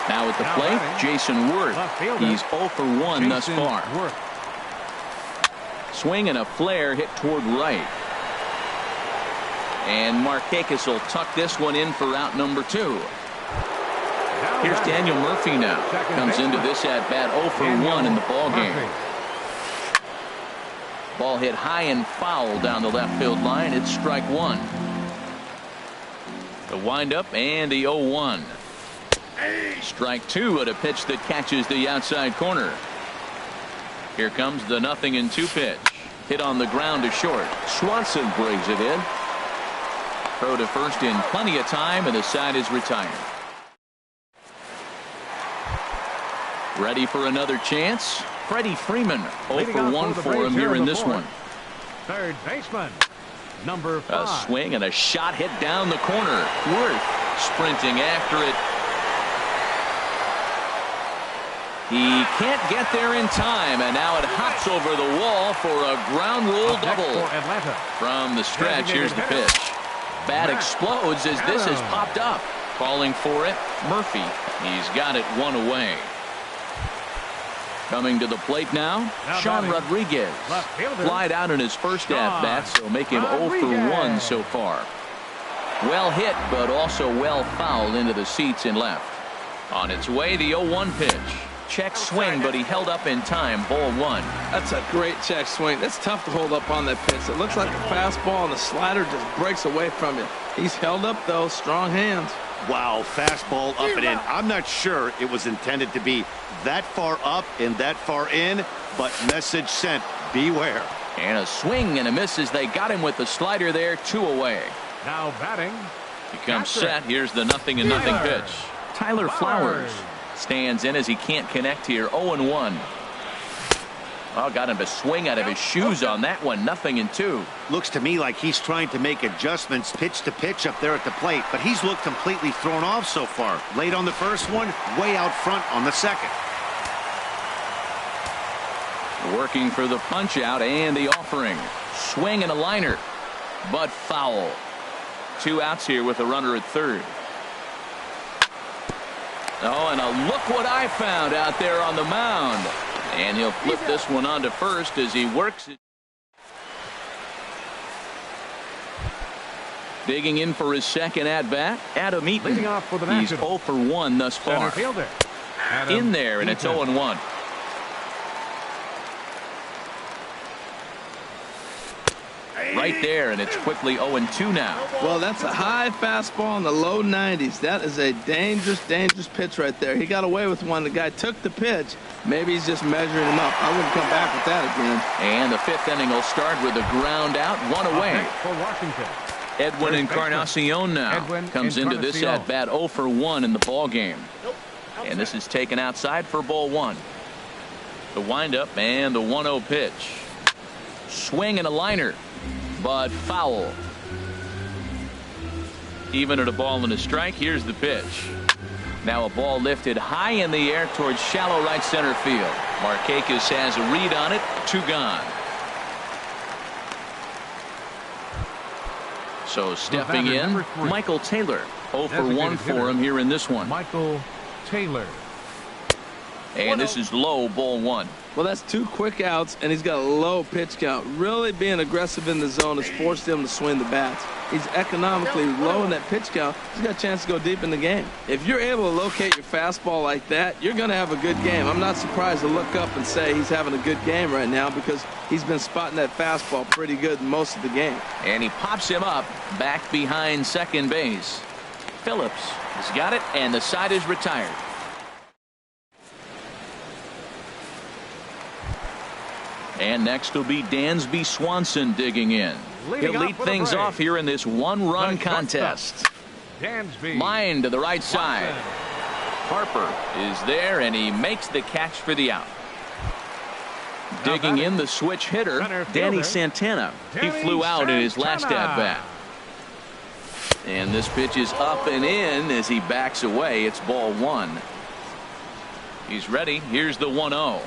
Now at the plate, Jason Worth. He's 0 for 1 thus far. Swing and a flare hit toward right. And Markakis will tuck this one in for out number 2. Here's Daniel Murphy now. Comes into this at bat 0 for 1 in the ball game. Ball hit high and foul down the left field line. It's strike 1. The windup and the 0-1. Strike 2 at a pitch that catches the outside corner. Here comes the 0-2 pitch. Hit on the ground to short. Swanson brings it in. Throw to first in plenty of time, and the side is retired. Ready for another chance. Freddie Freeman. 0 for 1 for him here in this one. Third baseman, number 5. A swing and a shot hit down the corner. Worth sprinting after it. He can't get there in time, and now it hops over the wall for a ground rule double. From the stretch, here's the pitch. Bat explodes as this has popped up. Calling for it, Murphy. He's got it 1 away. Coming to the plate now, Sean Rodriguez. Flied out in his first at-bat, so make him 0 for 1 so far. Well hit, but also well fouled into the seats in left. On its way, the 0-1 pitch. Check swing, but he held up in time. Ball 1. That's a great check swing. That's tough to hold up on that pitch. It looks like a fastball, and the slider just breaks away from it. He's held up, though. Strong hands. Wow, fastball up and in. I'm not sure it was intended to be that far up and that far in, but message sent. Beware. And a swing and a miss as they got him with the slider there. 2 away. Now batting. He comes set. Here's the 0-0 pitch. Tyler Flowers stands in as he can't connect here. 0-1. Oh, got him to swing out of his shoes on that one. 0-2. Looks to me like he's trying to make adjustments pitch to pitch up there at the plate, but he's looked completely thrown off so far. Late on the first one, way out front on the second. Working for the punch out and the offering. Swing and a liner, but foul. 2 outs here with a runner at third. Oh, and a look what I found out there on the mound. And he'll flip this one on to first as he works it. Digging in for his second at-bat, Adam Eaton. He's 0 for 1 thus far. In there, and it's 0-1. Right there, and it's quickly 0-2 now. Well, that's a high fastball in the low 90s. That is a dangerous, dangerous pitch right there. He got away with one. The guy took the pitch. Maybe he's just measuring him up. I wouldn't come back with that again. And the 5th inning will start with a ground out, 1 away. For Washington, Edwin Encarnacion now comes into this at bat 0 for 1 in the ball game. And this is taken outside for ball 1. The windup and the 1-0 pitch. Swing and a liner, but foul. Even at a ball and a strike. Here's the pitch. Now a ball lifted high in the air towards shallow right center field. Markakis has a read on it. 2 gone. So stepping in, Michael Taylor. 0 for 1 for him here in this one. Michael Taylor. And this is low, ball 1. Well, that's 2 quick outs, and he's got a low pitch count. Really being aggressive in the zone has forced him to swing the bats. He's economically low in that pitch count. He's got a chance to go deep in the game. If you're able to locate your fastball like that, you're going to have a good game. I'm not surprised to look up and say he's having a good game right now because he's been spotting that fastball pretty good most of the game. And he pops him up back behind second base. Phillips has got it, and the side is retired. And next will be Dansby Swanson digging in. He'll lead things off here in this one-run contest. Line to the right side. Harper is there, and he makes the catch for the out. Digging in the switch hitter, Danny Santana. He flew out in his last at-bat. And this pitch is up and in as he backs away. It's ball one. He's ready. Here's the 1-0.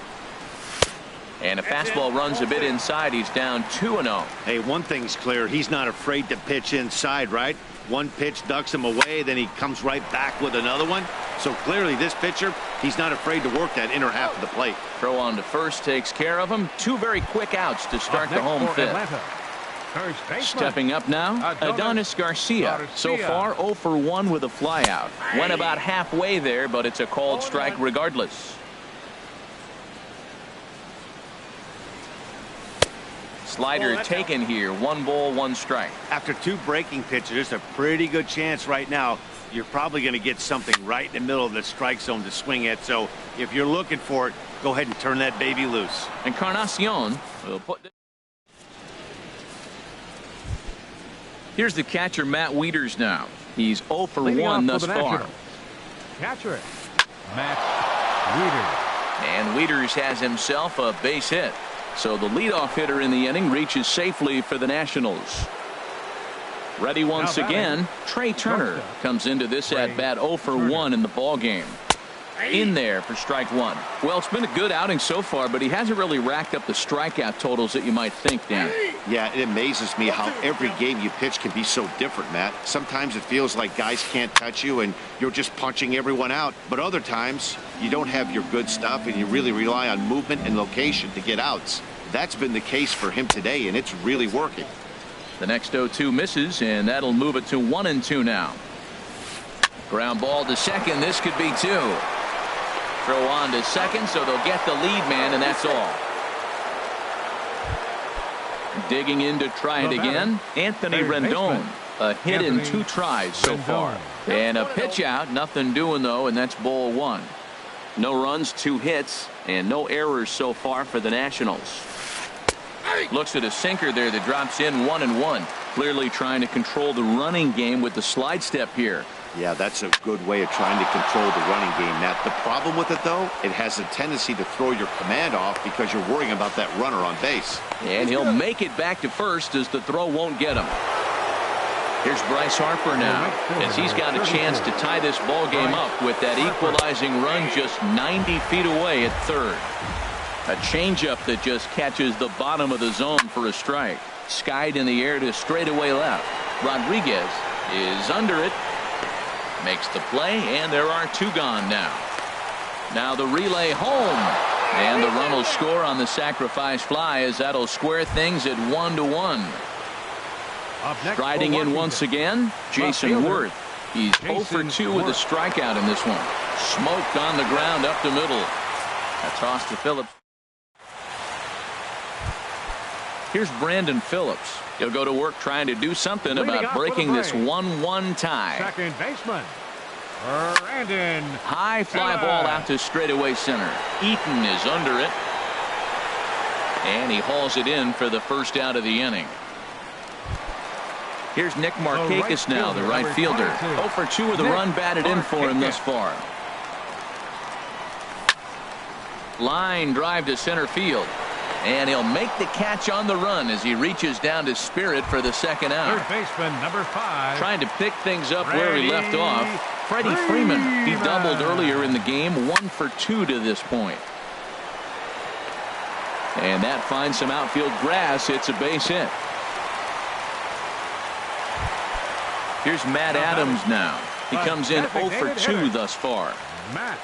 And a fastball runs a bit inside. He's down 2-0. Hey, one thing's clear. He's not afraid to pitch inside, right? One pitch ducks him away, then he comes right back with another one. So clearly this pitcher, he's not afraid to work that inner half of the plate. Throw on to first takes care of him. Two very quick outs to start the home fifth. Stepping up now, Adonis Garcia. So far 0 for 1 with a flyout. Went about halfway there, but it's a called strike regardless. Slider taken here. 1 ball, 1 strike. After 2 breaking pitches, there's a pretty good chance right now you're probably going to get something right in the middle of the strike zone to swing at. So if you're looking for it, go ahead and turn that baby loose. Encarnacion will put. Here's the catcher, Matt Wieters now. He's 0 for 1 thus far. Catcher, Matt Wieters. And Wieters has himself a base hit. So the leadoff hitter in the inning reaches safely for the Nationals. Ready once again, Trey Turner comes into this at-bat 0 for 1 in the ball game. In there for strike 1. Well, it's been a good outing so far, but he hasn't really racked up the strikeout totals that you might think, Dan. Yeah, it amazes me how every game you pitch can be so different, Matt. Sometimes it feels like guys can't touch you and you're just punching everyone out. But other times, you don't have your good stuff and you really rely on movement and location to get outs. That's been the case for him today, and it's really working. The next 0-2 misses, and that'll move it to 1-2 now. Ground ball to second. This could be 2. Throw on to second, so they'll get the lead man, and that's all. Digging in to try it again, Anthony Rendon. A hit in 2 tries so far. And a pitch out, nothing doing though, and that's ball 1. No runs, 2 hits, and no errors so far for the Nationals. Looks at a sinker there that drops in 1-1. Clearly trying to control the running game with the slide step here. Yeah, that's a good way of trying to control the running game, Matt. The problem with it, though, it has a tendency to throw your command off because you're worrying about that runner on base. And he'll make it back to first as the throw won't get him. Here's Bryce Harper now, as he's got a chance to tie this ball game up with that equalizing run just 90 feet away at third. A changeup that just catches the bottom of the zone for a strike. Skied in the air to straightaway left. Rodriguez is under it. Makes the play, and there are 2 gone now. Now the relay home, and the run will score on the sacrifice fly as that'll square things at 1-1. Striding in once again, Jason Worth. He's 0 for 2 with a strikeout in this one. Smoked on the ground up the middle. A toss to Phillips. Here's Brandon Phillips. He'll go to work trying to do something about breaking this 1-1 tie. Second baseman, Brandon. High fly ball out to straightaway center. Eaton is under it. And he hauls it in for the first out of the inning. Here's Nick Markakis now, the right fielder. 0 for 2 with a run batted in for him thus far. Line drive to center field. And he'll make the catch on the run as he reaches down to Spirit for the second out. Third baseman, number 5. Trying to pick things up where he left off. Freddie Freeman. He doubled earlier in the game. 1 for 2 to this point. And that finds some outfield grass. It's a base hit. Here's Matt Adams now. He comes in 0 for 2 thus far. Matt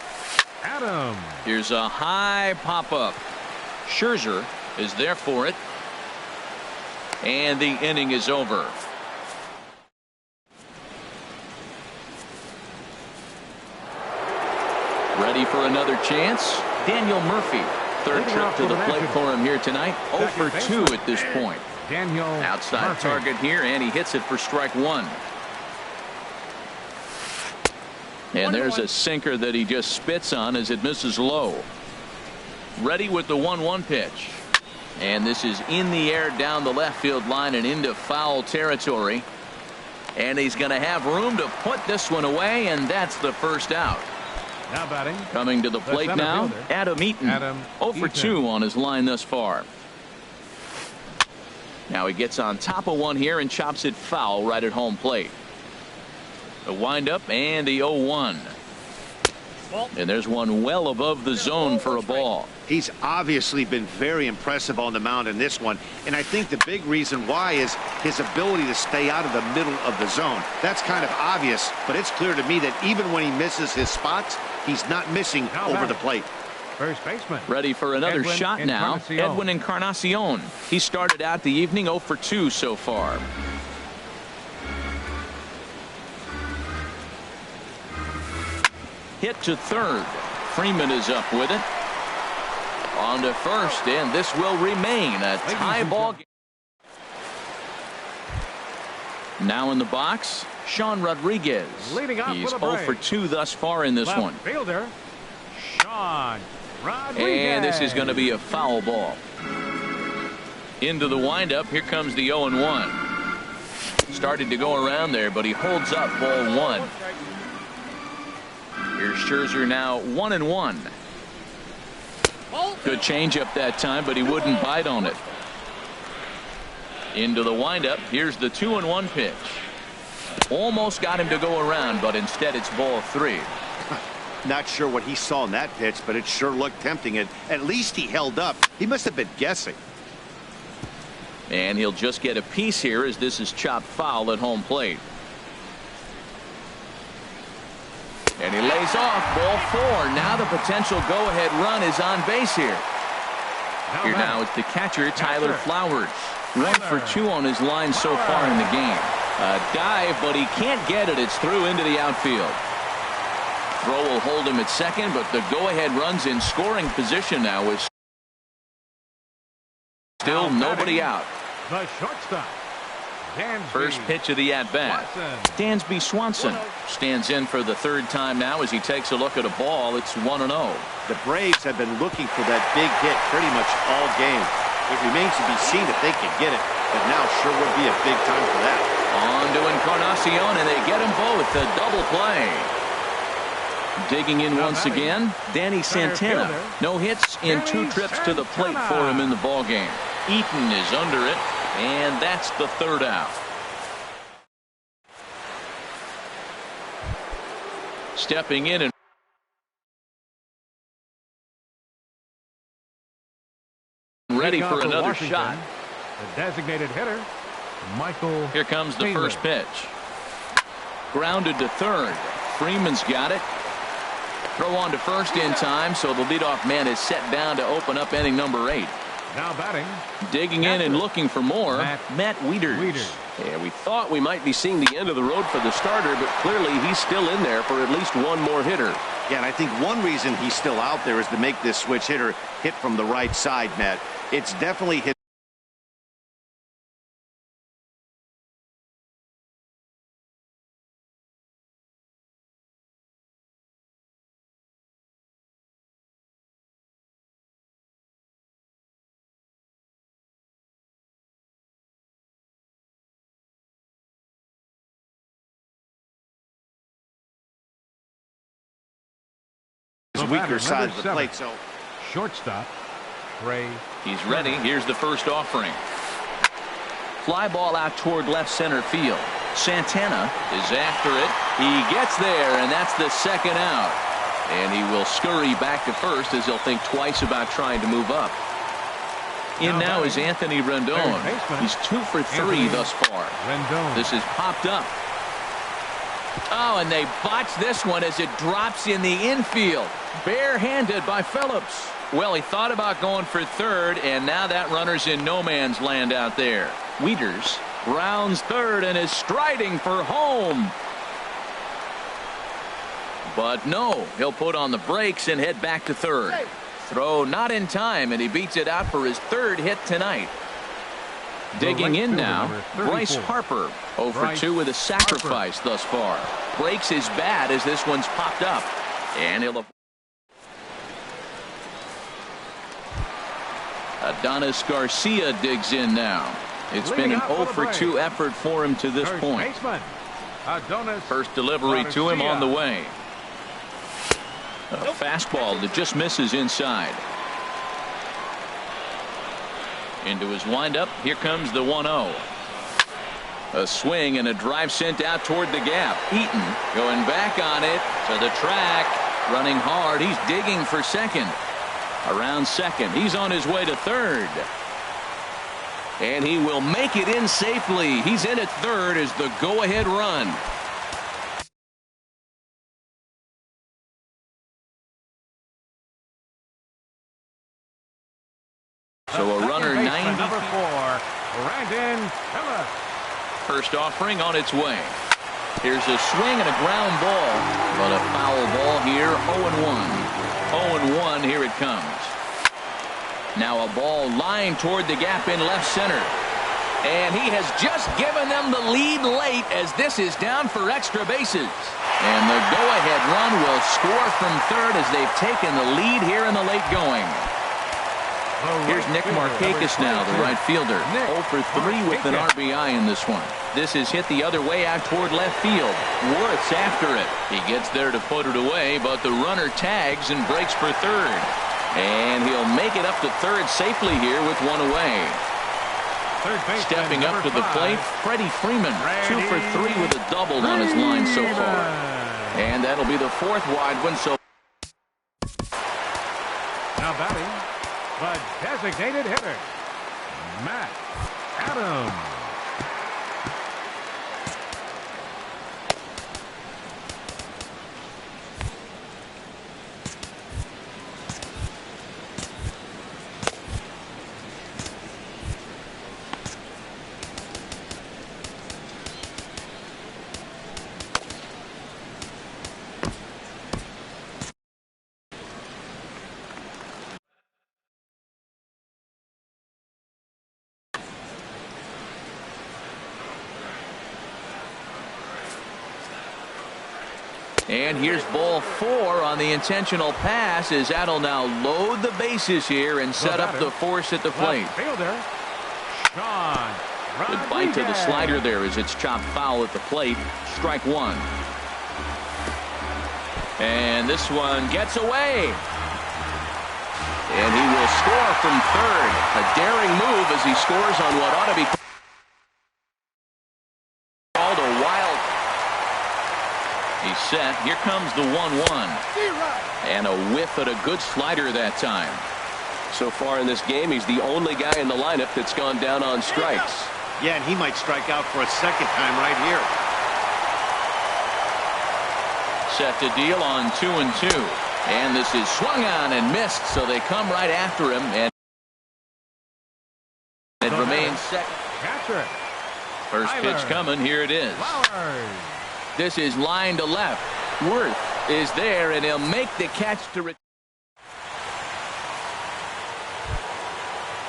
Adams. Here's a high pop-up. Scherzer is there for it. And the inning is over. Ready for another chance? Daniel Murphy. Third trip to the plate for him here tonight. 0 for 2 at this point. Daniel Outside target here, and he hits it for strike 1. And there's a sinker that he just spits on as it misses low. Ready with the 1-1 pitch. And this is in the air down the left field line and into foul territory. And he's going to have room to put this one away, and that's the first out. Now batting. Coming to the plate now, fielder, Adam Eaton. 0 for 2 on his line thus far. Now he gets on top of one here and chops it foul right at home plate. The windup and the 0-1. And there's one well above the zone for a ball. He's obviously been very impressive on the mound in this one, and I think the big reason why is his ability to stay out of the middle of the zone. That's kind of obvious, but it's clear to me that even when he misses his spots, he's not missing over the plate. First baseman. Ready for another Edwin shot now. Encarnacion. Edwin Encarnacion. He started out the evening 0 for 2 so far. Hit to third. Freeman is up with it. On to first, and this will remain a tie ball game. Now in the box, Sean Rodriguez. Leading off He's with a 0 for 2 thus far in this Left one. fielder, Sean Rodriguez. And this is going to be a foul ball. Into the windup. Here comes the 0-1. Started to go around there, but he holds up ball 1. Here's Scherzer now 1-1. Good changeup that time, but he wouldn't bite on it. Into the windup. Here's the 2-1 pitch. Almost got him to go around, but instead it's ball 3. Not sure what he saw in that pitch, but it sure looked tempting. And at least he held up. He must have been guessing. And he'll just get a piece here as this is chopped foul at home plate. And he lays off ball 4. Now the potential go-ahead run is on base here. Here now it's the catcher, Tyler Flowers. 1 for 2 on his line so far in the game. A dive, but he can't get it. It's through into the outfield. Throw will hold him at second, but the go-ahead run's in scoring position now with still nobody out. The shortstop. First pitch of the at-bat. Dansby Swanson stands in for the third time now as he takes a look at a ball. It's 1-0. The Braves have been looking for that big hit pretty much all game. It remains to be seen if they can get it, but now sure would be a big time for that. On to Encarnacion, and they get them both. A double play. Digging in once again, Danny Santana. No hits in 2 trips to the plate for him in the ballgame. Eaton is under it. And that's the third out. Stepping in and ready for another Washington, shot. The designated hitter, Michael. Here comes the Taylor. first pitch. Grounded to third. Freeman's got it. Throw on to first in time, so the leadoff man is set down to open up inning number 8. Now batting. Digging in and looking for more, Matt Wieters. Yeah, we thought we might be seeing the end of the road for the starter, but clearly he's still in there for at least one more hitter. Yeah, and I think one reason he's still out there is to make this switch hitter hit from the right side, Matt. It's definitely hit. Weaker side of the plate, so Shortstop, Ray. He's ready. Here's the first offering. Fly ball out toward left center field. Santana is after it. He gets there, and that's the second out. And he will scurry back to first as he'll think twice about trying to move up. In now is Anthony Rendon. He's 2 for 3 thus far. Rendon. This is popped up. Oh, and they botch this one as it drops in the infield. Barehanded by Phillips. Well, he thought about going for third, and now that runner's in no man's land out there. Wieters rounds third and is striding for home. But no, he'll put on the brakes and head back to third. Throw not in time, and he beats it out for his third hit tonight. Digging in now, Bryce Harper. 0 for 2 with a sacrifice thus far. Breaks his bat as this one's popped up. Adonis Garcia digs in now. It's been an 0 for 2 effort for him to this point. First delivery to him on the way. A fastball that just misses inside. Into his windup. Here comes the 1-0. A swing and a drive sent out toward the gap. Eaton going back on it to the track. Running hard. He's digging for second. Around second. He's on his way to third. And he will make it in safely. He's in at third as the go-ahead run. So a runner 90. Number 4, Brandon Phillips. First offering on its way. Here's a swing and a ground ball, but a foul ball here. 0-1. 0-1. Here it comes. Now a ball lined toward the gap in left center. And he has just given them the lead late as this is down for extra bases. And the go-ahead run will score from third as they've taken the lead here in the late going. Here's Nick Markakis now, the right fielder. 0 for 3 with an RBI in this one. This is hit the other way out toward left field. Werth's after it. He gets there to put it away, but the runner tags and breaks for third. And he'll make it up to third safely here with one away. Stepping up to the plate, Freddie Freeman. 2 for 3 with a double on his line so far. And that'll be the 4th wide one. So Now batting, the designated hitter, Matt Adams. And here's ball 4 on the intentional pass as that'll now load the bases here and set up the force at the plate. Good bite to the slider there as it's chopped foul at the plate. Strike 1. And this one gets away. And he will score from third. A daring move as he scores on what ought to be called a wild. He's set. Here comes the 1-1. And a whiff at a good slider that time. So far in this game, he's the only guy in the lineup that's gone down on strikes. Yeah, and he might strike out for a second time right here. Set to deal on 2-2. And this is swung on and missed, so they come right after him. And it remains second. First pitch coming. Here it is. This is line to left. Werth is there, and he'll make the catch to.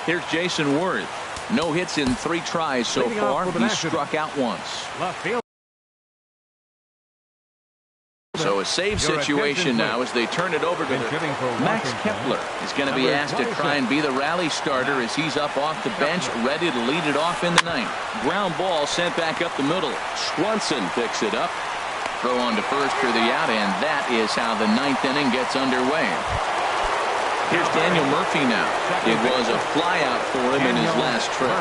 Here's Jason Werth. No hits in 3 tries so far. He's struck out once. So a save situation now as they turn it over to Max Kepler is going to be asked to try and be the rally starter as he's up off the bench, ready to lead it off in the 9th. Ground ball sent back up the middle. Swanson picks it up. Throw on to first for the out, and that is how the 9th inning gets underway. Here's Daniel Murphy now. It was a flyout for him in his last trip.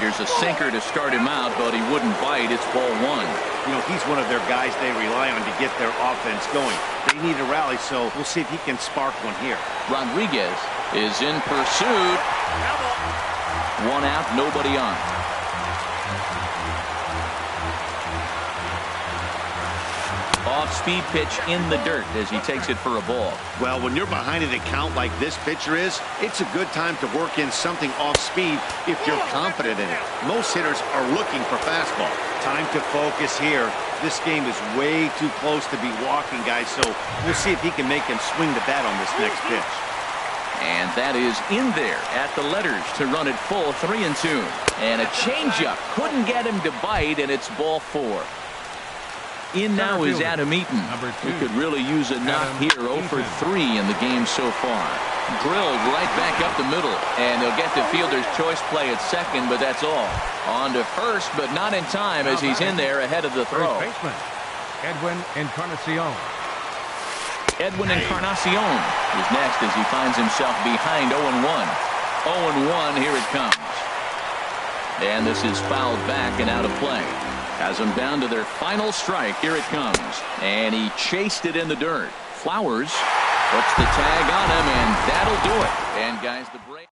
Here's a sinker to start him out, but he wouldn't bite. It's ball 1. You know, he's one of their guys they rely on to get their offense going. They need a rally, so we'll see if he can spark one here. Rodriguez is in pursuit. 1 out, nobody on. Off-speed pitch in the dirt as he takes it for a ball. Well, when you're behind an account like this pitcher is, it's a good time to work in something off-speed if you're confident in it. Most hitters are looking for fastball. Time to focus here. This game is way too close to be walking, guys, so we'll see if he can make him swing the bat on this next pitch. And that is in there at the letters to run it full 3-2. And a changeup couldn't get him to bite, and it's ball 4. In now is Adam Eaton. We could really use a knock here. 0 for 3 in the game so far. Drilled right back up the middle, and they'll get the fielder's choice play at second, but that's all. On to first, but not in time as he's in there ahead of the throw. First baseman, Edwin Encarnacion. Edwin Encarnacion is next as he finds himself behind 0-1. 0-1, here it comes. And this is fouled back and out of play. Has them down to their final strike. Here it comes. And he chased it in the dirt. Flowers puts the tag on him, and that'll do it. And guys, the break.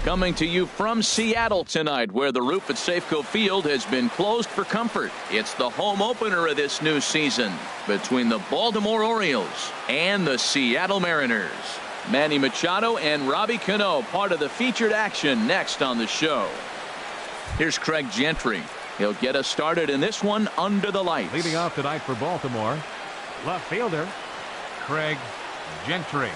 Coming to you from Seattle tonight, where the roof at Safeco Field has been closed for comfort. It's the home opener of this new season between the Baltimore Orioles and the Seattle Mariners. Manny Machado and Robbie Cano, part of the featured action next on the show. Here's Craig Gentry. He'll get us started in this one under the lights. Leading off tonight for Baltimore, left fielder Craig Gentry.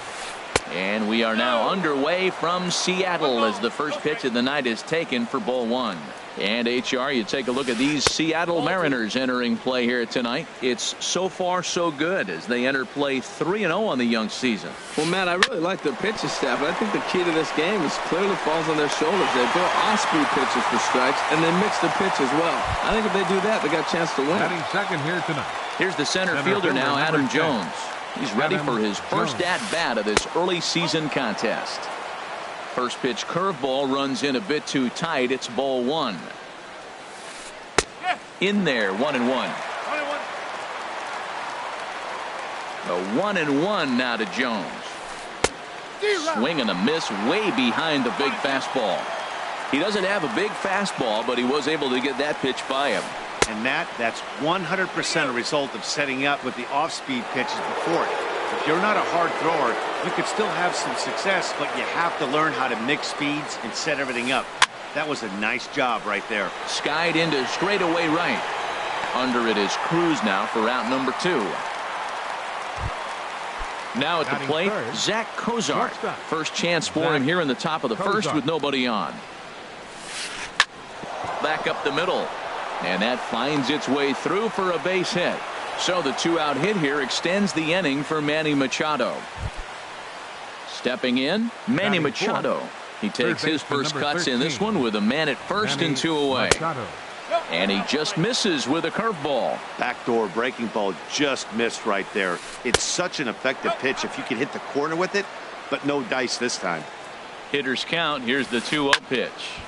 And we are now underway from Seattle as the first pitch of the night is taken for ball one. And HR, you take a look at these Seattle Mariners entering play here tonight. It's so far so good as they enter play 3-0 on the young season. Well, Matt, I really like their pitching staff, but I think the key to this game is clearly falls on their shoulders. They throw off-speed pitches for strikes, and they mix the pitch as well. I think if they do that, they got a chance to win. Batting second here tonight. Here's the center fielder now, Adam Jones. He's ready for his first at-bat of this early season contest. First pitch curveball runs in a bit too tight. It's ball one. In there, 1-1. The 1-1 now to Jones. Swing and a miss way behind the big fastball. He doesn't have a big fastball, but he was able to get that pitch by him. And that's 100% a result of setting up with the off-speed pitches before it. If you're not a hard thrower, you could still have some success, but you have to learn how to mix speeds and set everything up. That was a nice job right there. Skied into straightaway right. Under it is Cruz now for out number 2. Now at the plate, Zach Cozart. First chance for him here in the top of the first with nobody on. Back up the middle. And that finds its way through for a base hit. So the 2-out hit here extends the inning for Manny Machado. Stepping in, Manny Machado. He takes his first cuts in this one with a man at first and 2 away. And he just misses with a curveball. Backdoor breaking ball just missed right there. It's such an effective pitch if you can hit the corner with it, but no dice this time. Hitters count. Here's the 2-0 pitch.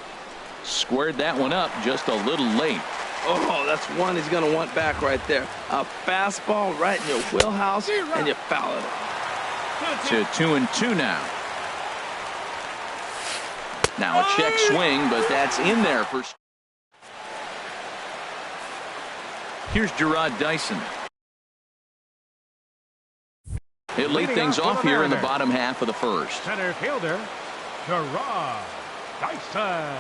Squared that one up just a little late. Oh, that's one he's going to want back right there. A fastball right in your wheelhouse, and you foul it. To 2-2 now. Now a check swing, but that's in there for. Here's Gerard Dyson. He'll lead things off here in the bottom half of the first. Center fielder Gerard Dyson.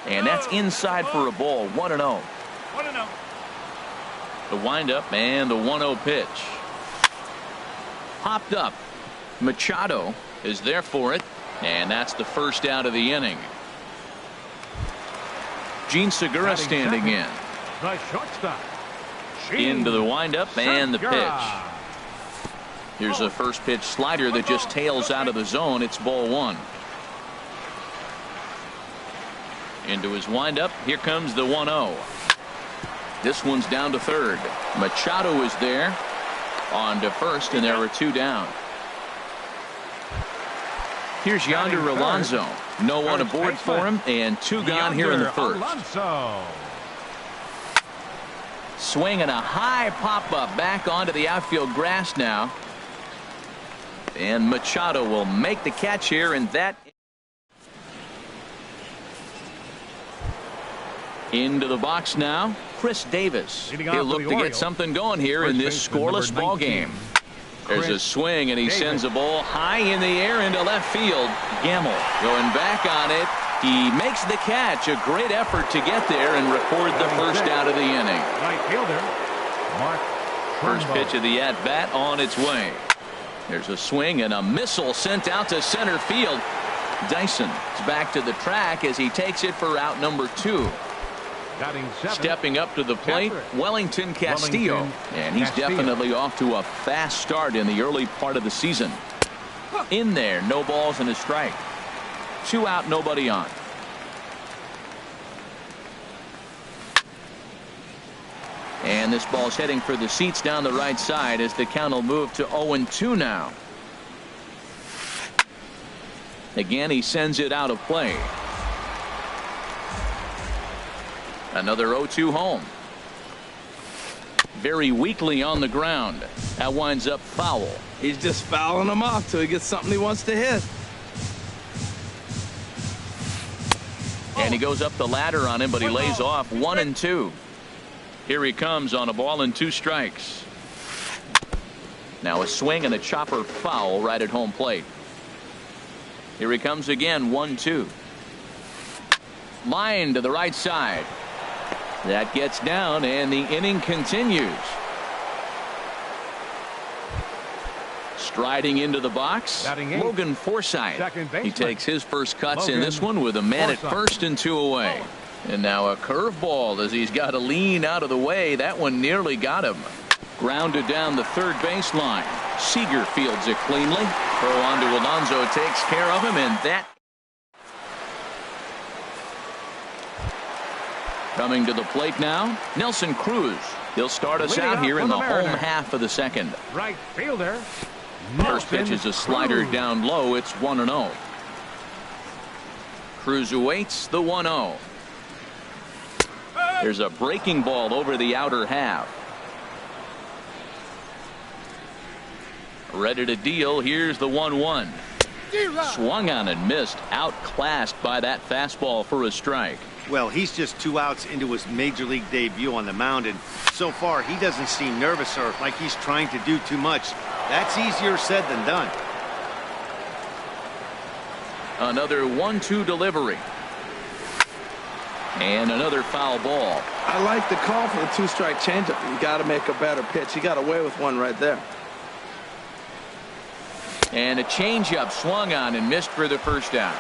And that's inside for a ball. 1-0. 1-0. The windup and the 1-0 pitch. Popped up. Machado is there for it. And that's the first out of the inning. Gene Segura standing in. The shortstop. Into the windup and the pitch. Here's a first pitch slider that just tails out of the zone. It's ball one. Into his windup. Here comes the 1-0. This one's down to third. Machado is there. On to first, and there are 2 down. Here's Yonder Alonso. No one aboard for him, and 2 gone here in the first. Swing and a high pop-up back onto the outfield grass now. And Machado will make the catch here, and that. Into the box now, Chris Davis. He'll look to get something going here in this scoreless ball game. There's a swing, and he sends a ball high in the air into left field. Gamble going back on it. He makes the catch. A great effort to get there and record the first out of the inning. Right fielder Mark. First pitch of the at-bat on its way. There's a swing and a missile sent out to center field. Dyson is back to the track as he takes it for out number 2. Stepping up to the plate, Wellington Castillo. And he's definitely off to a fast start in the early part of the season. In there, no balls and a strike. 2 out, nobody on. And this ball's heading for the seats down the right side as the count will move to 0-2 now. Again, he sends it out of play. Another 0-2 home. Very weakly on the ground. That winds up foul. He's just fouling them off till he gets something he wants to hit. And he goes up the ladder on him, but he lays off 1-2. Here he comes on a ball and 2 strikes. Now a swing and a chopper foul right at home plate. Here he comes again, 1-2. Line to the right side. That gets down, and the inning continues. Striding into the box, Logan Forsythe. He takes his first cuts in this one with a man at first and 2 away. And now a curveball as he's got to lean out of the way. That one nearly got him. Grounded down the third baseline. Seager fields it cleanly. Throw on to Alonso takes care of him, and that. Coming to the plate now, Nelson Cruz. He'll start us out here in the home half of the second. Right fielder. First pitch is a slider down low. It's 1-0. Cruz awaits the 1-0. There's a breaking ball over the outer half. Ready to deal. Here's the 1-1. Swung on and missed. Outclassed by that fastball for a strike. Well, he's just 2 outs into his major league debut on the mound, and so far he doesn't seem nervous or like he's trying to do too much. That's easier said than done. Another 1-2 delivery. And another foul ball. I like the call for the 2-strike changeup. You got to make a better pitch. He got away with one right there. And a changeup swung on and missed for the first out.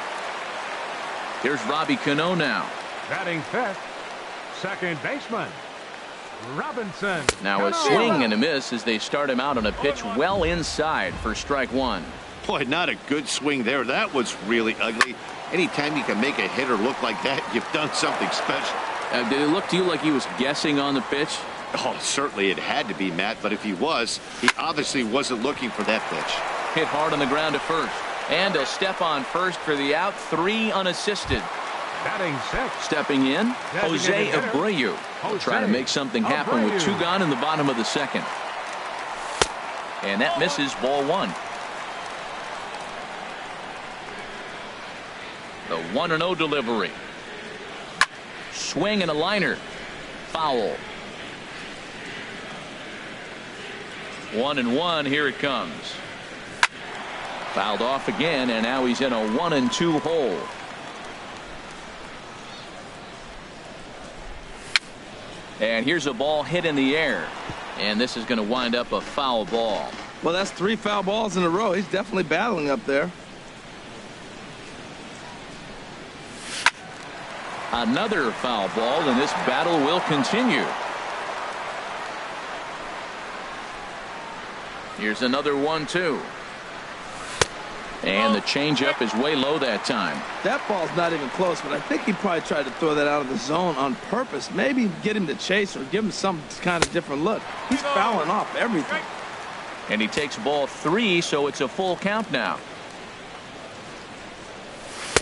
Here's Robbie Cano now. Batting fifth, second baseman, Robinson. Now a swing and a miss as they start him out on a pitch well inside for strike 1. Boy, not a good swing there. That was really ugly. Anytime you can make a hitter look like that, you've done something special. Did it look to you like he was guessing on the pitch? Oh, certainly it had to be, Matt, but if he was, he obviously wasn't looking for that pitch. Hit hard on the ground to first. And a step on first for the out. 3 unassisted. Batting sixth. Stepping in, Jose Abreu. Trying to make something happen with 2 gone in the bottom of the second. And that misses, ball 1. The 1-0 delivery. Swing and a liner. Foul. 1-1. Here it comes. Fouled off again, and now he's in a 1-2 hole. And here's a ball hit in the air. And this is going to wind up a foul ball. Well, that's 3 foul balls in a row. He's definitely battling up there. Another foul ball, and this battle will continue. Here's another 1-2. And the changeup is way low that time. That ball's not even close, but I think he probably tried to throw that out of the zone on purpose. Maybe get him to chase or give him some kind of different look. He's fouling off everything. And he takes ball 3, so it's a full count now.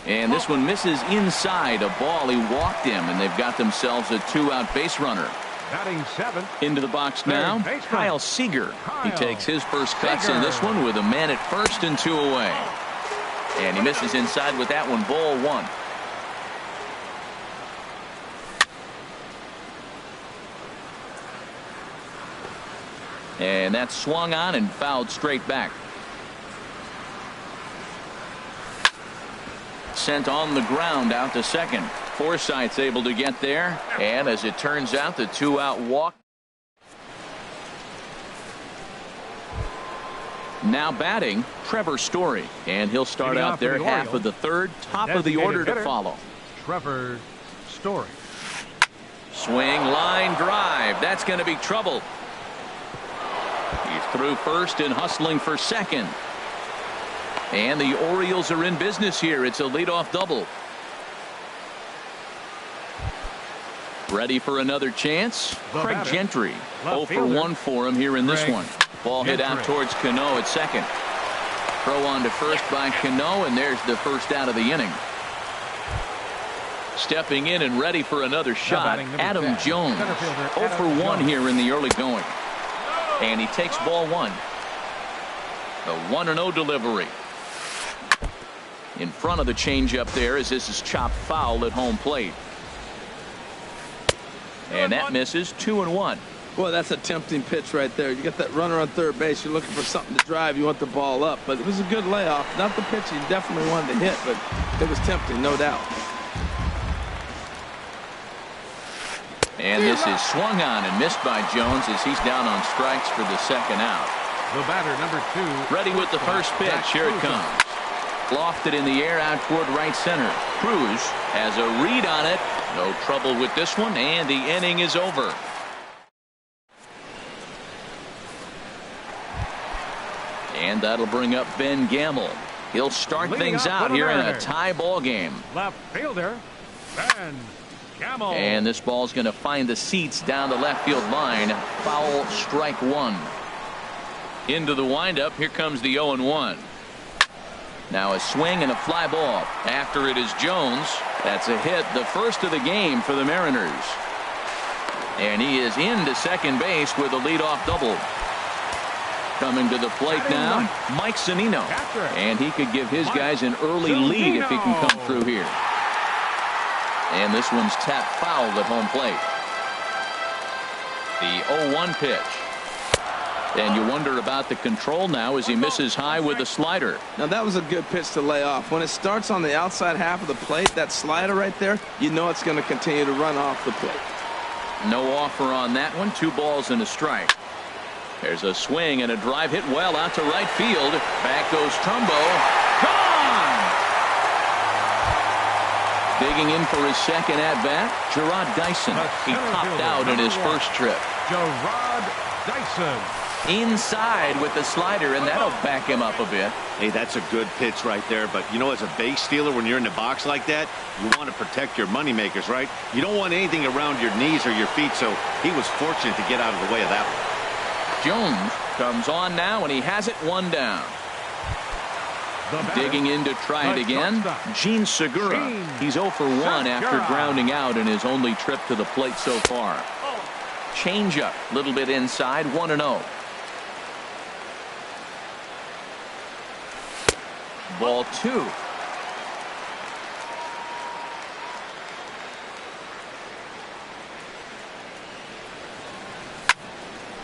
And this one misses inside. A ball, he walked him, and they've got themselves a 2-out base runner. Batting seventh. Into the box now, Kyle Seager. He takes his first cuts in this one with a man at first and 2 away. And he misses inside with that one, ball 1. And that's swung on and fouled straight back. Sent on the ground out to second. Forsythe's able to get there, and as it turns out, the 2-out walk. Now batting, Trevor Story, and he'll start out there half of the third, top of the order to follow. Trevor Story. Swing, line drive. That's going to be trouble. He's through first and hustling for second. And the Orioles are in business here. It's a leadoff double. Ready for another chance? Craig Gentry. 0 for 1 for him here in this one. Ball hit out towards Cano at second. Throw on to first by Cano, and there's the first out of the inning. Stepping in and ready for another shot, Adam Jones. 0 for 1 here in the early going. And he takes ball 1. The 1-0 delivery. in front of the changeup there as this is chopped foul at home plate. And that misses. 2-1. Boy, that's a tempting pitch right there. You got that runner on third base. You're looking for something to drive. You want the ball up. But it was a good layoff. Not the pitch he definitely wanted to hit, but it was tempting, no doubt. And this is swung on and missed by Jones as he's down on strikes for the second out. The batter, number 2. Ready with the first pitch. Here it comes. Lofted in the air out toward right center. Cruz has a read on it. No trouble with this one, and the inning is over. And that'll bring up Ben Gamble. He'll start things out here in a tie ball game. Left fielder, Ben Gamble. And this ball's going to find the seats down the left field line. Foul, strike 1. Into the windup. Here comes the 0-1. Now a swing and a fly ball. After it is Jones. That's a hit, the first of the game for the Mariners. And he is into second base with a leadoff double. Coming to the plate now, Mike Zunino. And he could give his guys an early lead if he can come through here. And this one's tapped foul at home plate. The 0-1 pitch. And you wonder about the control now as he misses high with the slider. Now that was a good pitch to lay off. When it starts on the outside half of the plate, that slider right there, you know it's going to continue to run off the plate. No offer on that one. 2 balls and a strike. There's a swing and a drive hit well out to right field. Back goes Trumbo. Gone! Digging in for his second at-bat, Gerard Dyson. He topped out in his first trip. Gerard Dyson. Inside with the slider, and that'll back him up a bit. Hey, that's a good pitch right there. But, you know, as a base stealer, when you're in the box like that, you want to protect your moneymakers, right? You don't want anything around your knees or your feet, so he was fortunate to get out of the way of that one. Jones comes on now, and he has it 1 down. Digging in to try it again, Gene Segura. He's 0 for 1 after grounding out in his only trip to the plate so far. Changeup, little bit inside, 1-0. Ball 2.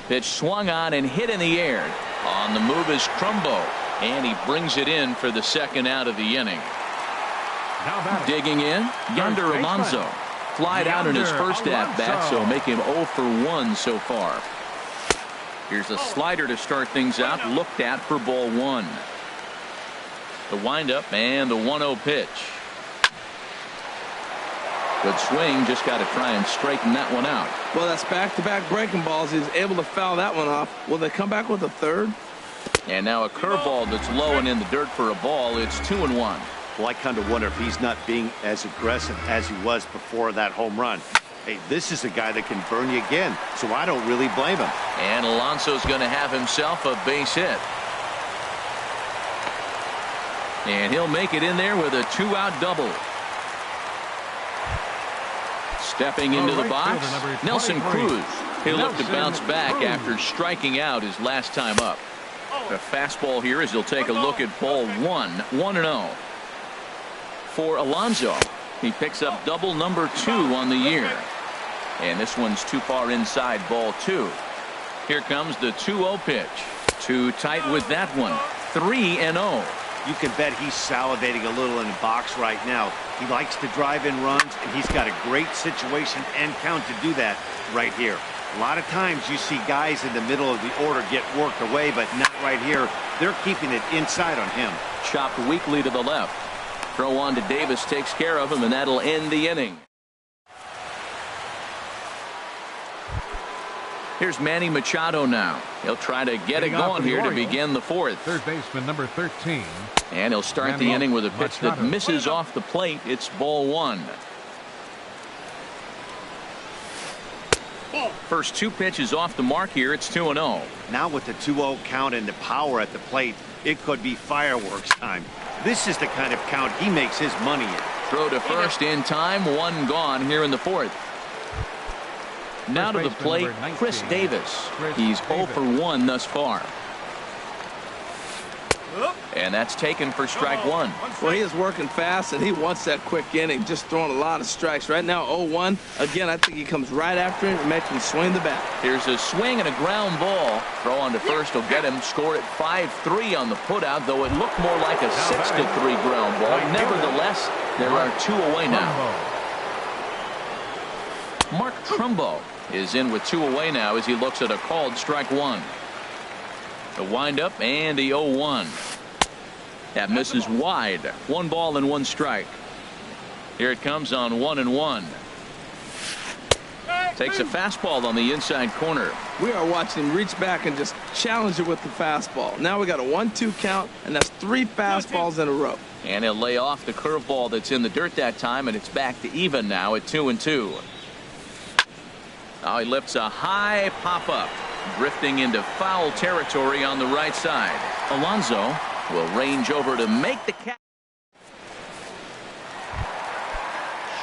Pitch swung on and hit in the air. On the move is Trumbo, and he brings it in for the second out of the inning. Digging in, Yonder Alonso. Flied out in his first at-bat, so make him 0 for 1 so far. Here's a slider to start things out, looked at for ball 1. The windup and the 1-0 pitch. Good swing, just got to try and straighten that one out. Well, that's back-to-back breaking balls. He's able to foul that one off. Will they come back with a third? And now a curveball that's low and in the dirt for a ball. It's 2-1. Well, I kind of wonder if he's not being as aggressive as he was before that home run. Hey, this is a guy that can burn you again, so I don't really blame him. And Alonso's going to have himself a base hit. And he'll make it in there with a 2-out double. Stepping into the box, Nelson Cruz. He'll look to bounce back after striking out his last time up. A fastball here as he'll take a look at ball 1. 1-0. For Alonso, he picks up double number 2 on the year. And this one's too far inside, ball 2. Here comes the 2-0 pitch. Too tight with that one. 3-0. You can bet he's salivating a little in the box right now. He likes to drive in runs, and he's got a great situation and count to do that right here. A lot of times you see guys in the middle of the order get worked away, but not right here. They're keeping it inside on him. Chopped weakly to the left. Throw on to Davis takes care of him, and that'll end the inning. Here's Manny Machado now. He'll try to get it going here to begin the 4th. Third baseman number 13. And he'll start the inning with a pitch that misses off the plate. It's ball 1. First 2 pitches off the mark here. It's 2-0. Now with the 2-0 count and the power at the plate, it could be fireworks time. This is the kind of count he makes his money in. Throw to first in time. 1 gone here in the 4th. Now to the plate, Chris Davis. He's 0 for 1 thus far. And that's taken for strike one. Well, he is working fast, and he wants that quick inning, just throwing a lot of strikes. Right now, 0-1. Again, I think he comes right after him and makes him swing the bat. Here's a swing and a ground ball. Throw on to first will get him. Score at 5-3 on the putout, though it looked more like a 6-3 ground ball. Nevertheless, there are two away now. Mark Trumbo is in with two away now as he looks at a called strike one. The windup and the 0-1. That misses wide. 1 ball and 1 strike. Here it comes on 1-1. Takes a fastball on the inside corner. We are watching him reach back and just challenge it with the fastball. Now we got a 1-2 count, and that's 3 fastballs in a row. And he'll lay off the curveball that's in the dirt that time, and it's back to even now at 2-2. Now he lifts a high pop-up, drifting into foul territory on the right side. Alonso will range over to make the catch.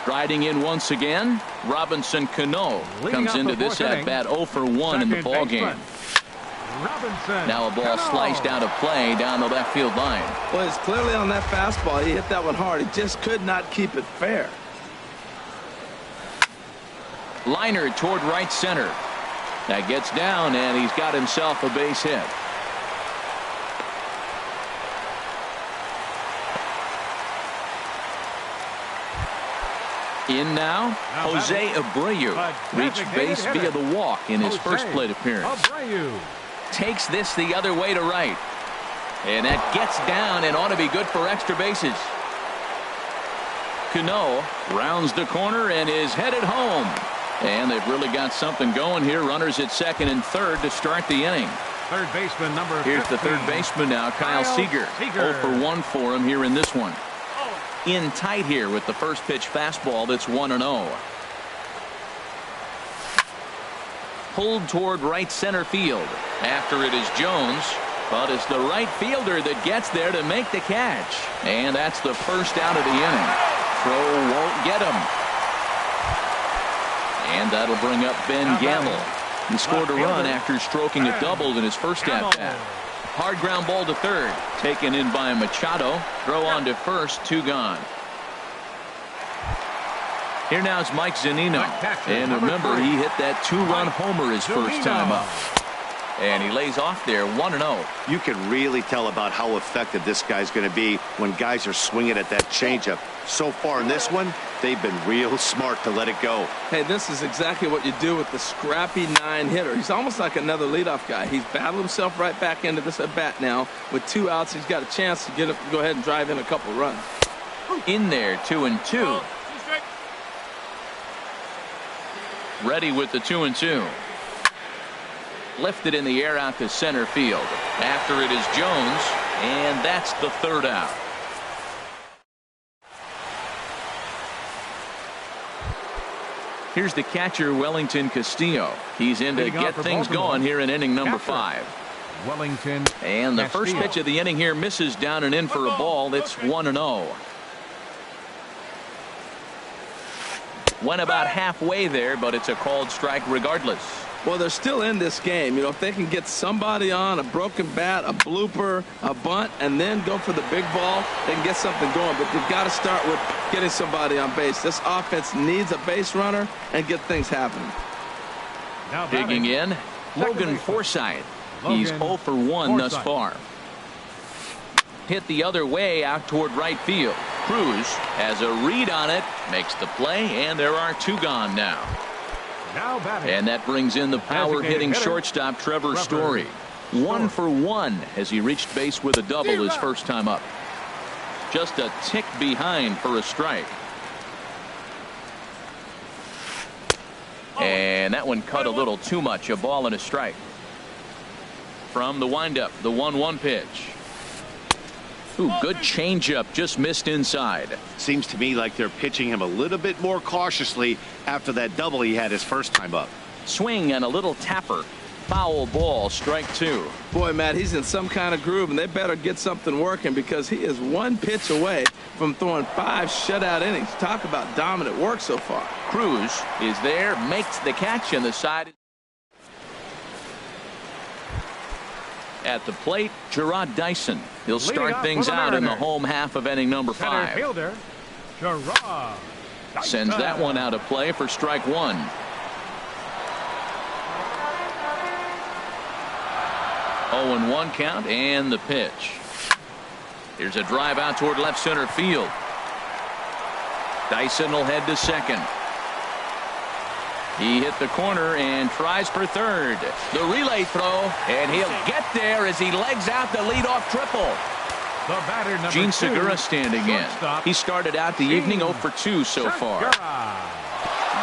Striding in once again, Robinson Cano comes into this at-bat 0 for 1 in the ballgame. Now a ball sliced out of play down the left field line. Well, it's clearly on that fastball. He hit that one hard. He just could not keep it fair. Liner toward right center. That gets down, and he's got himself a base hit. In now, Jose Abreu reached base via the walk in his first plate appearance. Takes this the other way to right. And that gets down and ought to be good for extra bases. Cano rounds the corner and is headed home. And they've really got something going here. Runners at second and third to start the inning. Third baseman number 15. Here's the third baseman now, Kyle Seager. 0 for 1 for him here in this one. In tight here with the first pitch fastball that's 1-0. Pulled toward right center field. After it is Jones, but it's the right fielder that gets there to make the catch. And that's the first out of the inning. Throw won't get him. And that'll bring up Ben Gamble. He scored a run after stroking a double in his first at-bat. Hard ground ball to third. Taken in by Machado. Throw on to first. 2 gone. Here now is Mike Zunino. And remember, he hit that 2-run homer his first time up. And he lays off there 1-0. You can really tell about how effective this guy's going to be when guys are swinging at that changeup. So far in this one, they've been real smart to let it go. Hey, this is exactly what you do with the scrappy 9-hitter. He's almost like another leadoff guy. He's battled himself right back into this at-bat now. With 2 outs, he's got a chance to go ahead and drive in a couple runs. In there, 2-2. Ready with the 2-2. Lifted in the air out to center field. After it is Jones, and that's the third out. Here's the catcher, Wellington Castillo. He's in to get things going here in inning number 5. Wellington. And the first pitch of the inning here misses down and in for a ball. It's 1-0. Went about halfway there, but it's a called strike regardless. Well, they're still in this game. You know, if they can get somebody on, a broken bat, a blooper, a bunt, and then go for the big ball, they can get something going. But they've got to start with getting somebody on base. This offense needs a base runner and get things happening. Now digging in, Logan Forsythe. He's 0 for 1 thus far. Hit the other way out toward right field. Cruz has a read on it, makes the play, and there are 2 gone now. And that brings in the power hitting shortstop Trevor Story. 1 for 1 as he reached base with a double his first time up. Just a tick behind for a strike. And that one cut a little too much. A ball and a strike. From the windup, the 1-1 pitch. Ooh, good changeup, just missed inside. Seems to me like they're pitching him a little bit more cautiously after that double he had his first time up. Swing and a little tapper. Foul ball, strike 2. Boy, Matt, he's in some kind of groove, and they better get something working because he is 1 pitch away from throwing 5 shutout innings. Talk about dominant work so far. Cruz is there, makes the catch, and the side. At the plate, Gerard Dyson. He'll Leading start off things for the out in the Mariners. home half of inning number Center 5. fielder, Gerard Sends Dyson. that one out of play for strike 1. 0-1 count and the pitch. Here's a drive out toward left center field. Dyson will head to second. He hit the corner and tries for third. The relay throw, and he'll get there as he legs out the leadoff triple. The batter, number Gene 2, Segura standing in. shortstop, He started out the evening 0 for 2 so far. Segura.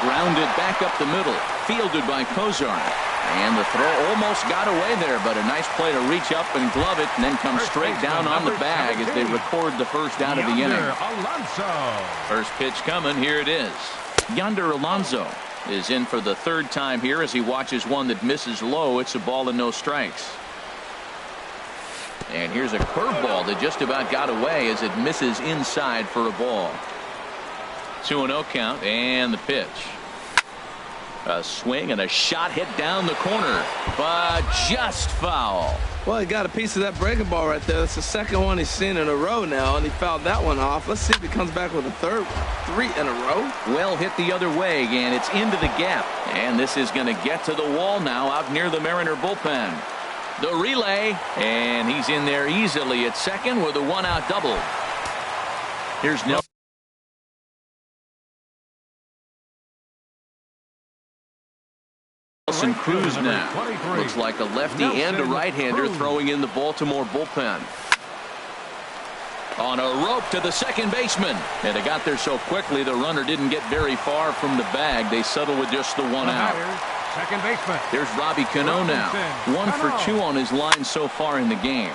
Grounded back up the middle, fielded by Kozar. And the throw almost got away there, but a nice play to reach up and glove it, and then come straight down on the bag as they record the first out of the inning. Alonso. First pitch coming, here it is. Yonder Alonso is in for the third time here as he watches one that misses low. It's a ball and no strikes. And here's a curveball that just about got away as it misses inside for a ball. 2-0 count and the pitch. A swing and a shot hit down the corner, but just foul. Well, he got a piece of that breaking ball right there. That's the second one he's seen in a row now, and he fouled that one off. Let's see if he comes back with a third one. 3 in a row. Well hit the other way, and it's into the gap. And this is going to get to the wall now out near the Mariner bullpen. The relay, and he's in there easily at second with a 1-out double. Here's Nelson. Nelson Cruz now. Looks like a lefty and a right-hander throwing in the Baltimore bullpen. On a rope to the second baseman. And it got there so quickly the runner didn't get very far from the bag. They settle with just the 1 out. Second baseman. There's Robbie Cano now. 1 for 2 on his line so far in the game.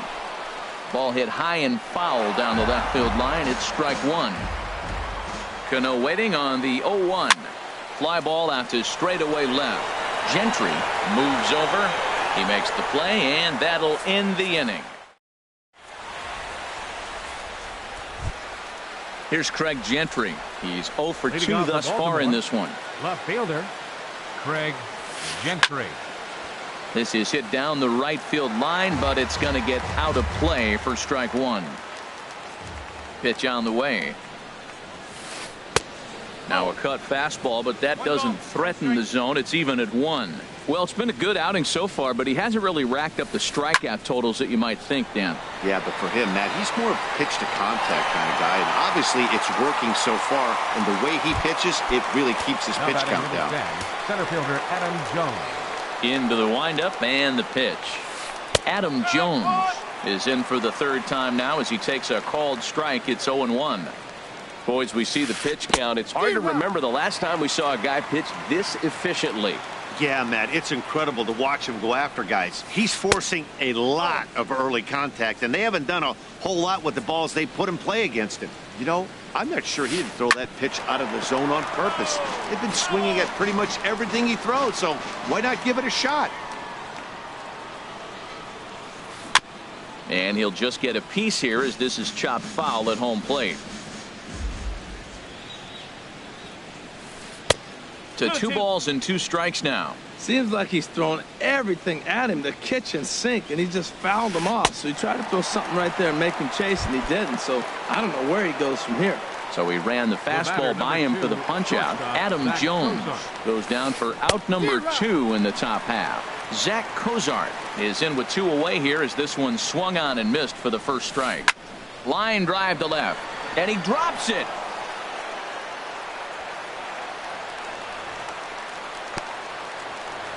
Ball hit high and foul down the left field line. It's strike 1. Cano waiting on the 0-1. Fly ball out to straightaway left. Gentry moves over. He makes the play, and that'll end the inning. Here's Craig Gentry. He's 0 for 2 thus far in this one. Left fielder, Craig Gentry. This is hit down the right field line, but it's going to get out of play for strike 1. Pitch on the way. Now a cut fastball, but that doesn't threaten the zone. It's even at 1. Well, it's been a good outing so far, but he hasn't really racked up the strikeout totals that you might think, Dan. Yeah, but for him, Matt, he's more of a pitch to contact kind of guy, and obviously it's working so far, and the way he pitches, it really keeps his pitch count down. Center fielder Adam Jones. Into the windup and the pitch. Adam Jones is in for the third time now as he takes a called strike. It's 0-1. Boys, we see the pitch count. It's hard to remember the last time we saw a guy pitch this efficiently. Yeah, Matt, it's incredible to watch him go after guys. He's forcing a lot of early contact, and they haven't done a whole lot with the balls they put in play against him. You know, I'm not sure he didn't throw that pitch out of the zone on purpose. They've been swinging at pretty much everything he throws, so why not give it a shot? And he'll just get a piece here as this is chopped foul at home plate. To 2 balls and 2 strikes now. Seems like he's thrown everything at him, the kitchen sink, and he just fouled him off. So he tried to throw something right there and make him chase, and he didn't. So I don't know where he goes from here. So he ran the fastball by him for the punch out. Adam Jones goes down for out number 2 in the top half. Zach Kozart is in with 2 away here as this one swung on and missed for the first strike. Line drive to left, and he drops it.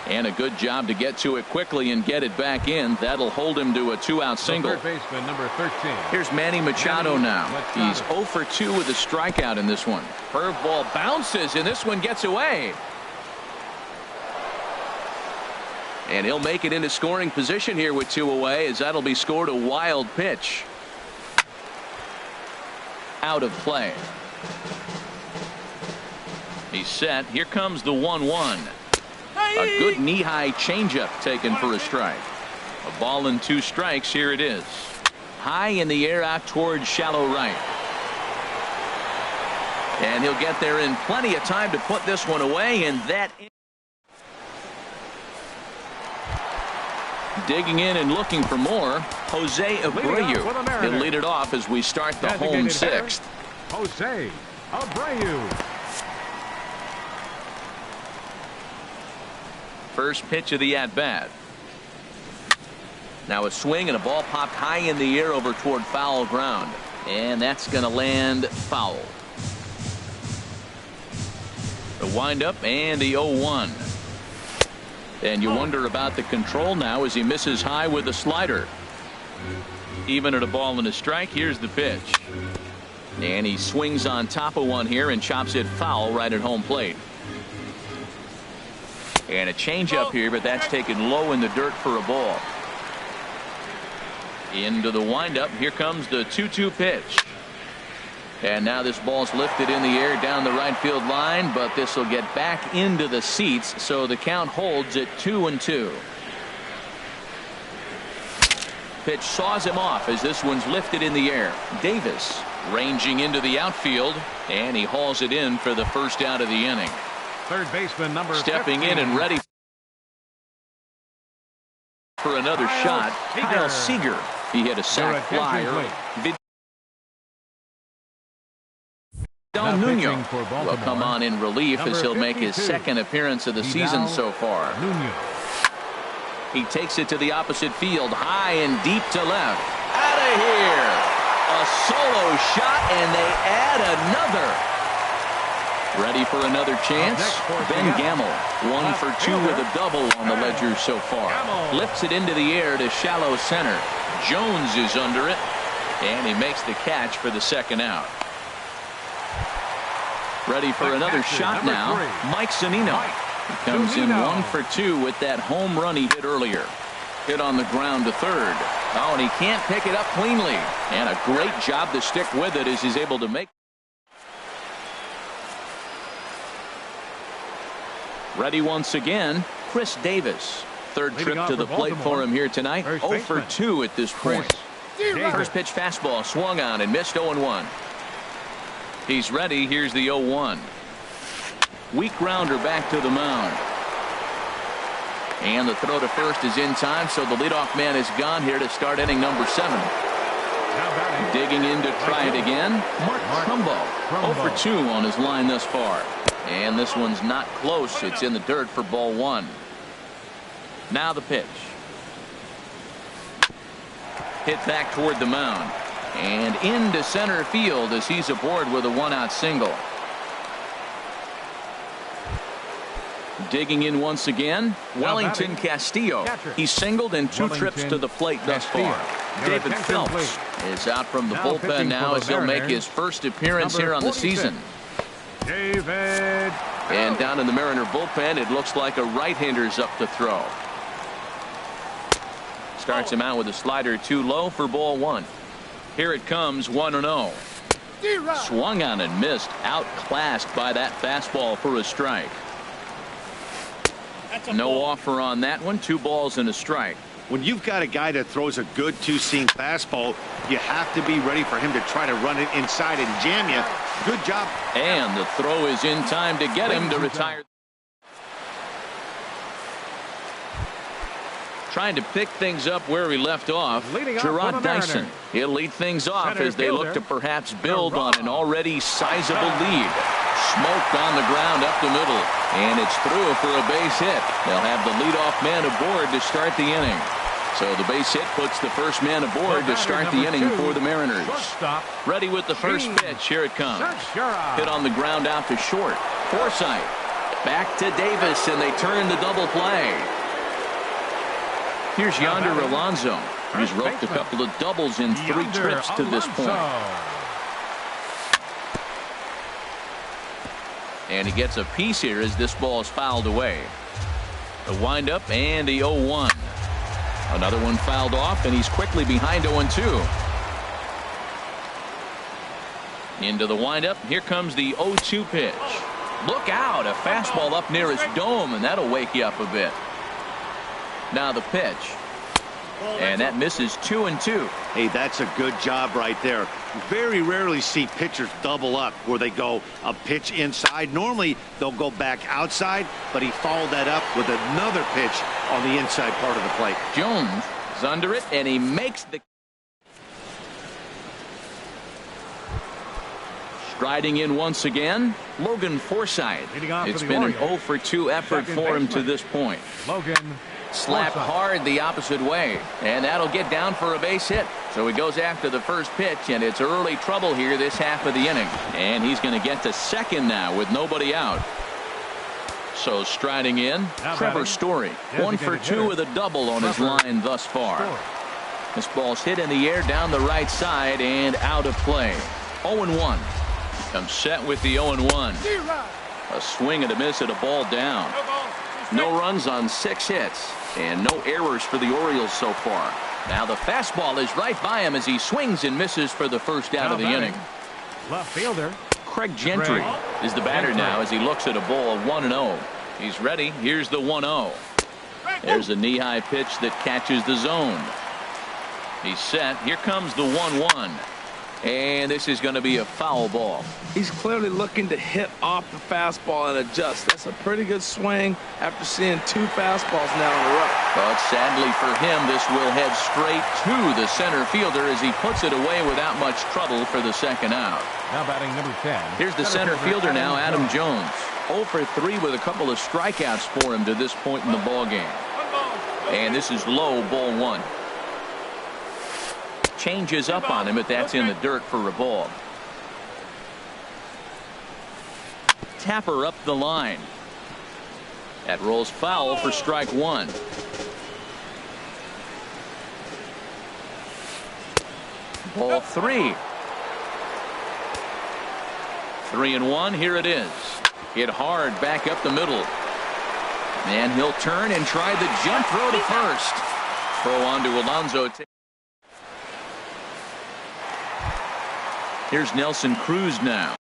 And a good job to get to it quickly and get it back in. That'll hold him to a 2-out single. Third baseman, number 13. Here's Manny Machado now. He's 0 for 2 with a strikeout in this one. Curveball bounces, and this one gets away. And he'll make it into scoring position here with 2 away, as that'll be scored a wild pitch. Out of play. He's set. Here comes the 1-1. A good knee-high changeup taken for a strike. A ball and 2 strikes. Here it is. High in the air out towards shallow right. And he'll get there in plenty of time to put this one away, and that Digging in and looking for more, Jose Abreu. He'll lead it off as we start the home sixth. Jose Abreu. First pitch of the at-bat. Now a swing and a ball popped high in the air over toward foul ground. And that's going to land foul. The windup and the 0-1. And you wonder about the control now as he misses high with a slider. Even at a ball and a strike, here's the pitch. And he swings on top of one here and chops it foul right at home plate. And a changeup here, but that's taken low in the dirt for a ball. Into the windup. Here comes the 2-2 pitch. And now this ball's lifted in the air down the right field line, but this will get back into the seats, so the count holds at 2-2. Pitch saws him off as this one's lifted in the air. Davis ranging into the outfield, and he hauls it in for the first out of the inning. Third baseman number Stepping 15. in and ready for another shot, Kyle Seager. He hit a sac fly early. Vidal Nuno will come on in relief as he'll make his second appearance of the season so far. He takes it to the opposite field, high and deep to left. Out of here. A solo shot, and they add another. Ready for another chance? Ben Gamel, 1 for 2 with a double on the ledger so far. Lifts it into the air to shallow center. Jones is under it, and he makes the catch for the second out. Ready for another shot now. Mike Zunino. He comes in 1 for 2 with that home run he hit earlier. Hit on the ground to third. Oh, and he can't pick it up cleanly. And a great job to stick with it as he's able to make. Ready once again, Chris Davis. Third trip to the plate for him here tonight. 0 for 2 at this point. First pitch fastball swung on and missed 0-1. He's ready. Here's the 0-1. Weak grounder back to the mound. And the throw to first is in time, so the leadoff man is gone here to start inning number 7. Digging in to try it again, Mark Trumbo. 0 for 2 on his line thus far. And this one's not close. It's in the dirt for ball 1. Now the pitch. Hit back toward the mound. And into center field as he's aboard with a 1-out single. Digging in once again, Wellington Castillo. He's singled in 2 trips to the plate thus far. David Phelps is out from the bullpen now as he'll make his first appearance here on the season. David. And down in the Mariner bullpen, it looks like a right-hander's up to throw. Starts him out with a slider too low for ball 1. Here it comes, 1-0. Swung on and missed, outclassed by that fastball for a strike. No offer on that one. 2 balls and a strike. When you've got a guy that throws a good 2-seam fastball, you have to be ready for him to try to run it inside and jam you. Good job. And the throw is in time to get him to retire. Trying to pick things up where we left off. Gerard Dyson. He'll lead things off as they look to perhaps build on an already sizable lead. Smoke on the ground up the middle. And it's through for a base hit. They'll have the leadoff man aboard to start the inning. So the base hit puts the first man aboard to start the inning for the Mariners. Ready with the first pitch. Here it comes. Hit on the ground out to short. Forsythe. Back to Davis, and they turn the double play. Here's Yonder Alonso. He's roped a couple of doubles in 3 trips to this point. And he gets a piece here as this ball is fouled away. The windup and the 0-1. Another one fouled off, and he's quickly behind 0-2. Into the windup. Here comes the 0-2 pitch. Look out, a fastball up near his dome, and that'll wake you up a bit. Now the pitch. And that misses 2-2. Hey, that's a good job right there. You very rarely see pitchers double up where they go a pitch inside. Normally, they'll go back outside, but he followed that up with another pitch on the inside part of the plate. Jones is under it, and he makes the... Striding in once again, Logan Forsythe. It's been an 0-for-2 effort for him to this point. Logan Slapped hard the opposite way, and that'll get down for a base hit. So he goes after the first pitch, and it's early trouble here this half of the inning. And he's going to get to second now with nobody out. So striding in, Trevor Story. 1-for-2 with a double on his line thus far. This ball's hit in the air down the right side and out of play. 0-1. Comes set with the 0-1. A swing and a miss at a ball down. No runs on 6 hits and no errors for the Orioles so far. Now the fastball is right by him as he swings and misses for the first out of the inning. Left fielder Craig Gentry is the batter now as he looks at a ball of 1-0. He's ready. Here's the 1-0. There's a knee-high pitch that catches the zone. He's set. Here comes the 1-1. And this is going to be a foul ball. He's clearly looking to hit off the fastball and adjust. That's a pretty good swing after seeing 2 fastballs now in a row. But sadly for him, this will head straight to the center fielder as he puts it away without much trouble for the second out. Now batting number 10. Here's the center fielder now, Adam Jones. 0-for-3 with a couple of strikeouts for him to this point in the ball game. And this is low, ball 1. Changes up on him, but that's in the dirt for a ball. Tapper up the line. That rolls foul for strike 1. Ball 3. 3-1. Here it is. Hit hard back up the middle. And he'll turn and try the jump throw to first. Throw on to Alonso. Here's Nelson Cruz now.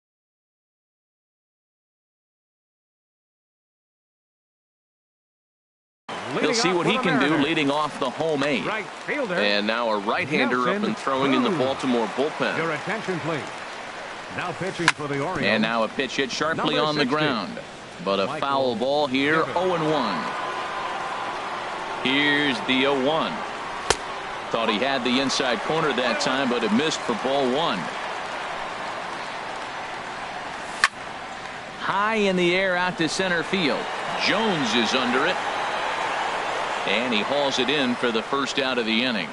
He'll see what he can do leading off the home 8. Right fielder. And now a right-hander up and throwing in the Baltimore bullpen. Your attention, please. Now pitching for the Orioles. And now a pitch hit sharply Number on the 60. ground. But a foul ball here, 0-1. Here's the 0-1. Thought he had the inside corner that time, but it missed for ball 1. High in the air out to center field. Jones is under it. And he hauls it in for the first out of the inning.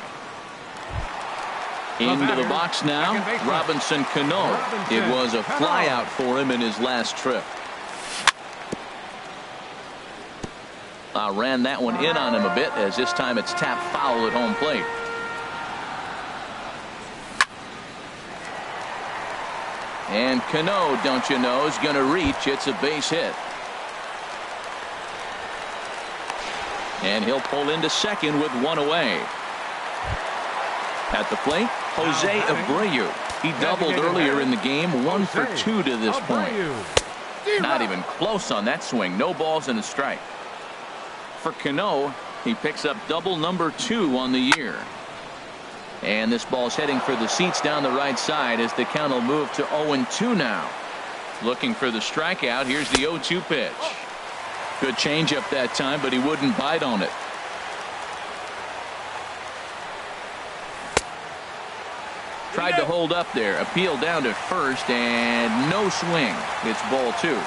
Into the box now, Robinson Cano. It was a flyout for him in his last trip. Ran that one in on him a bit, as this time it's tapped foul at home plate. And Cano, don't you know, is going to reach. It's a base hit. And he'll pull into second with 1 away. At the plate, Jose Abreu. He doubled earlier in the game, 1-for-2 to this point. Not even close on that swing. No balls and a strike. For Cano, he picks up double number 2 on the year. And this ball's heading for the seats down the right side as the count will move to 0-2 now. Looking for the strikeout. Here's the 0-2 pitch. Good changeup that time, but he wouldn't bite on it. Tried to hold up there. Appeal down to first, and no swing. It's ball 2.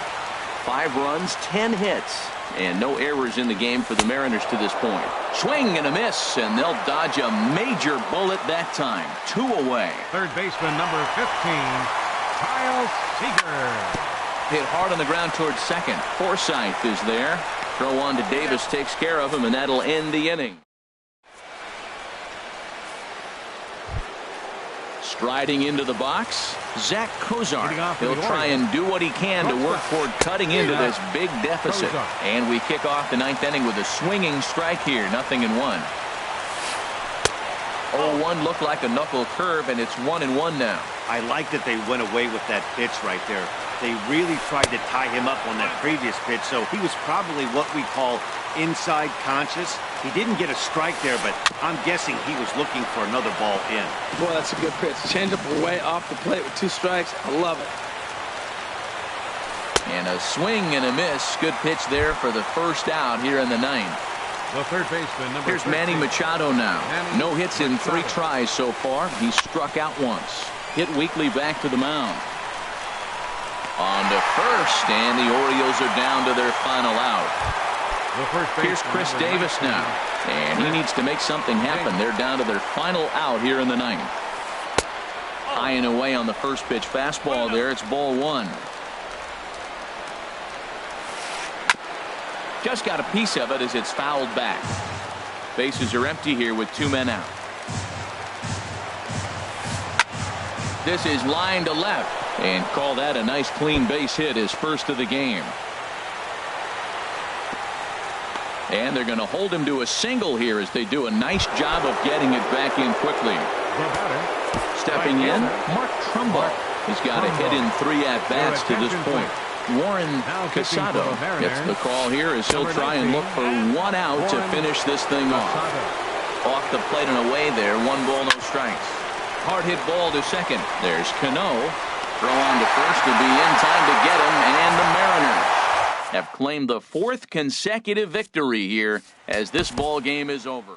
5 runs, 10 hits, and no errors in the game for the Mariners to this point. Swing and a miss, and they'll dodge a major bullet that time. 2 away. Third baseman number 15, Kyle Seager. Hit hard on the ground towards second. Forsythe is there. Throw on to Davis takes care of him, and that'll end the inning. Striding into the box, Zach Kozar. He'll try and do what he can to work toward cutting into this big deficit. And we kick off the 9th inning with a swinging strike here. 0-1. 0-1 looked like a knuckle curve, and it's 1-1 now. I like that they went away with that pitch right there. They really tried to tie him up on that previous pitch, so he was probably what we call inside conscious. He didn't get a strike there, but I'm guessing he was looking for another ball in. Boy, that's a good pitch. Change up away off the plate with 2 strikes. I love it. And a swing and a miss. Good pitch there for the first out here in the 9th. The third baseman, number Here's Manny 13. Machado now. Manny No hits in 3 Machado. tries so far. He struck out once. Hit weakly back to the mound. On to first, and the Orioles are down to their final out. The first baseman, Here's Chris number Davis 19. now. And he needs to make something happen. They're down to their final out here in the 9th. High and away on the first pitch fastball there. It's ball 1. Just got a piece of it as it's fouled back. Bases are empty here with 2 men out. This is line to left. And call that a nice clean base hit, his first of the game. And they're going to hold him to a single here as they do a nice job of getting it back in quickly. The batter. Stepping in, Mark Trumbo. He's got a hit in 3 at-bats to this point. Warren Casado gets the call here as he'll try and look for 1 out to finish this thing off. Off the plate and away there. 1 ball, no strikes. Hard hit ball to second. There's Cano. Throw on to first to be in time to get him, and the Mariners have claimed the 4th consecutive victory here as this ball game is over.